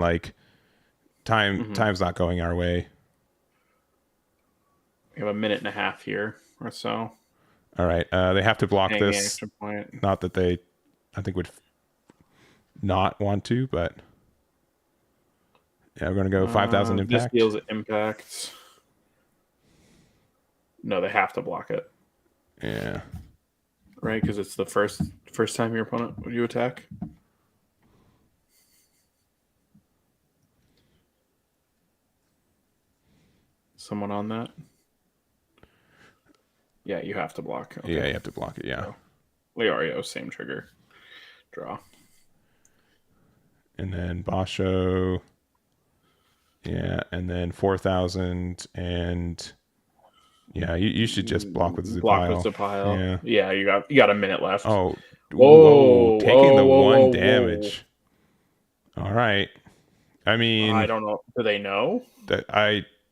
time's not going our way. We have a minute and a half here or so. All right. They have to block Paying the this. extra point. Not that they, I think, would not want to, but yeah, we're going to go 5,000 impact. This deals impact. No, they have to block it. Yeah. Right, because it's the first time your opponent would you attack. Someone on that? Yeah, you have to block. Okay. Yeah, you have to block it. Yeah. So, Leorio, same trigger. Draw. And then Basho. Yeah, and then 4,000 and yeah, you should just block with Zupile. Block with Zupile. Yeah, you got a minute left. Oh, whoa, taking the one whoa. damage. All right. I mean, I don't know. Do they know? That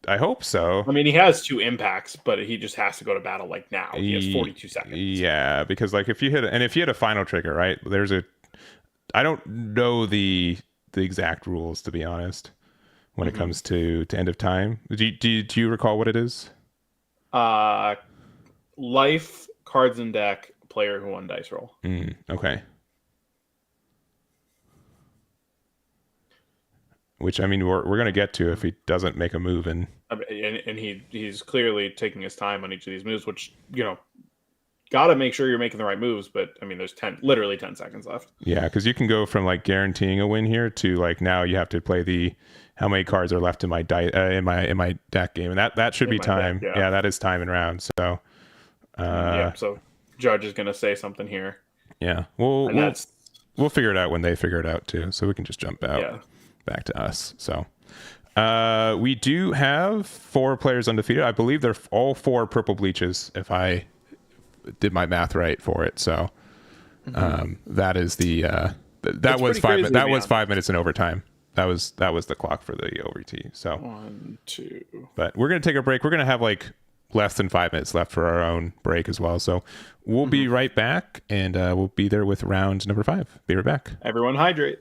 I hope so. I mean, he has 2 impacts, but he just has to go to battle like now. He has 42 seconds. Yeah, because like if you hit a final trigger, right? I don't know the exact rules, to be honest, when it comes to end of time. Do you recall what it is? Life, cards in deck, player who won dice roll. Okay. Which, I mean, we're going to get to if he doesn't make a move. And he's clearly taking his time on each of these moves, which, got to make sure you're making the right moves. But, I mean, there's literally 10 seconds left. Yeah, because you can go from, like, guaranteeing a win here to, like, now you have to play how many cards are left in my in my deck game. And that should be time. Deck, yeah, that is time and round. So, so Judge is going to say something here. Yeah, we'll figure it out when they figure it out, too. So we can just jump out. Yeah. Back to us. So we do have 4 players undefeated. I believe they're all 4 purple bleaches, if I did my math right for it. So that is that was 5 that was 5 minutes in overtime. That was the clock for the OVT. So 1, 2. But we're gonna take a break. We're gonna have like less than 5 minutes left for our own break as well. So we'll be right back, and we'll be there with round number 5. Be right back. Everyone hydrate.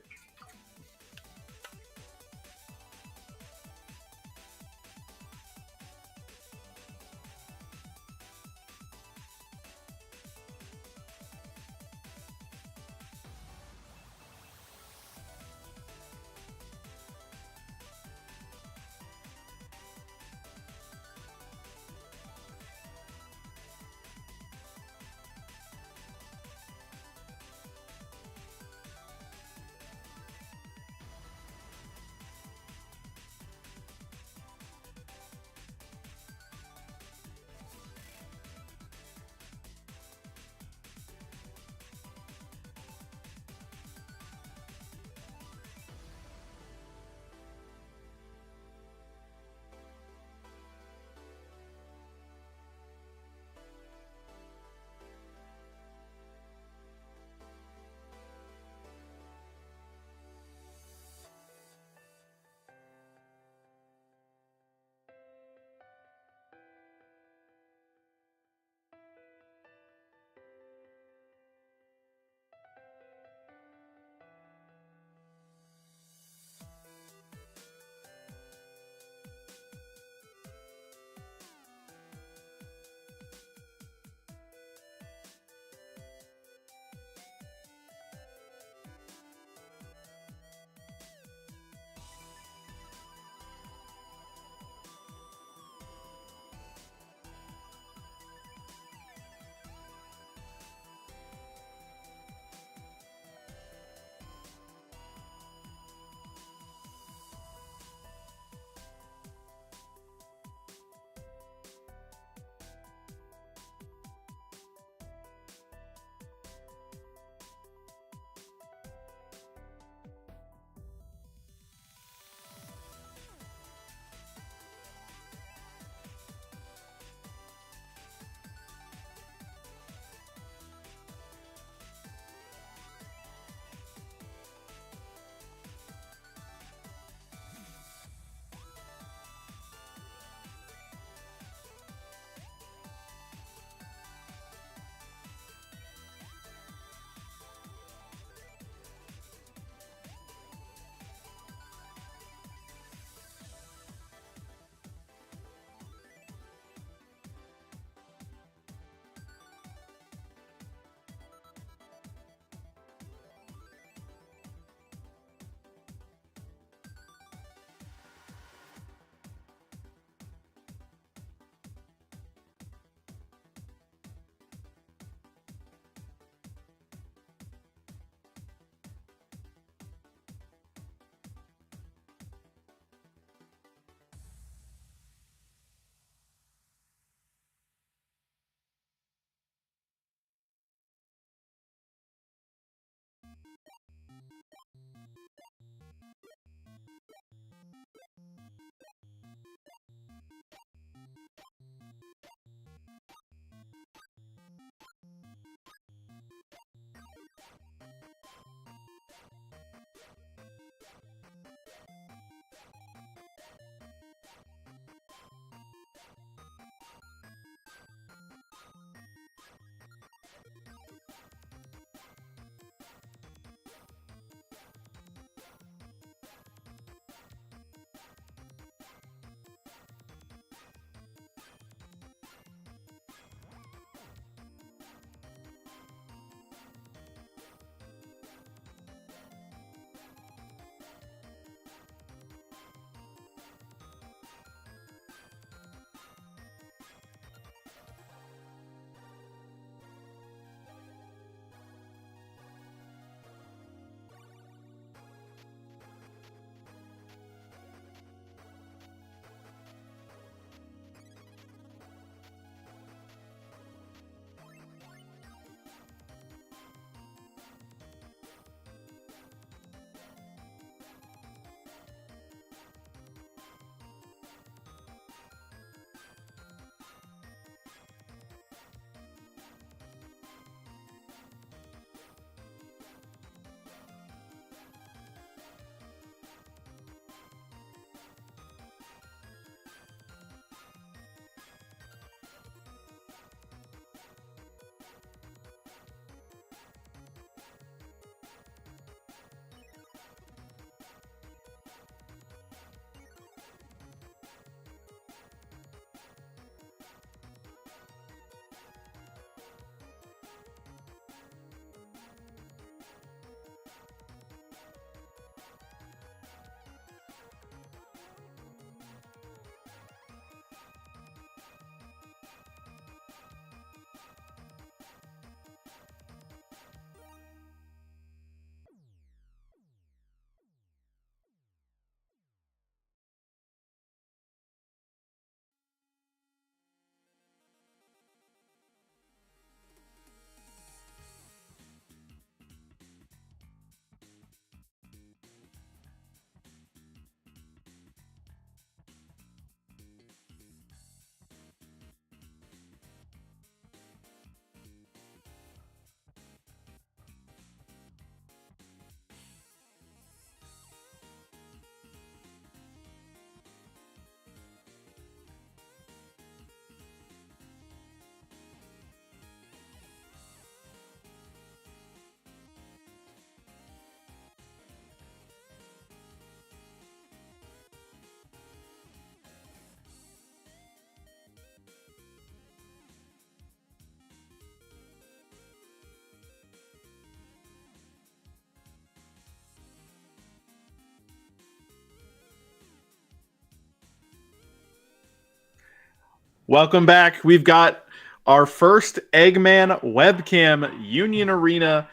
Welcome back. We've got our first Eggman webcam Union Arena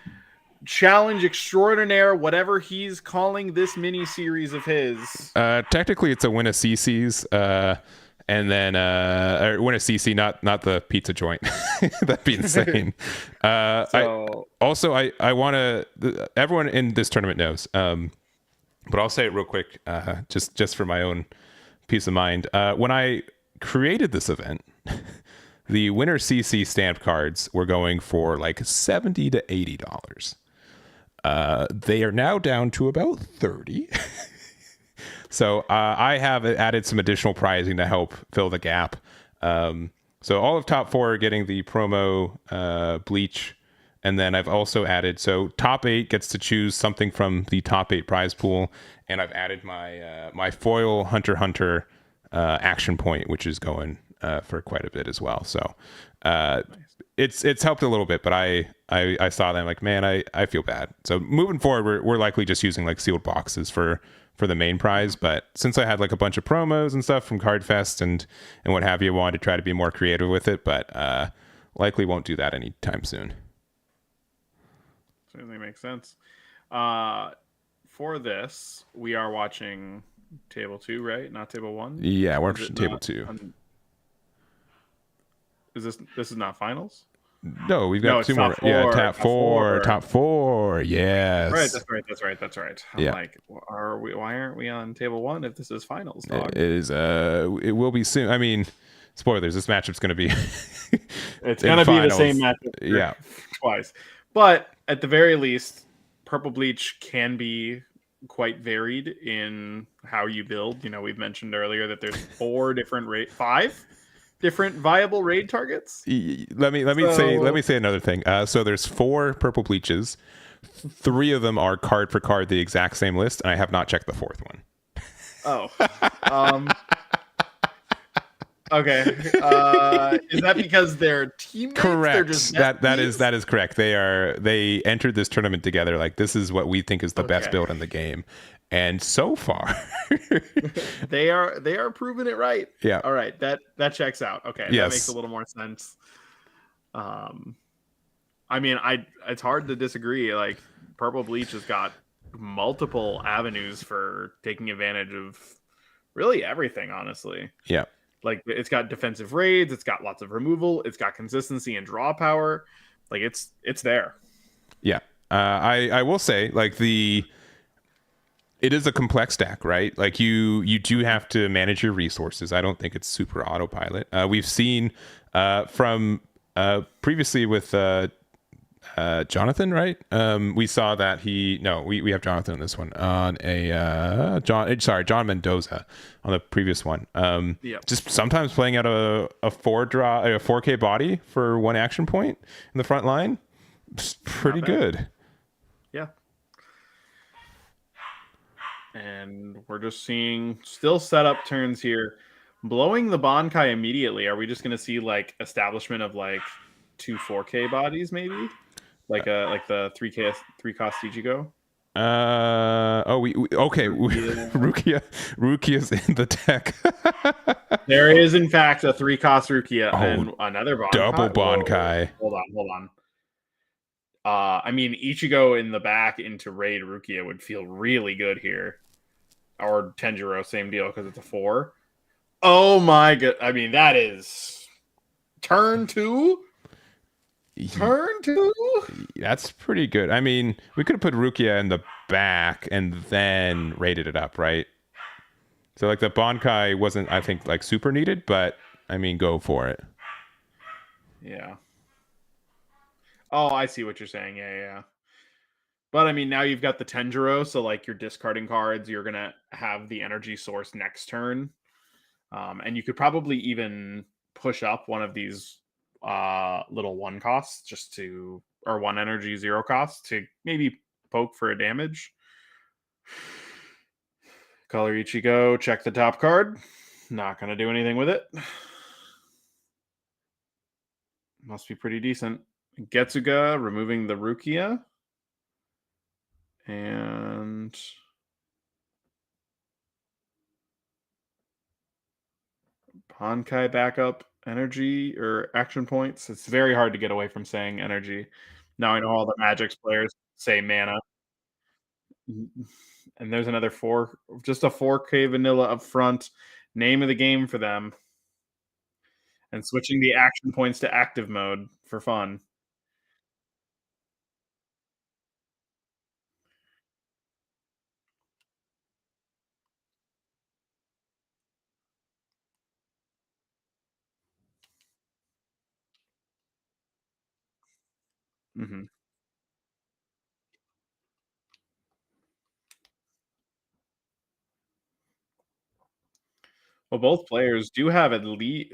challenge extraordinaire, whatever he's calling this mini series of his. Technically, it's a Win-a-C.C's, and then or Win-a-C.C, not the pizza joint. That'd be insane. So I want to. Everyone in this tournament knows, but I'll say it real quick, just for my own peace of mind. When I created this event, the Win-a-C.C stamped cards were going for like $70 to $80. They are now down to about 30. So I have added some additional pricing to help fill the gap. So all of top four are getting the promo bleach. And then I've also added, so top 8 gets to choose something from the top 8 prize pool. And I've added my foil Hunter x Hunter action point, which is going for quite a bit as well. So it's helped a little bit, but I saw them like, man, I feel bad. So moving forward, we're likely just using like sealed boxes for the main prize. But since I had like a bunch of promos and stuff from Cardfest and what have you, wanted to try to be more creative with it, but likely won't do that anytime soon. Certainly makes sense. For this, we are watching table 2, right? Not table 1? Yeah, we're watching table 2. Is this is not finals? No, we've No, got it's two more. top Yeah, four. top four. Top four. Right, Yes. that's right. I'm Yeah. like, are we? Why aren't we on table one if this is finals, dog? It is. It will be soon. I mean, spoilers. This matchup's going to be. It's in gonna be the finals. same matchup Yeah. twice, but at the very least, Purple Bleach can be quite varied in how you build. You know, we've mentioned earlier that there's five different viable raid targets. Let me say another thing. So there's 4 purple bleaches. 3 of them are card for card the exact same list, and I have not checked the 4th one. Oh, okay. Is that because they're teammates? Correct. They're just that is correct. They entered this tournament together. Like, this is what we think is the best build in the game, and so far, they are proving it right. Yeah. All right. That checks out. Okay. Yes. That makes a little more sense. I mean, it's hard to disagree. Like, Purple Bleach has got multiple avenues for taking advantage of really everything, honestly. Yeah. Like, it's got defensive raids, it's got lots of removal, it's got consistency and draw power. Like, it's there. Yeah. I will say, like, it is a complex deck, right? Like, you do have to manage your resources. I don't think it's super autopilot. We've seen from previously with Jonathan, right? We saw that we have Jonathan on this one on John Mendoza on the previous one. Just sometimes playing out a 4K body for 1 action point in the front line, it's pretty good. Yeah. And we're just seeing still setup turns here. Blowing the Bankai immediately. Are we just going to see like establishment of like 2 4K bodies maybe? Like the 3 cost Ichigo? Okay. Rukia's in the deck. There is in fact a 3 cost Rukia and another Bankai. Double Bankai. Hold on. I mean, Ichigo in the back into Raid Rukia would feel really good here. Or Tenjiro, same deal, because it's a 4. Oh my god. I mean, that is turn 2? Turn 2? That's pretty good. I mean, we could have put Rukia in the back and then rated it up, right? So, like, the Bankai wasn't, I think, like, super needed, but, I mean, go for it. Yeah. Oh, I see what you're saying. Yeah. But, I mean, now you've got the Tenjiro, so, like, you're discarding cards. You're going to have the energy source next turn. And you could probably even push up one of these little 1 costs or 1 energy 0 cost to maybe poke for a damage. Color Ichigo, check the top card. Not going to do anything with it. Must be pretty decent. Getsuga, removing the Rukia. And Bankai backup energy or action points. It's very hard to get away from saying energy. Now I know all the Magic's players say mana. And there's another just a 4K vanilla up front. Name of the game for them. And switching the action points to active mode for fun. Mm-hmm. Well, both players do have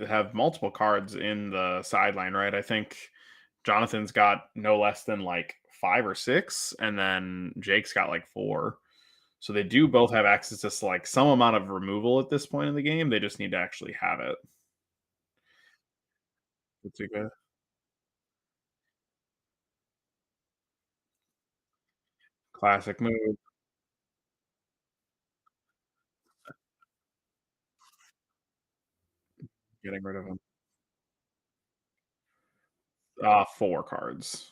have multiple cards in the sideline, right? I think Jonathan's got no less than like 5 or 6, and then Jake's got like 4. So they do both have access to like some amount of removal at this point in the game. They just need to actually have it. Kopika. Classic move. Getting rid of him. 4 cards.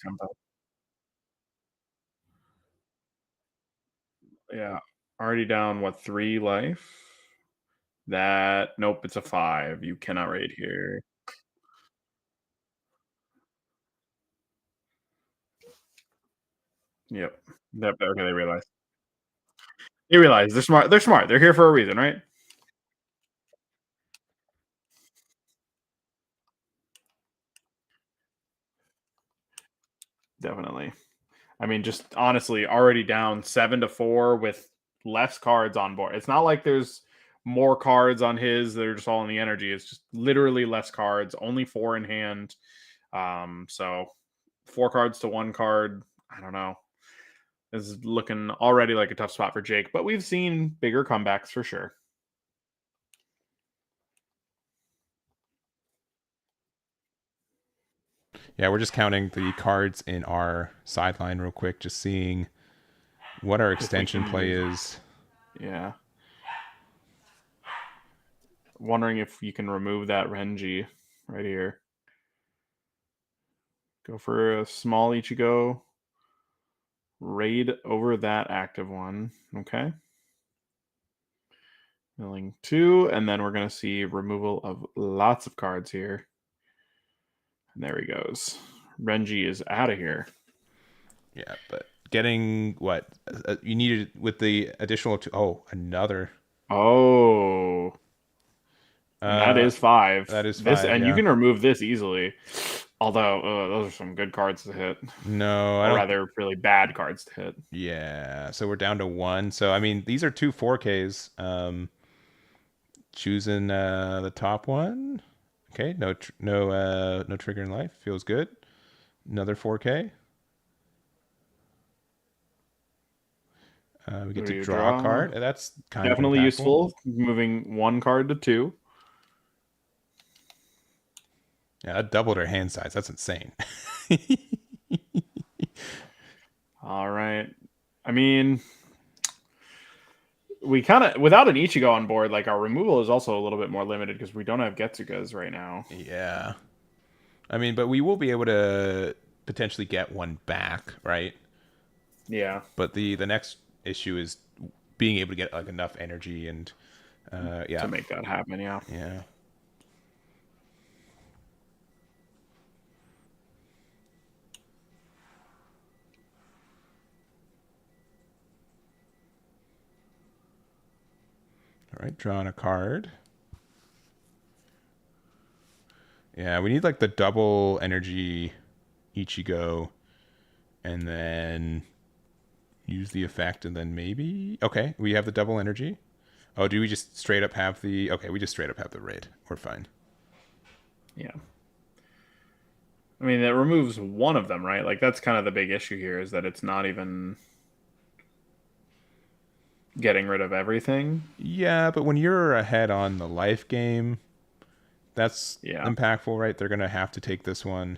Tempo. Yeah. Already down, what, 3 life? Nope, it's a 5. You cannot raid here. Yep. Yep. Okay, they realize. They realize they're smart. They're smart. They're here for a reason, right? Definitely. I mean, just honestly, already down 7-4 with less cards on board. It's not like there's more cards on his. They're just all in the energy. It's just literally less cards. Only 4 in hand. So 4 cards to 1 card. I don't know. This is looking already like a tough spot for Jake, but we've seen bigger comebacks for sure. Yeah, we're just counting the cards in our sideline real quick, just seeing what our extension play is. Yeah. Wondering if you can remove that Renji right here. Go for a small Ichigo. Raid over that active one. Okay. Milling 2, and then we're going to see removal of lots of cards here. And there he goes. Renji is out of here. Yeah, but getting what you needed with the additional two. Oh, another. Oh. And that is 5. That is 5. And yeah. you can remove this easily. Although those are some good cards to hit. No, or rather, really bad cards to hit. Yeah, so we're down to 1. So I mean, these are 2 4Ks. Choosing the top one. Okay, no trigger in life. Feels good. Another 4K. We get to draw a card. That's kind definitely of useful. Moving 1 card to 2. Yeah, that doubled our hand size. That's insane. All right. I mean, we kind of, without an Ichigo on board, like our removal is also a little bit more limited because we don't have Getsugas right now. Yeah. I mean, but we will be able to potentially get one back, right? Yeah. But the next issue is being able to get like enough energy and to make that happen. Yeah. Yeah. All right, drawing a card. Yeah, we need like the double energy Ichigo and then use the effect and then maybe... Okay, we have the double energy. Oh, do we just straight up have the... Okay, we just straight up have the raid. We're fine. Yeah. I mean, it removes one of them, right? Like, that's kind of the big issue here is that it's not even getting rid of everything. Yeah, but when you're ahead on the life game, that's impactful, right? They're going to have to take this one.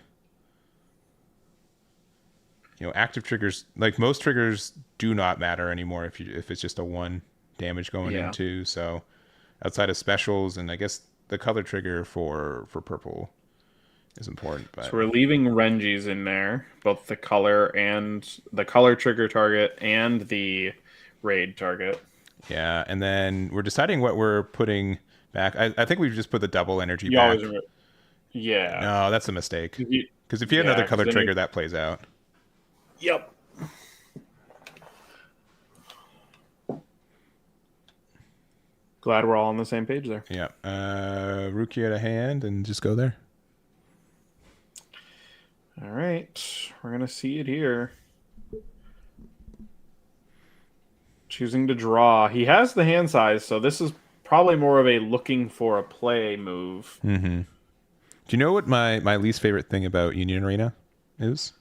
You know, active triggers, like most triggers do not matter anymore if it's just a 1 damage going into. So outside of specials and I guess the color trigger for purple is important. But so we're leaving Renji's in there, both the color trigger target and the raid target. Yeah, and then we're deciding what we're putting back. I think we've just put the double energy back. Yeah. No, that's a mistake. Because if you have another color trigger, that plays out. Yep. Glad we're all on the same page there. Yeah. Rukia to hand and just go there. All right. We're going to see it here. Choosing to draw. He has the hand size, so this is probably more of a looking for a play move. Mm-hmm. Do you know what my least favorite thing about Union Arena is?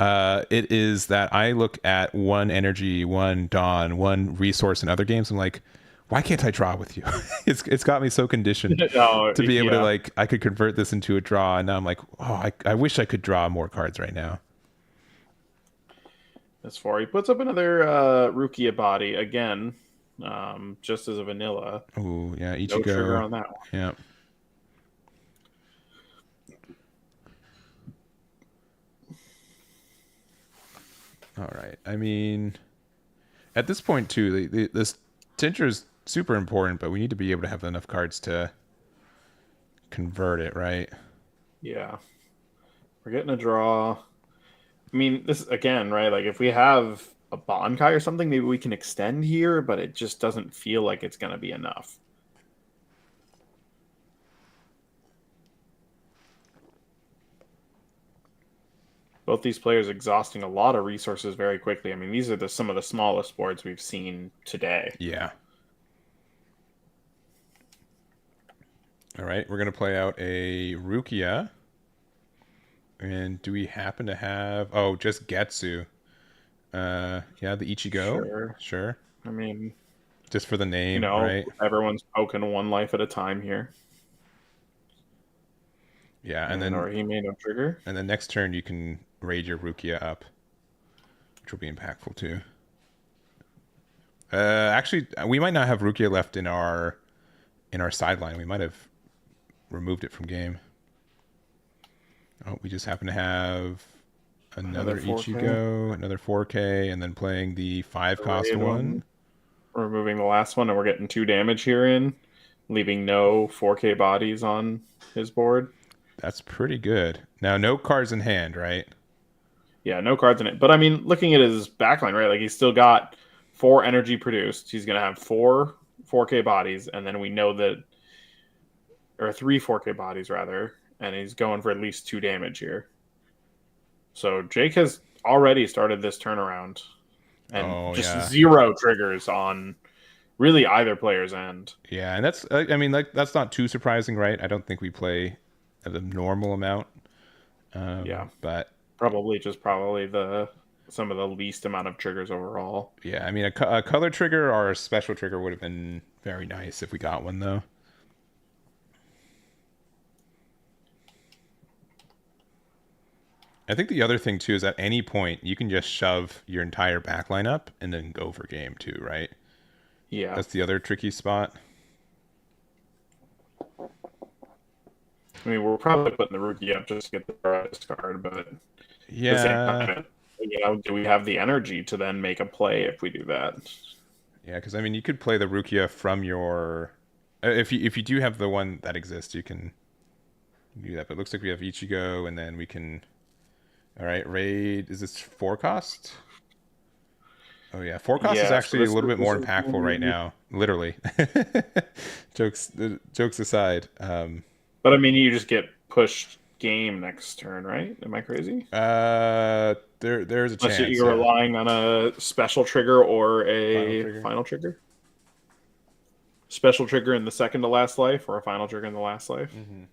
It is that I look at 1 energy, 1 dawn, 1 resource in other games. I'm like, why can't I draw with you? It's got me so conditioned to be able to like, I could convert this into a draw. And now I'm like, oh, I wish I could draw more cards right now. That's 4. He puts up another Rukia body again, just as a vanilla. Oh, yeah. Ichigo. No trigger on that one. Yeah. All right. I mean, at this point, too, this Tincher's super important, but we need to be able to have enough cards to convert it, right? Yeah. We're getting a draw. I mean, this again, right? Like if we have a Bonkai or something, maybe we can extend here, but it just doesn't feel like it's going to be enough. Both these players exhausting a lot of resources very quickly. I mean, these are some of the smallest boards we've seen today. Yeah. All right, we're going to play out a Rukia. And do we happen to have... Oh, just Getsu. Yeah, the Ichigo. Sure. I mean... Just for the name, right? Everyone's poking one life at a time here. Yeah, and then... Or he made no trigger. And then next turn you can raid your Rukia up, which will be impactful too. Actually, we might not have Rukia left in our sideline. We might have removed it from game. Oh, we just happen to have another Ichigo, another 4K, and then playing the 5-cost one. We're removing the last one, and we're getting 2 damage here in, leaving no 4K bodies on his board. That's pretty good. Now, no cards in hand, right? Yeah, no cards in it. But I mean, looking at his backline, right? Like he's still got 4 energy produced. He's gonna have 4 4K bodies, and then we know that, or 3 4K bodies rather, and he's going for at least 2 damage here. So Jake has already started this turnaround, and just 0 triggers on really either player's end. Yeah, and that's, I mean, like that's not too surprising, right? I don't think we play the normal amount. Yeah, but probably some of the least amount of triggers overall. Yeah, I mean, a color trigger or a special trigger would have been very nice if we got one, though. I think the other thing, too, is at any point, you can just shove your entire backline up and then go for game, too, right? Yeah. That's the other tricky spot. I mean, we're probably putting the Rookie up just to get the brightest card, but yeah, at the same time, do we have the energy to then make a play if we do that? Yeah, because I mean, you could play the Rukia from your... If you do have the one that exists, you can do that. But it looks like we have Ichigo, and then we can... All right, raid... Is this 4-cost? Oh yeah, 4-cost is actually a little bit more impactful right now. Literally. Jokes aside. But I mean, you just get pushed game next turn, right? Am I crazy? There's a chance. You're relying on a special trigger or a final trigger. Special trigger in the second to last life, or a final trigger in the last life. Mm-hmm.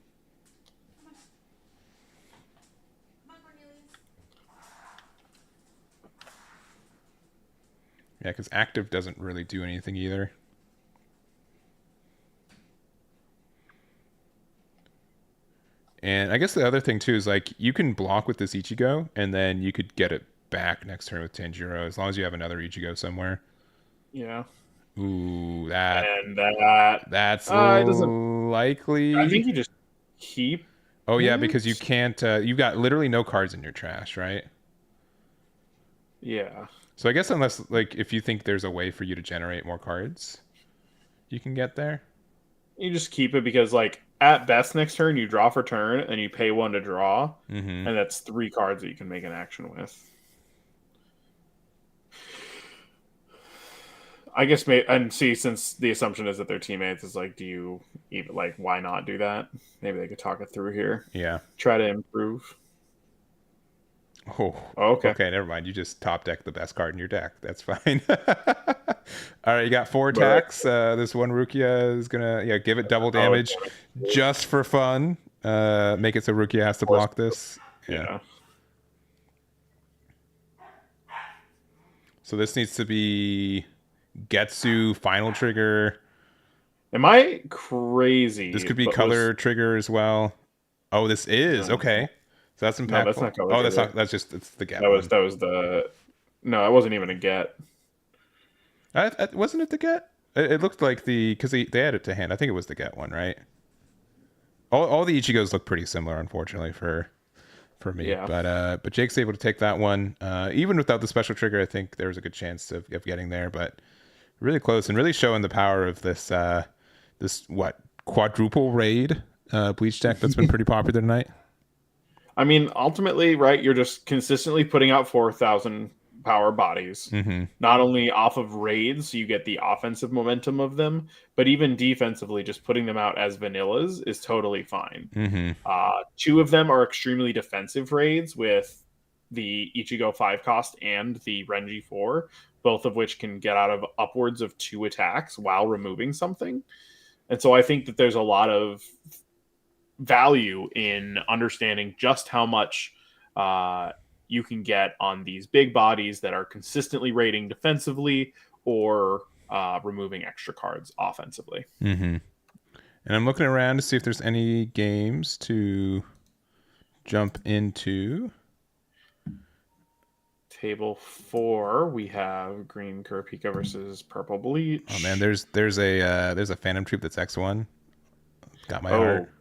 Yeah, because active doesn't really do anything either. And I guess the other thing, too, is like you can block with this Ichigo, and then you could get it back next turn with Tanjiro, as long as you have another Ichigo somewhere. Yeah. Ooh, that's likely. I think you just keep. Oh, yeah, because you can't... you've got literally no cards in your trash, right? Yeah. So I guess unless, like, if you think there's a way for you to generate more cards, you can get there. You just keep it because, like, at best next turn, you draw for turn, and you pay 1 to draw, and that's 3 cards that you can make an action with. I guess, since the assumption is that they're teammates, it's like, do you even, like, why not do that? Maybe they could talk it through here. Yeah. Try to improve. Oh, okay. Okay, never mind. You just top deck the best card in your deck. That's fine. All right, you got 4 attacks. This one Rukia is gonna give it double damage just for fun. Make it so Rukia has to block this. Yeah. So this needs to be Getsu final trigger. Am I crazy? This could be color trigger as well. Oh, this is okay. So that's impactful. No, that's not color. Oh, that's not. That's just it's the get. That was the. No, it wasn't even a get. Wasn't it the get? It looked like because they added it to hand. I think it was the get one, right? All the Ichigos look pretty similar, unfortunately for me. Yeah. But Jake's able to take that one. Even without the special trigger, I think there was a good chance of getting there. But really close and really showing the power of this quadruple raid bleach deck that's been pretty popular tonight. I mean, ultimately, right, you're just consistently putting out 4,000 power bodies. Mm-hmm. Not only off of raids, so you get the offensive momentum of them, but even defensively, just putting them out as vanillas is totally fine. Mm-hmm. 2 of them are extremely defensive raids with the Ichigo 5 cost and the Renji 4, both of which can get out of upwards of 2 attacks while removing something. And so I think that there's a lot of value in understanding just how much you can get on these big bodies that are consistently raiding defensively or removing extra cards offensively. Mm-hmm. And I'm looking around to see if there's any games to jump into. Table 4, we have green Kopika versus purple bleach. Oh man, there's a Phantom Troop that's X1. Got my heart.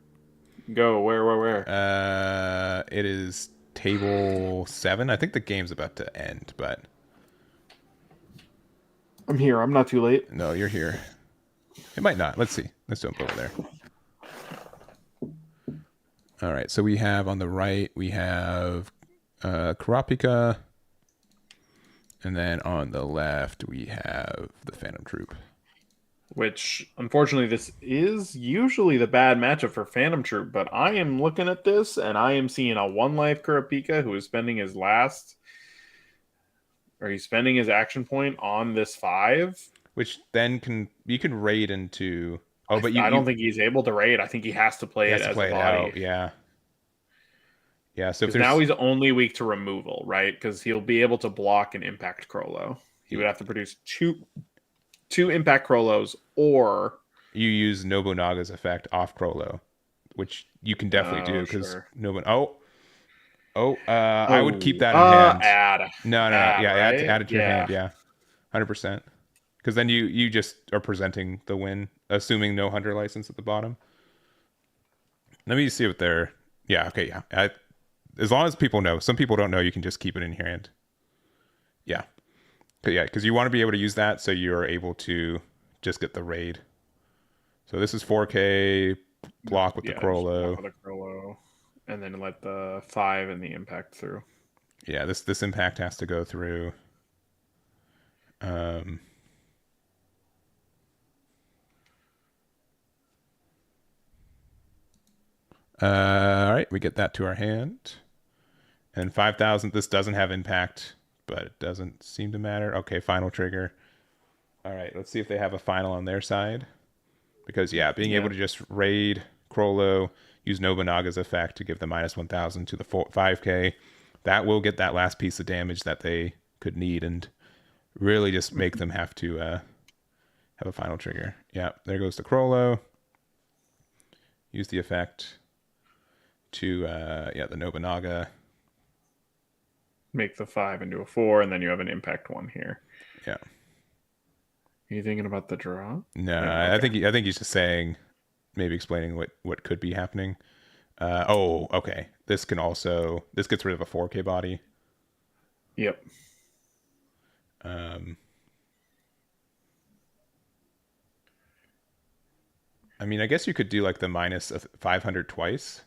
Go where? It is table 7. I think the game's about to end, but I'm here. I'm not too late. no, you're here. It might not. Let's see. Let's jump over there. All right. So we have on the right, we have Kopika. And then on the left, we have the Phantom Troop. Which, unfortunately, this is usually the bad matchup for Phantom Troop, but I am looking at this, and I am seeing a 1-life Kopika who is spending his he's spending his action point on this 5. Which then you can raid into... I don't think he's able to raid. I think he has to play it as a body. Out. Yeah. Yeah, so now he's only weak to removal, right? Because he'll be able to block and impact Krollo. He would have to produce two impact Krollos, or you use Nobunaga's effect off Krollo, which you can definitely do because sure. I would keep that in hand. Add. No. Right? Add it to your hand. Yeah, 100%. Because then you just are presenting the win, assuming no hunter license at the bottom. Let me see what they're. Yeah. Okay. Yeah. As long as people know, some people don't know, you can just keep it in your hand. Yeah. Because you want to be able to use that so you're able to just get the raid. So this is 4K, block with the Krollo. And then let the 5 and the impact through. Yeah, this impact has to go through. All right, we get that to our hand. And 5,000, this doesn't have impact, but it doesn't seem to matter. Okay, final trigger. All right, let's see if they have a final on their side. Because, being able to just raid Krollo, use Nobunaga's effect to give the minus 1,000 to the 5K, that will get that last piece of damage that they could need and really just make them have to have a final trigger. Yeah, there goes the Krollo. Use the effect to, the Nobunaga. Make the 5 into a 4, and then you have an impact 1 here. Yeah. Are you thinking about the draw? No, okay. I think he's just saying, maybe explaining what could be happening. Okay. This gets rid of a 4K body. Yep. I mean, I guess you could do like the minus 500 twice.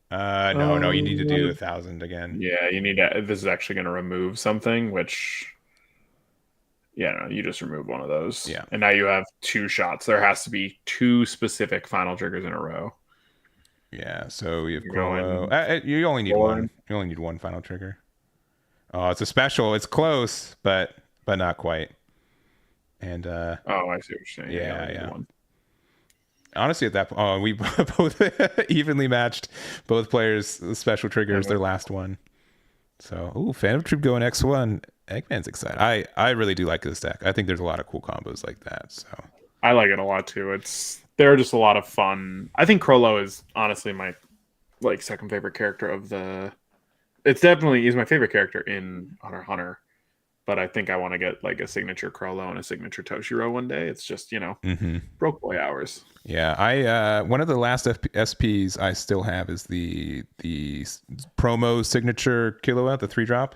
No, you need to do 1,000 again. Yeah, you need to. This is actually going to remove something, which, you just remove one of those. Yeah. And now you have 2 shots. There has to be 2 specific final triggers in a row. Yeah, so you have Krollo. You only need one. You only need one final trigger. Oh, it's a special. It's close, but not quite. And I see what you're saying. Yeah. Honestly, at that point, we both evenly matched. Both players' special triggers, their last one. So, Phantom Troop going X1. Eggman's excited. I really do like this deck. I think there's a lot of cool combos like that. So I like it a lot too. They're just a lot of fun. I think Krollo is honestly my second favorite character of the. It's definitely he's my favorite character in Hunter x Hunter. But I think I want to get a signature Krollo and a signature Toshiro one day. It's just, broke boy hours. Yeah, I one of the last SPs I still have is the promo signature Kilowatt, the 3-drop.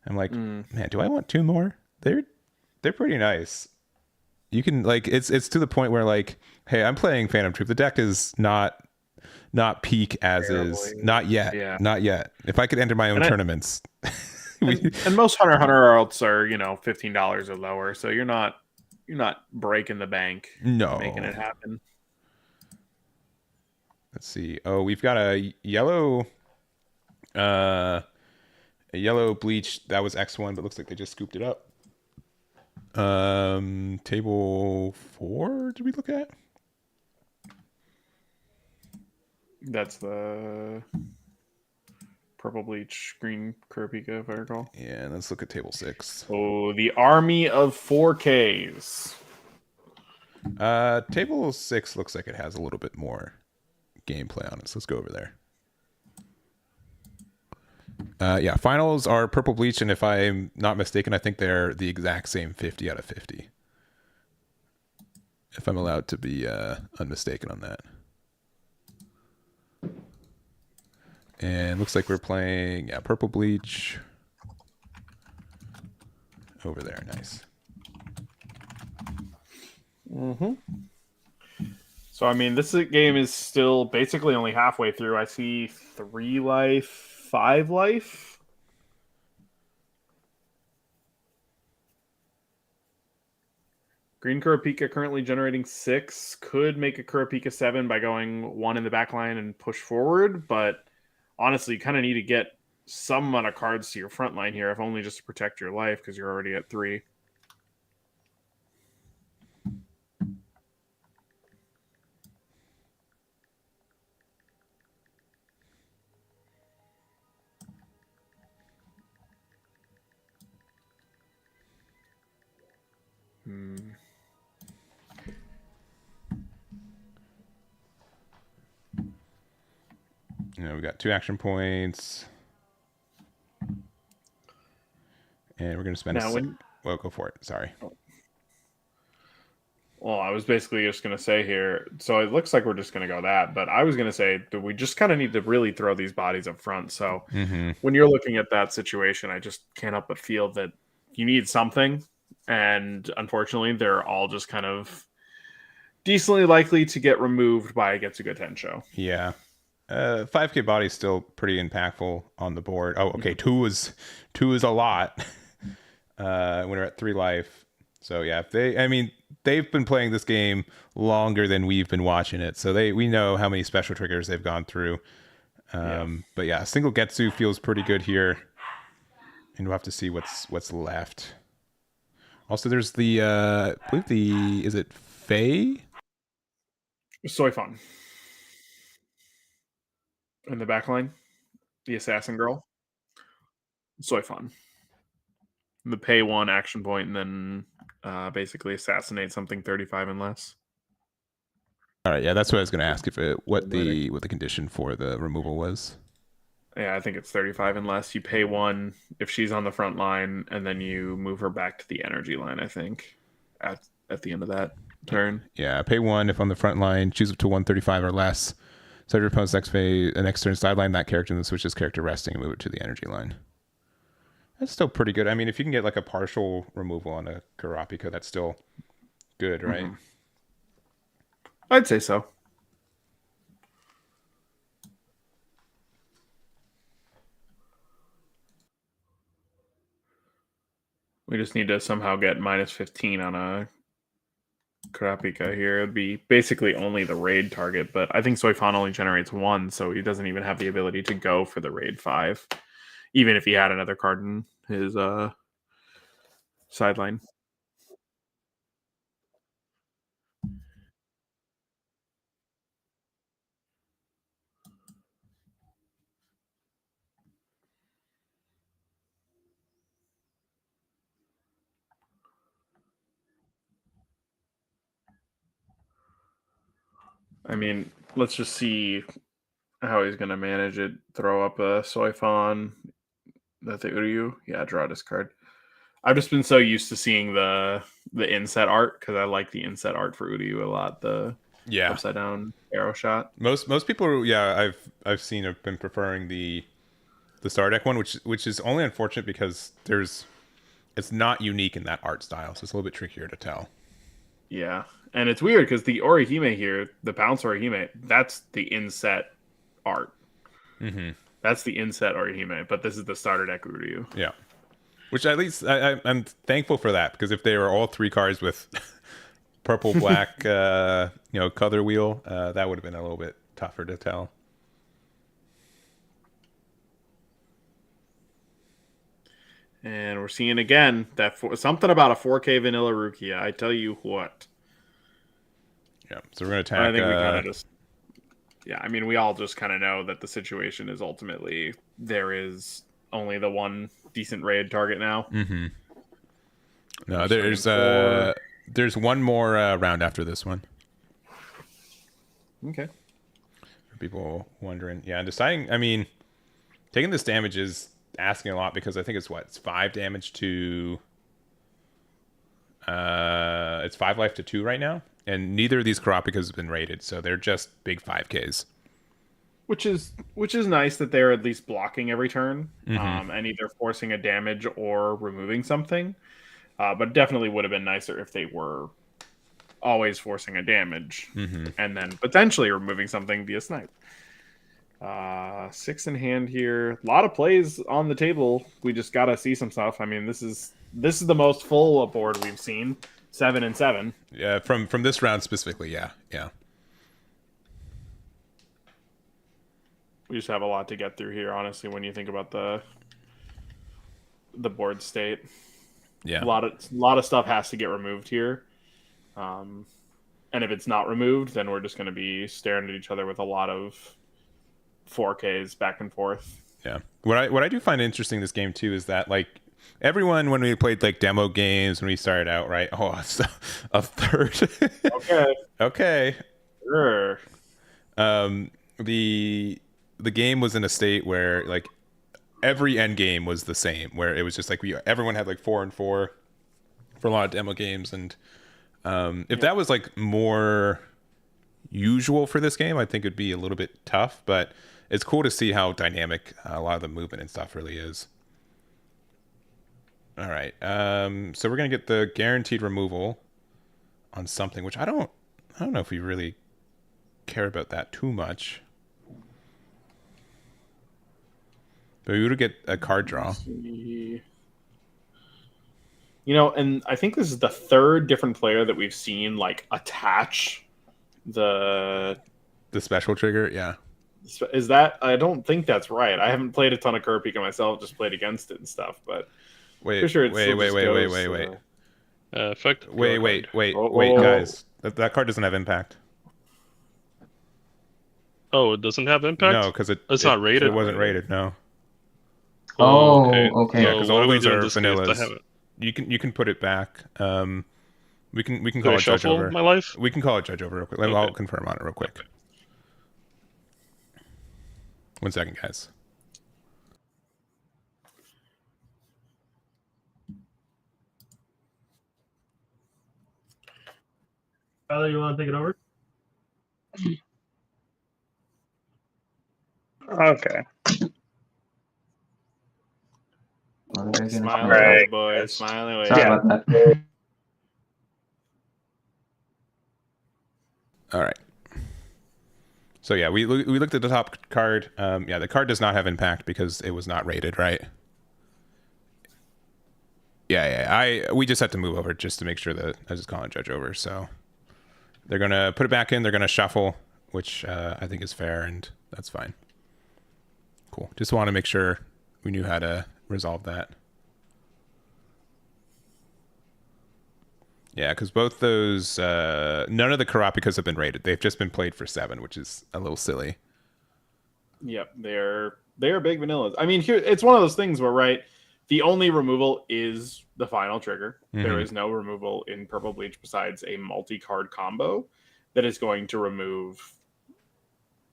I'm like, man, do I want 2 more? They're they're pretty nice. You can like it's to the point where like, hey, I'm playing Phantom Troop. The deck is not peak as is, Terribly. not yet, Yeah. not yet. If I could enter my own And tournaments, and most Hunter alts are, $15 or lower, so you're not breaking the bank and making no. it happen. Let's see. Oh, we've got a yellow bleach that was X1, but looks like they just scooped it up. Table 4 did we look at? That's the purple bleach, green Kopika, if I recall. Yeah, let's look at table 6. Oh, the army of 4Ks. Table 6 looks like it has a little bit more gameplay on it, so let's go over there. Yeah, finals are purple bleach, and if I'm not mistaken, I think they're the exact same 50 out of 50. If I'm allowed to be unmistaken on that. And looks like we're playing purple bleach over there. Nice. So, this game is still basically only halfway through. I see 3 life, 5 life. Green Kurapika currently generating 6. Could make a Kurapika 7 by going 1 in the back line and push forward, but honestly, you kind of need to get some amount of cards to your front line here, if only just to protect your life, because you're already at 3. We got 2 action points. And we're going to spend well, go for it. Sorry. Well, I was basically just going to say here, so it looks like we're just going to go that, but I was going to say that we just kind of need to really throw these bodies up front. So when you're looking at that situation, I just can't help but feel that you need something. And unfortunately, they're all just kind of decently likely to get removed by Getsuga Tensho. Yeah. 5K body is still pretty impactful on the board. Oh, okay. 2 is a lot when we're at 3 life. So yeah, they've been playing this game longer than we've been watching it. So we know how many special triggers they've gone through. But yeah, single Getsu feels pretty good here. And we'll have to see what's left. Also, there's the I believe is it Faye? Soy Fun. In the back line, the assassin girl. Soy Fun. The pay 1 action point and then basically assassinate something 35 and less. All right, yeah, that's what I was going to ask what the condition for the removal was. Yeah, I think it's 35 and less. You pay 1 if she's on the front line, and then you move her back to the energy line, I think, at the end of that turn. Yeah, pay 1 if on the front line, choose up to 135 or less. Set your opponent's next turn, sideline that character, and then switch this character resting and move it to the energy line. That's still pretty good. If you can get like a partial removal on a Kurapika, that's still good, right? Mm-hmm. I'd say so. We just need to somehow get minus 15 on a Kurapika here. It'd be basically only the raid target, but I think Soifan only generates 1, so he doesn't even have the ability to go for the raid 5, even if he had another card in his sideline. Let's just see how he's going to manage it. Throw up a Soifan. That's the Uryu. Yeah, draw this card. I've just been so used to seeing the inset art because I like the inset art for Uryu a lot. The upside down arrow shot. Most people, I've seen have been preferring the star deck one, which is only unfortunate because there's it's not unique in that art style, so it's a little bit trickier to tell. Yeah, and it's weird because the Orihime here, the Bounce Orihime, that's the inset art. Mm-hmm. That's the inset Orihime, but this is the starter deck Uryu. Yeah, which at least I'm thankful for that, because if they were all 3 cards with purple black color wheel, that would have been a little bit tougher to tell. And we're seeing again that something about a 4K vanilla Rukia. I tell you what. Yeah, so we're gonna attack. I think we kind of just. Yeah, I mean, we all just kind of know that the situation is ultimately there is only the one decent raid target now. Mm-hmm. No, there's one more round after this one. Okay. For people wondering, yeah, and deciding. I mean, taking this damage is asking a lot, because I think it's 5 damage to. It's 5 life to 2 right now, and neither of these Karapikas has been rated, so they're just big 5Ks. Which is nice that they're at least blocking every turn, and either forcing a damage or removing something. But definitely would have been nicer if they were always forcing a damage and then potentially removing something via snipe. 6 in hand here. A lot of plays on the table. We just gotta see some stuff. I mean, this is the most full board we've seen. 7 and 7. Yeah, from this round specifically. Yeah. We just have a lot to get through here, honestly, when you think about the board state. Yeah. A lot of stuff has to get removed here. And if it's not removed, then we're just going to be staring at each other with a lot of 4Ks back and forth. Yeah. What I do find interesting in this game too is that, like, everyone, when we played like demo games when we started out, right? Oh, it's a third. Okay. Sure. The game was in a state where, like, every end game was the same, where it was just like everyone had like 4 and 4 for a lot of demo games, and if that was like more usual for this game, I think it'd be a little bit tough. But it's cool to see how dynamic a lot of the movement and stuff really is. All right, so we're gonna get the guaranteed removal on something, which I don't know if we really care about that too much. But we would get a card draw. You know, and I think this is the 3rd different player that we've seen like attach the special trigger. Yeah. Is that? I don't think that's right. I haven't played a ton of Kopika myself, just played against it and stuff. But wait. Sure Wait, guys. That card doesn't have impact. Oh, it doesn't have impact? No, because it's not rated. It wasn't rated. No. Oh, okay. Yeah, because all these are vanillas. vanillas. You can put it back. We can Can call I it judge shuffle over. my life? We can call it judge over real quick. Okay. I'll confirm on it real quick. 1 second, guys. Tyler, you want to take it over? Okay. Smiley Right. away, boys. Smiley away. Sorry Yeah. about that. All right. So yeah, we looked at the top card. Yeah, the card does not have impact because it was not rated, right? Yeah. We just had to move over just to make sure that I was just calling judge over. So they're gonna put it back in. They're gonna shuffle, which I think is fair, and that's fine. Cool. Just want to make sure we knew how to resolve that. Yeah, because both those, none of the Karapikas have been rated. They've just been played for 7, which is a little silly. Yep, they're big vanillas. I mean, here it's one of those things where, right, the only removal is the final trigger. There is no removal in Purple Bleach besides a multi-card combo that is going to remove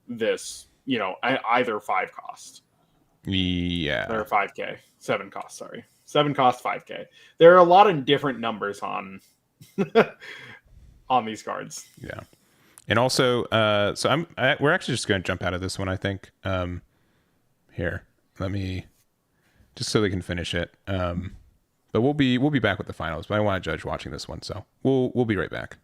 this, either 5 cost. Yeah. Or 5K. 7 cost, sorry. 7 cost, 5K. There are a lot of different numbers on on these cards. Yeah. And also, so we're actually just going to jump out of this one, I think. Here, let me, just so they can finish it. But we'll be back with the finals. But I want to judge watching this one, so we'll be right back.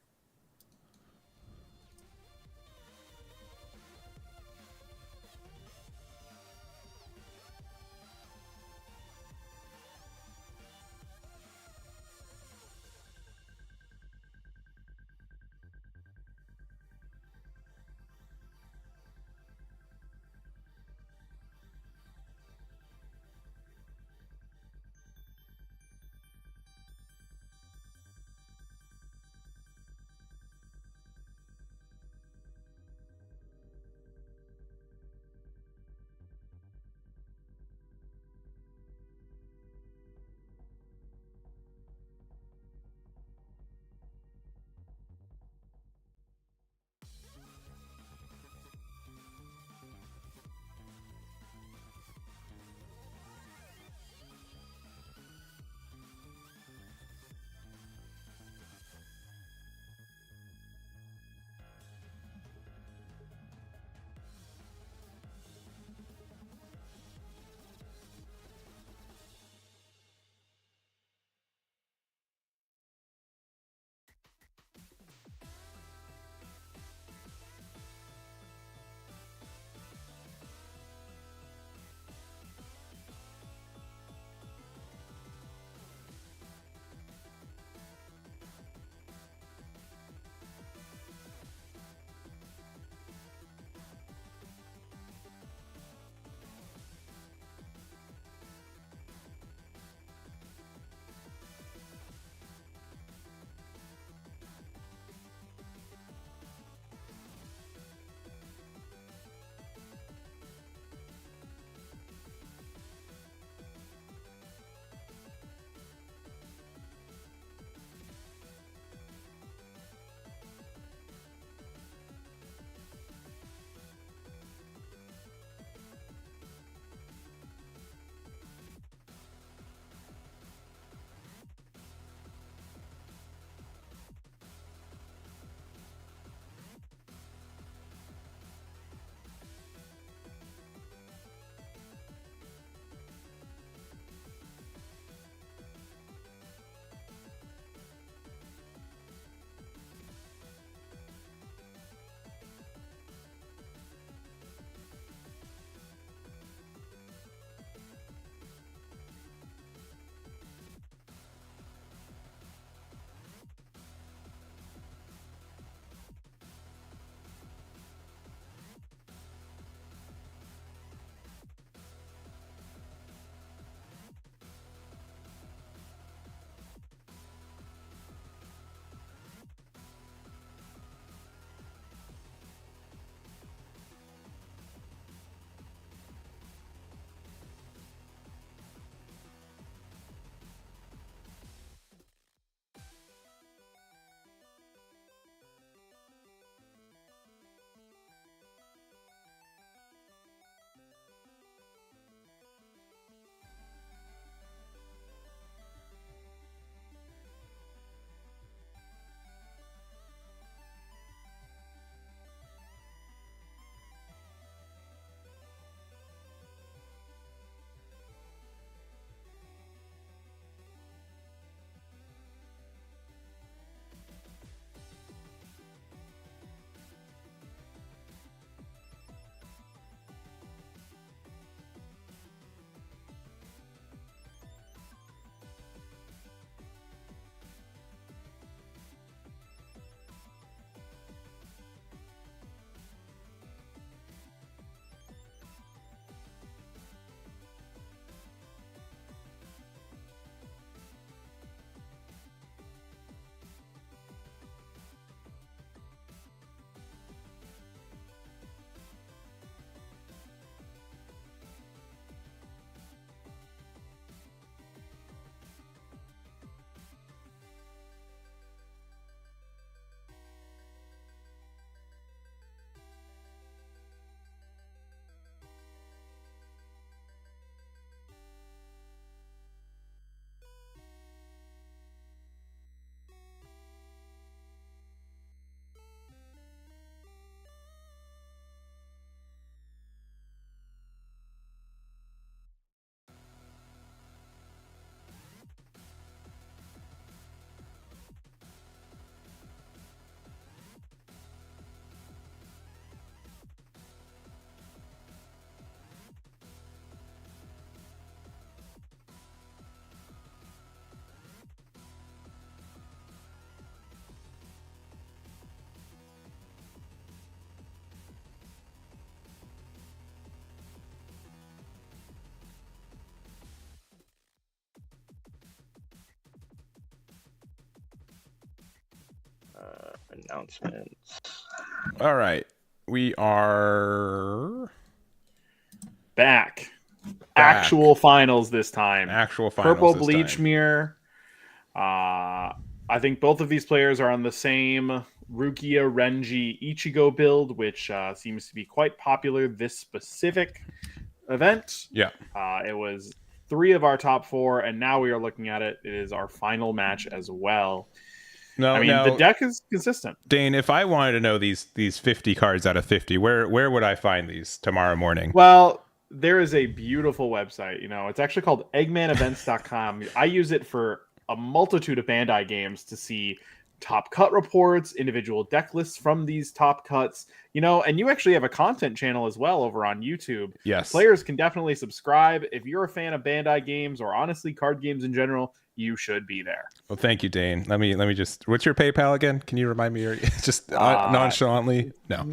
Announcements. All right. We are Back. Actual finals this time. actual finals Purple this Bleach time. Mirror. I think both of these players are on the same Rukia Renji Ichigo build, which seems to be quite popular this specific event. Yeah. It was 3 of our top 4, and now we are looking at it. It is our final match as well. No, I mean, the deck is consistent. Dane, if I wanted to know these 50 cards out of 50, where would I find these tomorrow morning? Well, there is a beautiful website. It's actually called eggmanevents.com. I use it for a multitude of Bandai games to see top cut reports, individual deck lists from these top cuts, and you actually have a content channel as well over on YouTube. Yes. Players can definitely subscribe. If you're a fan of Bandai games or honestly card games in general, you should be there. Well, thank you, Dane. Let me just. What's your PayPal again? Can you remind me? Just nonchalantly. No.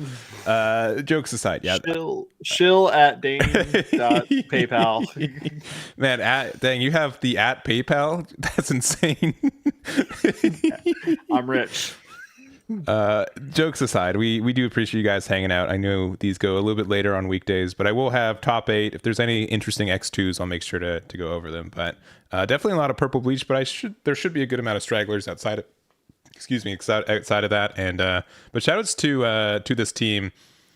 Jokes aside, yeah. Shill at Dane.PayPal. Man, dang, you have the at PayPal. That's insane. I'm rich. Jokes aside, we do appreciate you guys hanging out. I know these go a little bit later on weekdays, but I will have top 8. If there's any interesting X2s, I'll make sure to go over them. But definitely a lot of Purple Bleach, but there should be a good amount of stragglers outside of that. And but shoutouts to this team,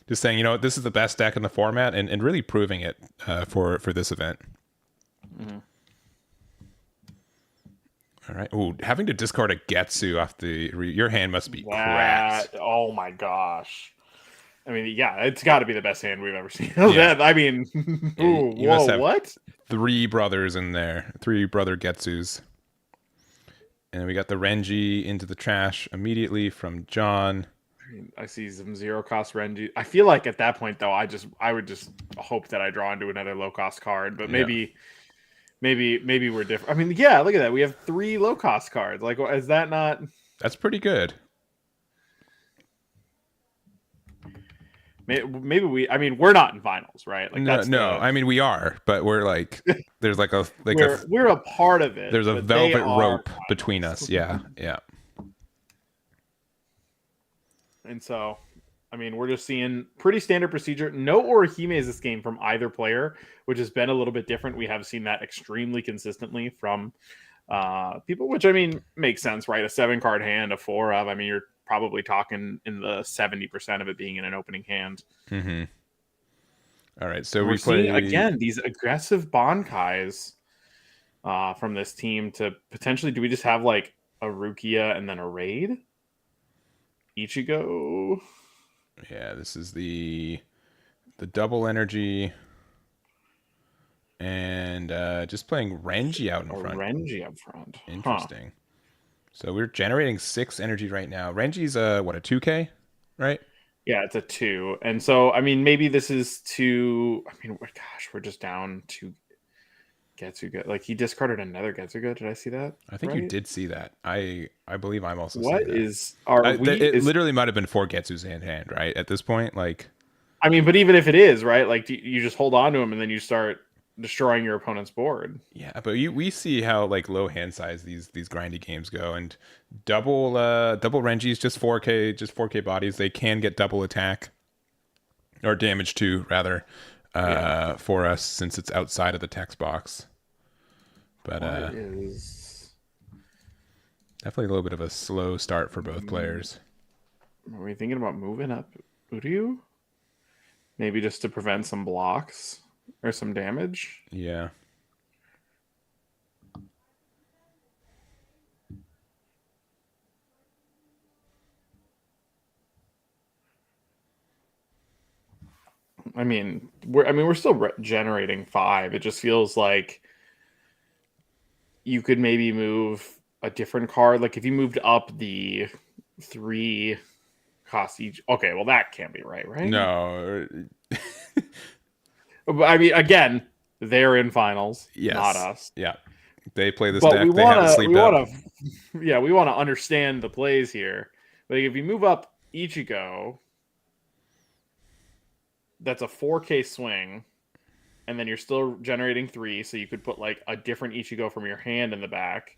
just saying, this is the best deck in the format, and really proving it for this event. Mm-hmm. All right. Oh, having to discard a Getsu off your hand must be cracked. Oh my gosh. I mean, yeah, it's got to be the best hand we've ever seen. Yeah. I mean, You must have what? 3 brothers in there, 3 brother Getsus. And we got the Renji into the trash immediately from John. I see some 0-cost Renji. I feel like at that point, though, I would just hope that I draw into another low-cost card, but maybe we're different. I mean, yeah, look at that. We have 3 low-cost cards. Like, is that not... That's pretty good. Maybe we're not in finals, right? Like, no. I mean, we are, but we're like, there's like we're a part of it. There's a velvet rope between us. Yeah. And so, I mean, we're just seeing pretty standard procedure. No Orihimes this game from either player, which has been a little bit different. We have seen that extremely consistently from people, which, I mean, makes sense, right? A 7-card hand, a 4 of. I mean, you're probably talking in the 70% of it being in an opening hand. Mm-hmm. All right, so we're seeing, again, these aggressive Bankais from this team to potentially... Do we just have, like, a Rukia and then a Raid? Ichigo... Yeah, this is the double energy, and just playing Renji out in front. Renji up front. Interesting. Huh. So we're generating 6 energy right now. Renji's a 2K, right? Yeah, it's a 2. And so, I mean, maybe this is to... I mean, gosh, we're just down to Getsuga. Like, he discarded another Getsuga. Did I see that? I think you did see that. I believe I'm also what seeing that. Is... Are it literally might have been 4 Getsus in hand, right? At this point, like... I mean, but even if it is, right? Like, you just hold on to him and then you start destroying your opponent's board. Yeah, but we see how, like, low hand size these grindy games go, and double Renji's just 4K bodies. They can get double attack or damage too, rather, for us, since it's outside of the text box. But is... definitely a little bit of a slow start for both players. Are we thinking about moving up Uryu? Maybe just to prevent some blocks or some damage? Yeah. I mean, we're still generating 5. It just feels like you could maybe move a different card. Like, if you moved up the 3 cost each. Okay, well, that can't be right? No. I mean, again, they're in finals, yes. Not us. Yeah. They play this deck. They have to sleep up. We want to understand the plays here. Like, if you move up Ichigo, that's a 4K swing, and then you're still generating 3, so you could put, like, a different Ichigo from your hand in the back.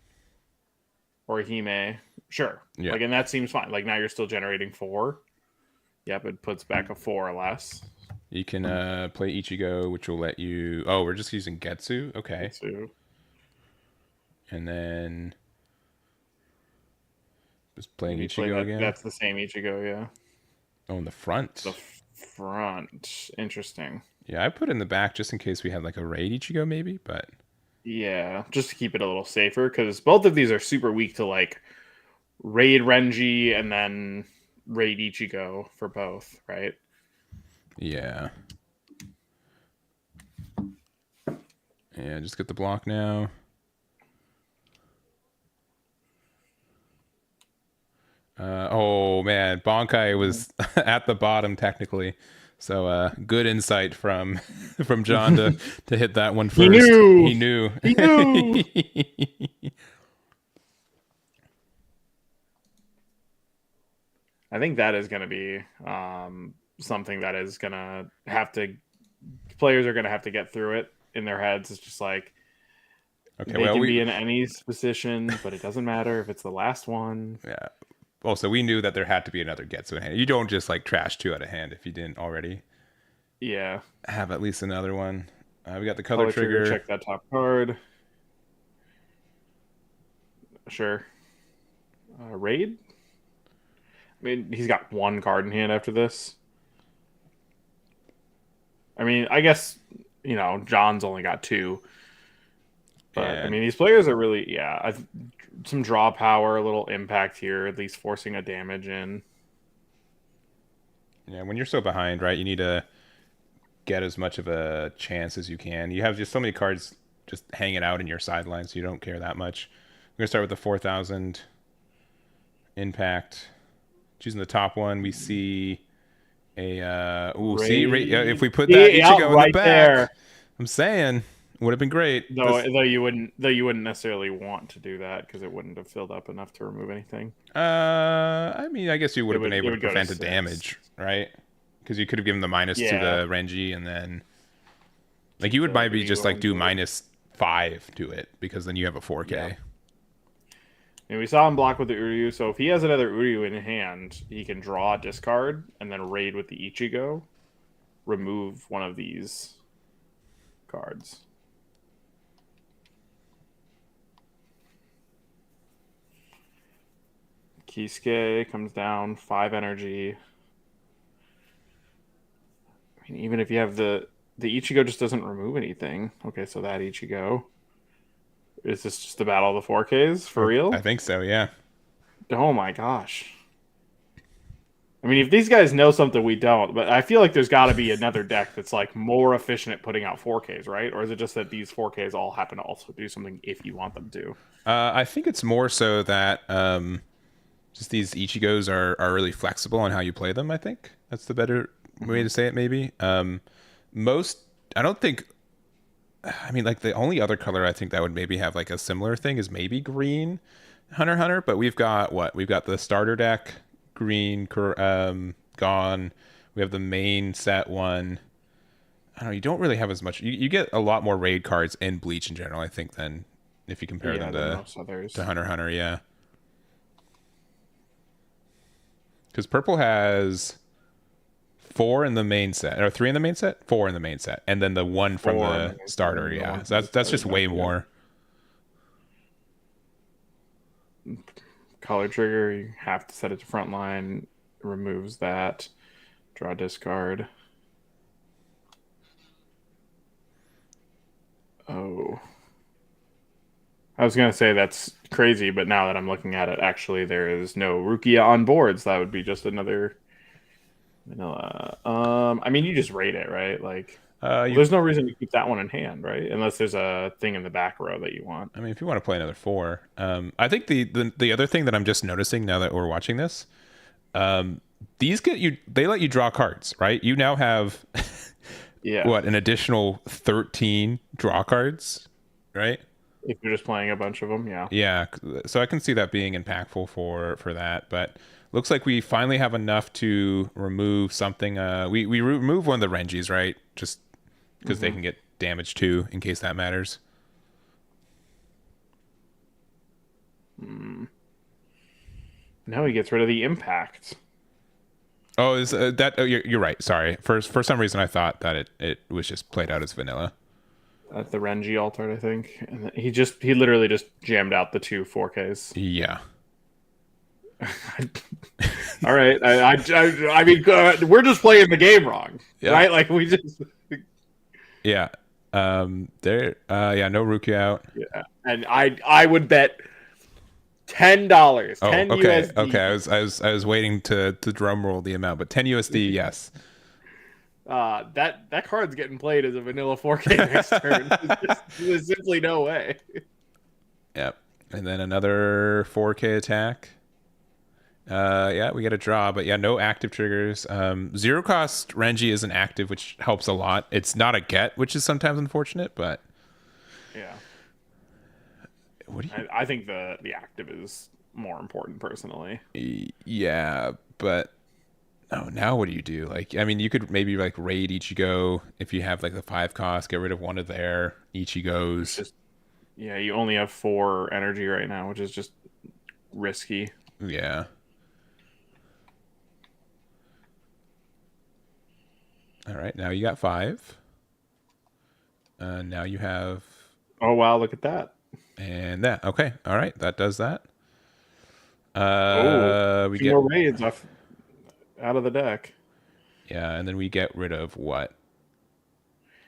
Or Hime. Sure. Yeah. Like, and that seems fine. Like now you're still generating 4. Yep, it puts back a 4 or less. You can play Ichigo, which will let you. Oh, we're just using Getsu. Okay. So, And then just playing you play Ichigo that, again. that's the same Ichigo, yeah. Oh, in the front. The front. Interesting. Yeah, I put in the back just in case we had like a raid Ichigo maybe, but Yeah, just to keep it a little safer, because both of these are super weak to like raid Renji and then raid Ichigo for both, right? yeah. Yeah, just get the block now. Oh man, Bonkai was at the bottom technically. So good insight from from John to hit that one first. He knew. He knew. I think that is going to be something that is going to have to. Players are going to have to get through it in their heads. It's just like Okay, they well, can be in any position, but it doesn't matter if it's the last one. Yeah. Also, we knew that there had to be another Getsu in hand. You don't just like trash 2 out of hand if you didn't already Yeah. have at least another one. We got the color trigger. Check that top card. Sure. Raid? I mean, he's got 1 card in hand after this. I mean, I guess, John's only got 2. But, Yeah. I mean, these players are really, some draw power, a little impact here, at least forcing a damage in. Yeah, when you're so behind, right, you need to get as much of a chance as you can. You have just so many cards just hanging out in your sideline, so you don't care that much. We're going to start with the 4,000 impact. Choosing the top one, we see a... if we put that Ichigo in the back, there. I'm saying, would have been great. Though you wouldn't necessarily want to do that because it wouldn't have filled up enough to remove anything. I mean, I guess you would have been able to go to prevent the 6. damage, right? Because you could have given the minus to the Renji, and then like you would maybe just like do -5 to it because then you have a 4K. Yeah. And we saw him block with the Uryu, so if he has another Uryu in hand, he can draw a discard and then raid with the Ichigo, remove one of these cards. Kisuke comes down, 5 energy. I mean, even if you have the Ichigo just doesn't remove anything. Okay, so that Ichigo. Is this just the battle of the 4Ks for real? I think so, yeah. Oh my gosh. I mean, if these guys know something we don't, but I feel like there's got to be another deck that's like more efficient at putting out 4Ks, right? Or is it just that these 4Ks all happen to also do something if you want them to? I think it's more so that just these Ichigos are really flexible on how you play them, I think. That's the better way to say it, maybe. I don't think... I mean, like, the only other color I think that would maybe have, like, a similar thing is maybe green Hunter x Hunter, but we've got, what? We've got the starter deck, green, gone. We have the main set one. I don't know, you don't really have as much... You get a lot more raid cards in Bleach in general, I think, than if you compare them to Hunter x Hunter, yeah. Because purple has 4 in the main set, or 3 in the main set, 4 in the main set, and then the 1 from the starter. Yeah, so that's just way more. Color trigger, you have to set it to front line. Removes that. Draw discard. Oh. I was gonna say that's crazy, but now that I'm looking at it, actually there is no Rukia on boards. That would be just another vanilla. I mean, you just rate it, right? Like, there's no reason to keep that one in hand, right? Unless there's a thing in the back row that you want. I mean, if you want to play another 4, I think the other thing that I'm just noticing now that we're watching this, these they let you draw cards, right? You now have an additional 13 draw cards, right? If you're just playing a bunch of them, yeah. Yeah, so I can see that being impactful for that, but looks like we finally have enough to remove something. We remove one of the Renjis, right? Just because they can get damage too, in case that matters. No, he gets rid of the impact. Oh, is that? Oh, you're right. Sorry. For some reason, I thought that it was just played out as vanilla. At the Renji altered, I think. And he literally just jammed out the 2 4Ks. Yeah. All right. I mean, we're just playing the game wrong, right? Like we just. Yeah. There. Yeah. No Rukia out. Yeah. And I would bet $10. Oh, 10 okay. USD. Okay. I was waiting to drum roll the amount, but 10 USD. Yes. That card's getting played as a vanilla 4K next turn. There's simply no way. Yep. And then another 4K attack. Yeah, we get a draw, but yeah, no active triggers. Zero cost Renji isn't active, which helps a lot. It's not a get, which is sometimes unfortunate, but Yeah. what do you? I think the active is more important personally. Yeah, but oh, now what do you do? Like, I mean, you could maybe like raid Ichigo if you have like the 5 cost, get rid of one of their Ichigos. Yeah, you only have 4 energy right now, which is just risky. Yeah. All right, now you got 5. Now you have. Oh wow, look at that. And that. Okay. All right. That does that. We 2 get more raids off out of the deck. Yeah, and then we get rid of what?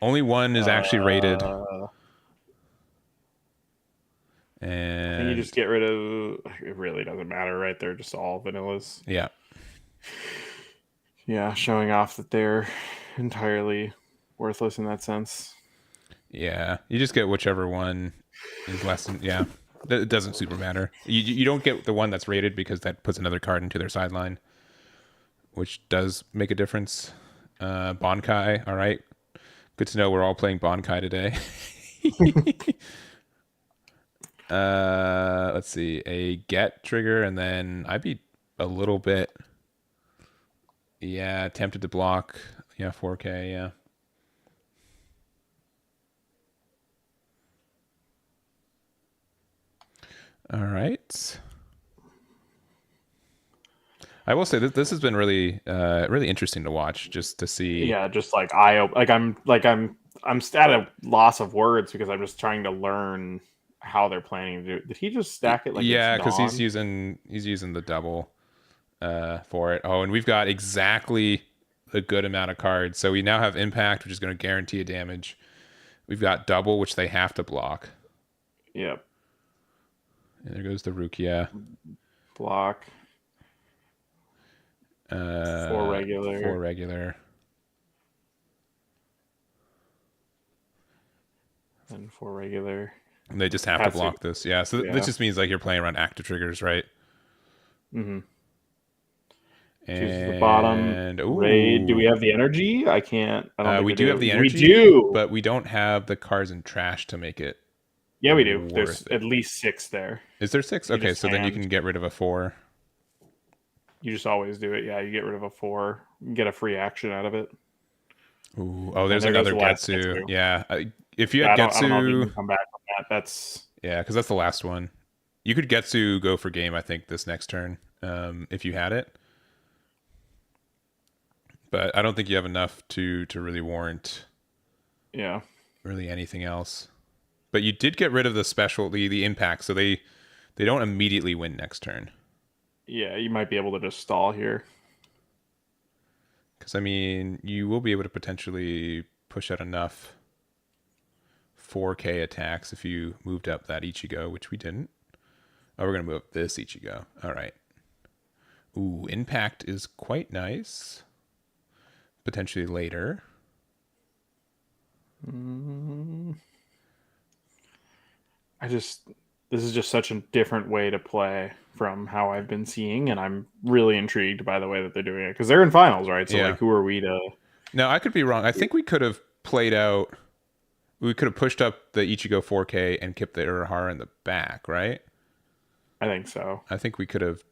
Only one is actually rated. And Can you just get rid of? It really doesn't matter, right? They're just all vanillas. yeah. Yeah, showing off that they're entirely worthless in that sense. Yeah. You just get whichever one is less than it doesn't super matter. You don't get the one that's rated because that puts another card into their sideline, which does make a difference. Bonkai, all right. Good to know we're all playing Bonkai today. Let's see. A get trigger, and then I'd be a little bit tempted to block. Yeah, 4K, yeah. All right. I will say that this has been really, really interesting to watch, just to see. Yeah, just like I'm at a loss of words because I'm just trying to learn how they're planning to do it. Did he just stack it like yeah, because he's using the double for it. Oh, and we've got exactly a good amount of cards. So we now have impact, which is going to guarantee a damage. We've got double, which they have to block. Yep. And there goes the Rukia. Block. 4 regular. 4 regular. And 4 regular. And they just have to block this. Yeah, so this just means like you're playing around active triggers, right? Mm-hmm. And choose the bottom. Raid. Do we have the energy? I can't. I don't think we do have the energy. We do, but we don't have the cards in trash to make it. Yeah, we do. There's at least 6 there. Is there 6? Okay, so then you can get rid of a 4. You just always do it. Yeah, you get rid of a 4, get a free action out of it. Ooh, oh, there's another Getsu. Yeah, if you had Getsu, I don't know if you can come back from that. That's because that's the last one. You could Getsu go for game, I think, this next turn, if you had it. But I don't think you have enough to really warrant. Yeah. Really anything else. But you did get rid of the special, the impact, so they don't immediately win next turn. Yeah, you might be able to just stall here. Because, I mean, you will be able to potentially push out enough 4K attacks if you moved up that Ichigo, which we didn't. Oh, we're going to move up this Ichigo. All right. Ooh, impact is quite nice. Potentially later. This is just such a different way to play from how I've been seeing, and I'm really intrigued by the way that they're doing it because they're in finals, right? So like, who are we to? No, I could be wrong. I think we could have played out. We could have pushed up the Ichigo 4K and kept the Urahara in the back, right? I think so. I think we could have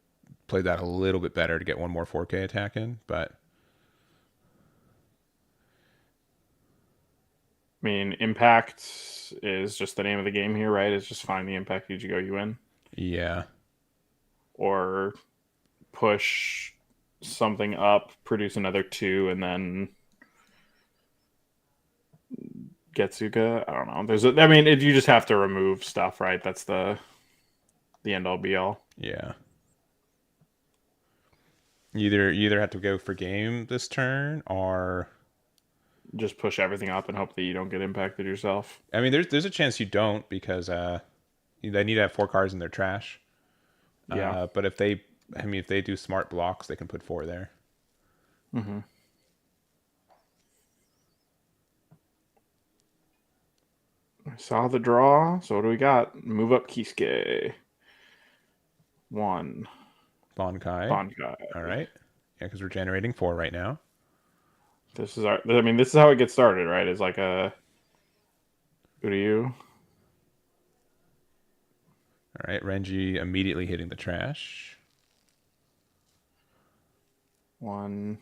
played that a little bit better to get one more 4K attack in, but. I mean, impact is just the name of the game here, right? It's just find the impact Ichigo you win. Yeah. Or push something up, produce another 2, and then Getsuga. I don't know. You just have to remove stuff, right? That's the end all be all. Yeah. You either have to go for game this turn, or just push everything up and hope that you don't get impacted yourself. I mean, there's a chance you don't, because they need to have 4 cards in their trash. Yeah. But if they do smart blocks, they can put 4 there. Mm-hmm. I saw the draw. So what do we got? Move up Kisuke. 1. Bonkai. All right. Yeah, because we're generating 4 right now. This is how it gets started, right? It's like a Uryu. All right, Renji immediately hitting the trash. 1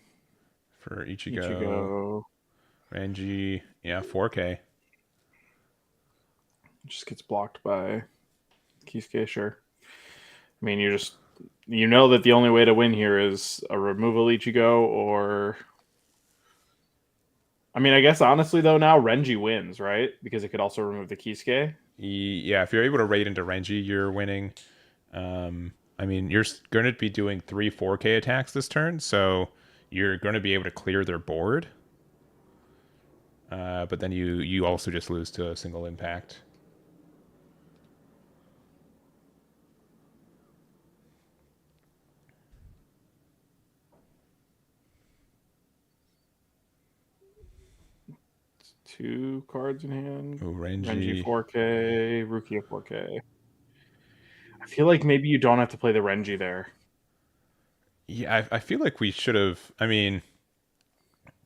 for Ichigo. Renji, yeah, 4K. Just gets blocked by Kisuke, sure. I mean, you know that the only way to win here is a removal Ichigo, or I mean, I guess honestly though, now Renji wins, right? Because it could also remove the Kisuke. Yeah, if you're able to raid into Renji, you're winning. I mean, you're going to be doing 3 4K attacks this turn, so you're going to be able to clear their board. But then you also just lose to a single impact. Two cards in hand. Ooh, Renji 4K, Rukia 4K. I feel like maybe you don't have to play the Renji there. Yeah, I feel like we should have. I mean,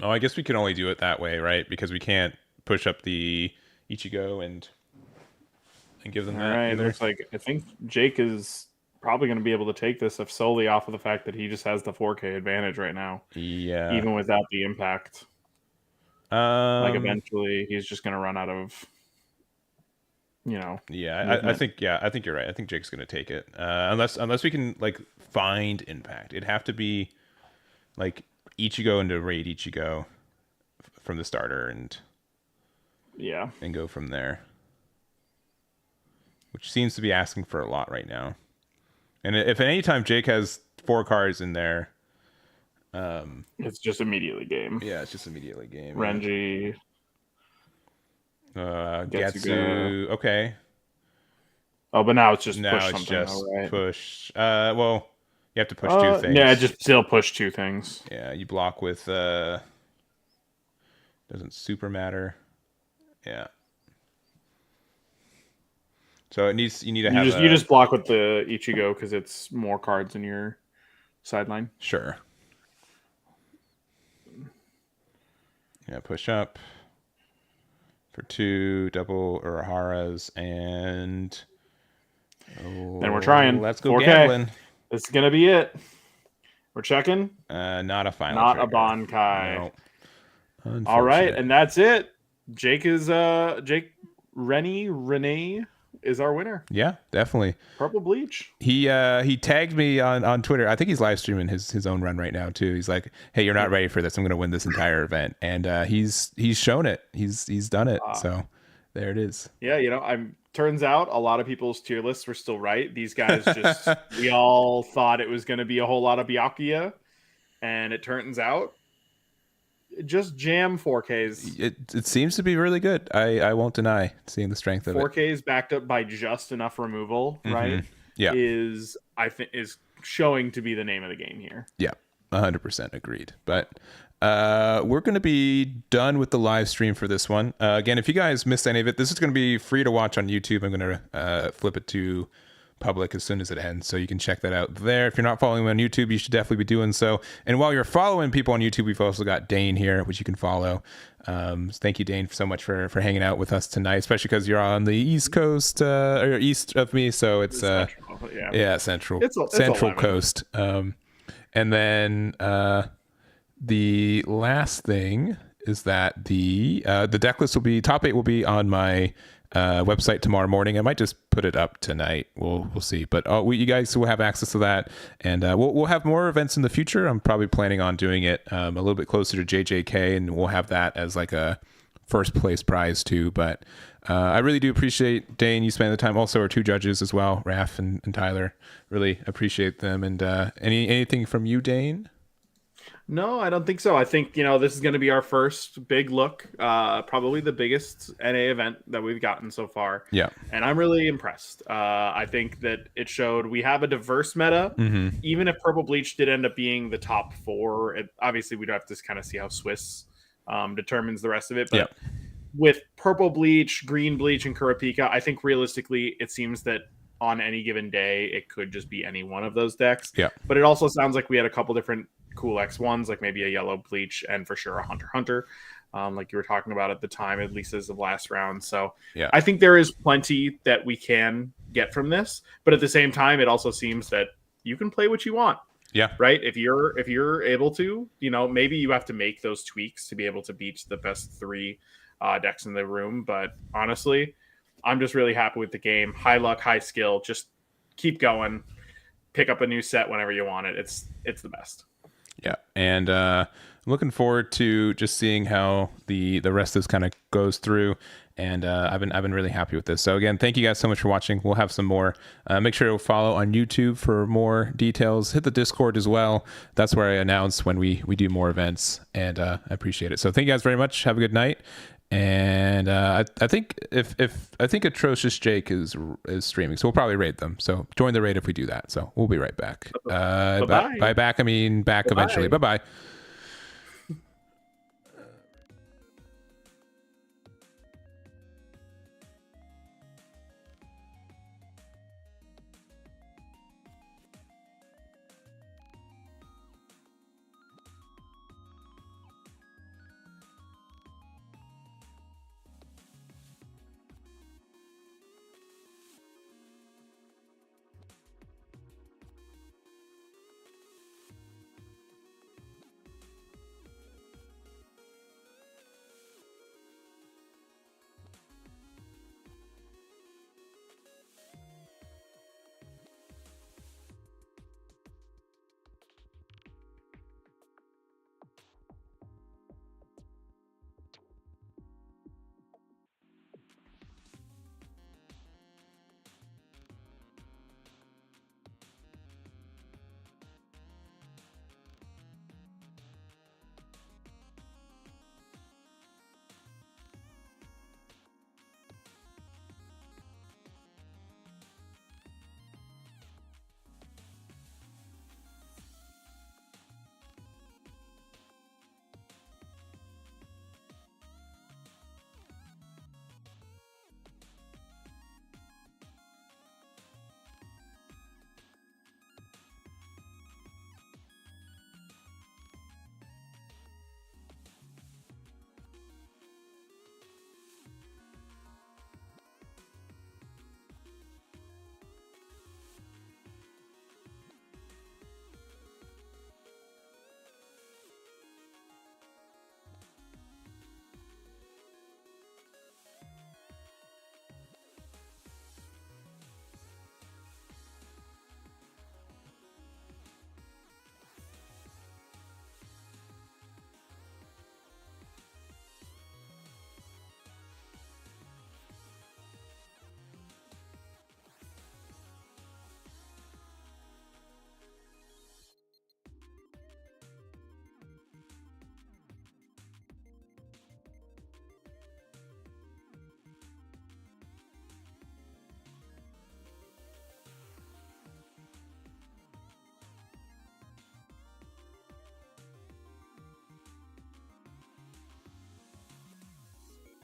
I guess we can only do it that way, right? Because we can't push up the Ichigo and give them that. All right, either. looks like I think Jake is probably going to be able to take this solely off of the fact that he just has the 4K advantage right now. Yeah. Even without the impact. Like eventually he's just going to run out of, Yeah, I think you're right. I think Jake's going to take it. Unless we can like find impact. It'd have to be like Ichigo into raid Ichigo from the starter and go from there. Which seems to be asking for a lot right now. And if at any time Jake has 4 cards in there, it's just immediately game. Yeah, it's just immediately game. Renji, Getsu. Okay. Oh, but now it's just now push it's something. Just right? push. Well, you have to push 2 things. Yeah, just still push 2 things. Yeah, you block with. Doesn't super matter. Yeah. So you need to have. You just block with the Ichigo because it's more cards in your sideline. Sure. Yeah, push up for 2 double Uraharas and. Then we're trying. Let's go 4K. gambling. This is gonna be it. We're checking. Not a final. Not trigger. a Bonkai. No. All right, and that's it. Jake Renee is our winner. Yeah, definitely. Purple Bleach. He tagged me on Twitter. I think he's live streaming his own run right now too. He's like, "Hey, you're not ready for this. I'm going to win this entire event," and he's shown it. He's done it. So there it is. Yeah, turns out a lot of people's tier lists were still right. These guys just we all thought it was going to be a whole lot of Byakuya, and it turns out just jam 4Ks. It seems to be really good. I won't deny seeing the strength of 4Ks backed up by just enough removal, right? Yeah, is showing to be the name of the game here. Yeah, 100% agreed. But we're going to be done with the live stream for this one. Again, if you guys missed any of it, this is going to be free to watch on YouTube. I'm going to flip it to public as soon as it ends, so you can check that out there. If you're not following me on YouTube, you should definitely be doing so. And while you're following people on YouTube, we've also got Dane here, which you can follow. Thank you, Dane, so much for hanging out with us tonight, especially because you're on the East Coast or east of me, so it's Central Coast. And then the last thing is that the deck list will be top 8 will be on my website tomorrow morning. I might just put it up tonight. We'll see. But you guys will have access to that, and we'll have more events in the future. I'm probably planning on doing it a little bit closer to JJK, and we'll have that as like a first place prize too. But I really do appreciate, Dane, you spending the time. Also our 2 judges as well, Raph and Tyler. Really appreciate them. And anything from you, Dane? No, I don't think so. I think, this is going to be our first big look, probably the biggest NA event that we've gotten so far. Yeah. And I'm really impressed. I think that it showed we have a diverse meta. Mm-hmm. Even if Purple Bleach did end up being the top 4, obviously we'd have to kind of see how Swiss determines the rest of it. But with Purple Bleach, Green Bleach, and Kopika, I think realistically it seems that on any given day it could just be any one of those decks. Yeah. But it also sounds like we had a couple different cool X1s, like maybe a Yellow Bleach and for sure a Hunter, like you were talking about at the time, at least as of last round. So yeah, I think there is plenty that we can get from this, but at the same time, it also seems that you can play what you want. Yeah. Right. If you're able to, maybe you have to make those tweaks to be able to beat the best 3 decks in the room. But honestly, I'm just really happy with the game. High luck, high skill. Just keep going. Pick up a new set whenever you want it. It's the best. Yeah, and I'm looking forward to just seeing how the rest of this kind of goes through. And I've been really happy with this. So again, thank you guys so much for watching. We'll have some more. Make sure to follow on YouTube for more details. Hit the Discord as well. That's where I announce when we do more events, and I appreciate it. So thank you guys very much. Have a good night. And I think I think Atrocious Jake is streaming, so we'll probably raid them. So join the raid if we do that. So we'll be right back. Bye-bye. Back. I mean back eventually. Bye bye.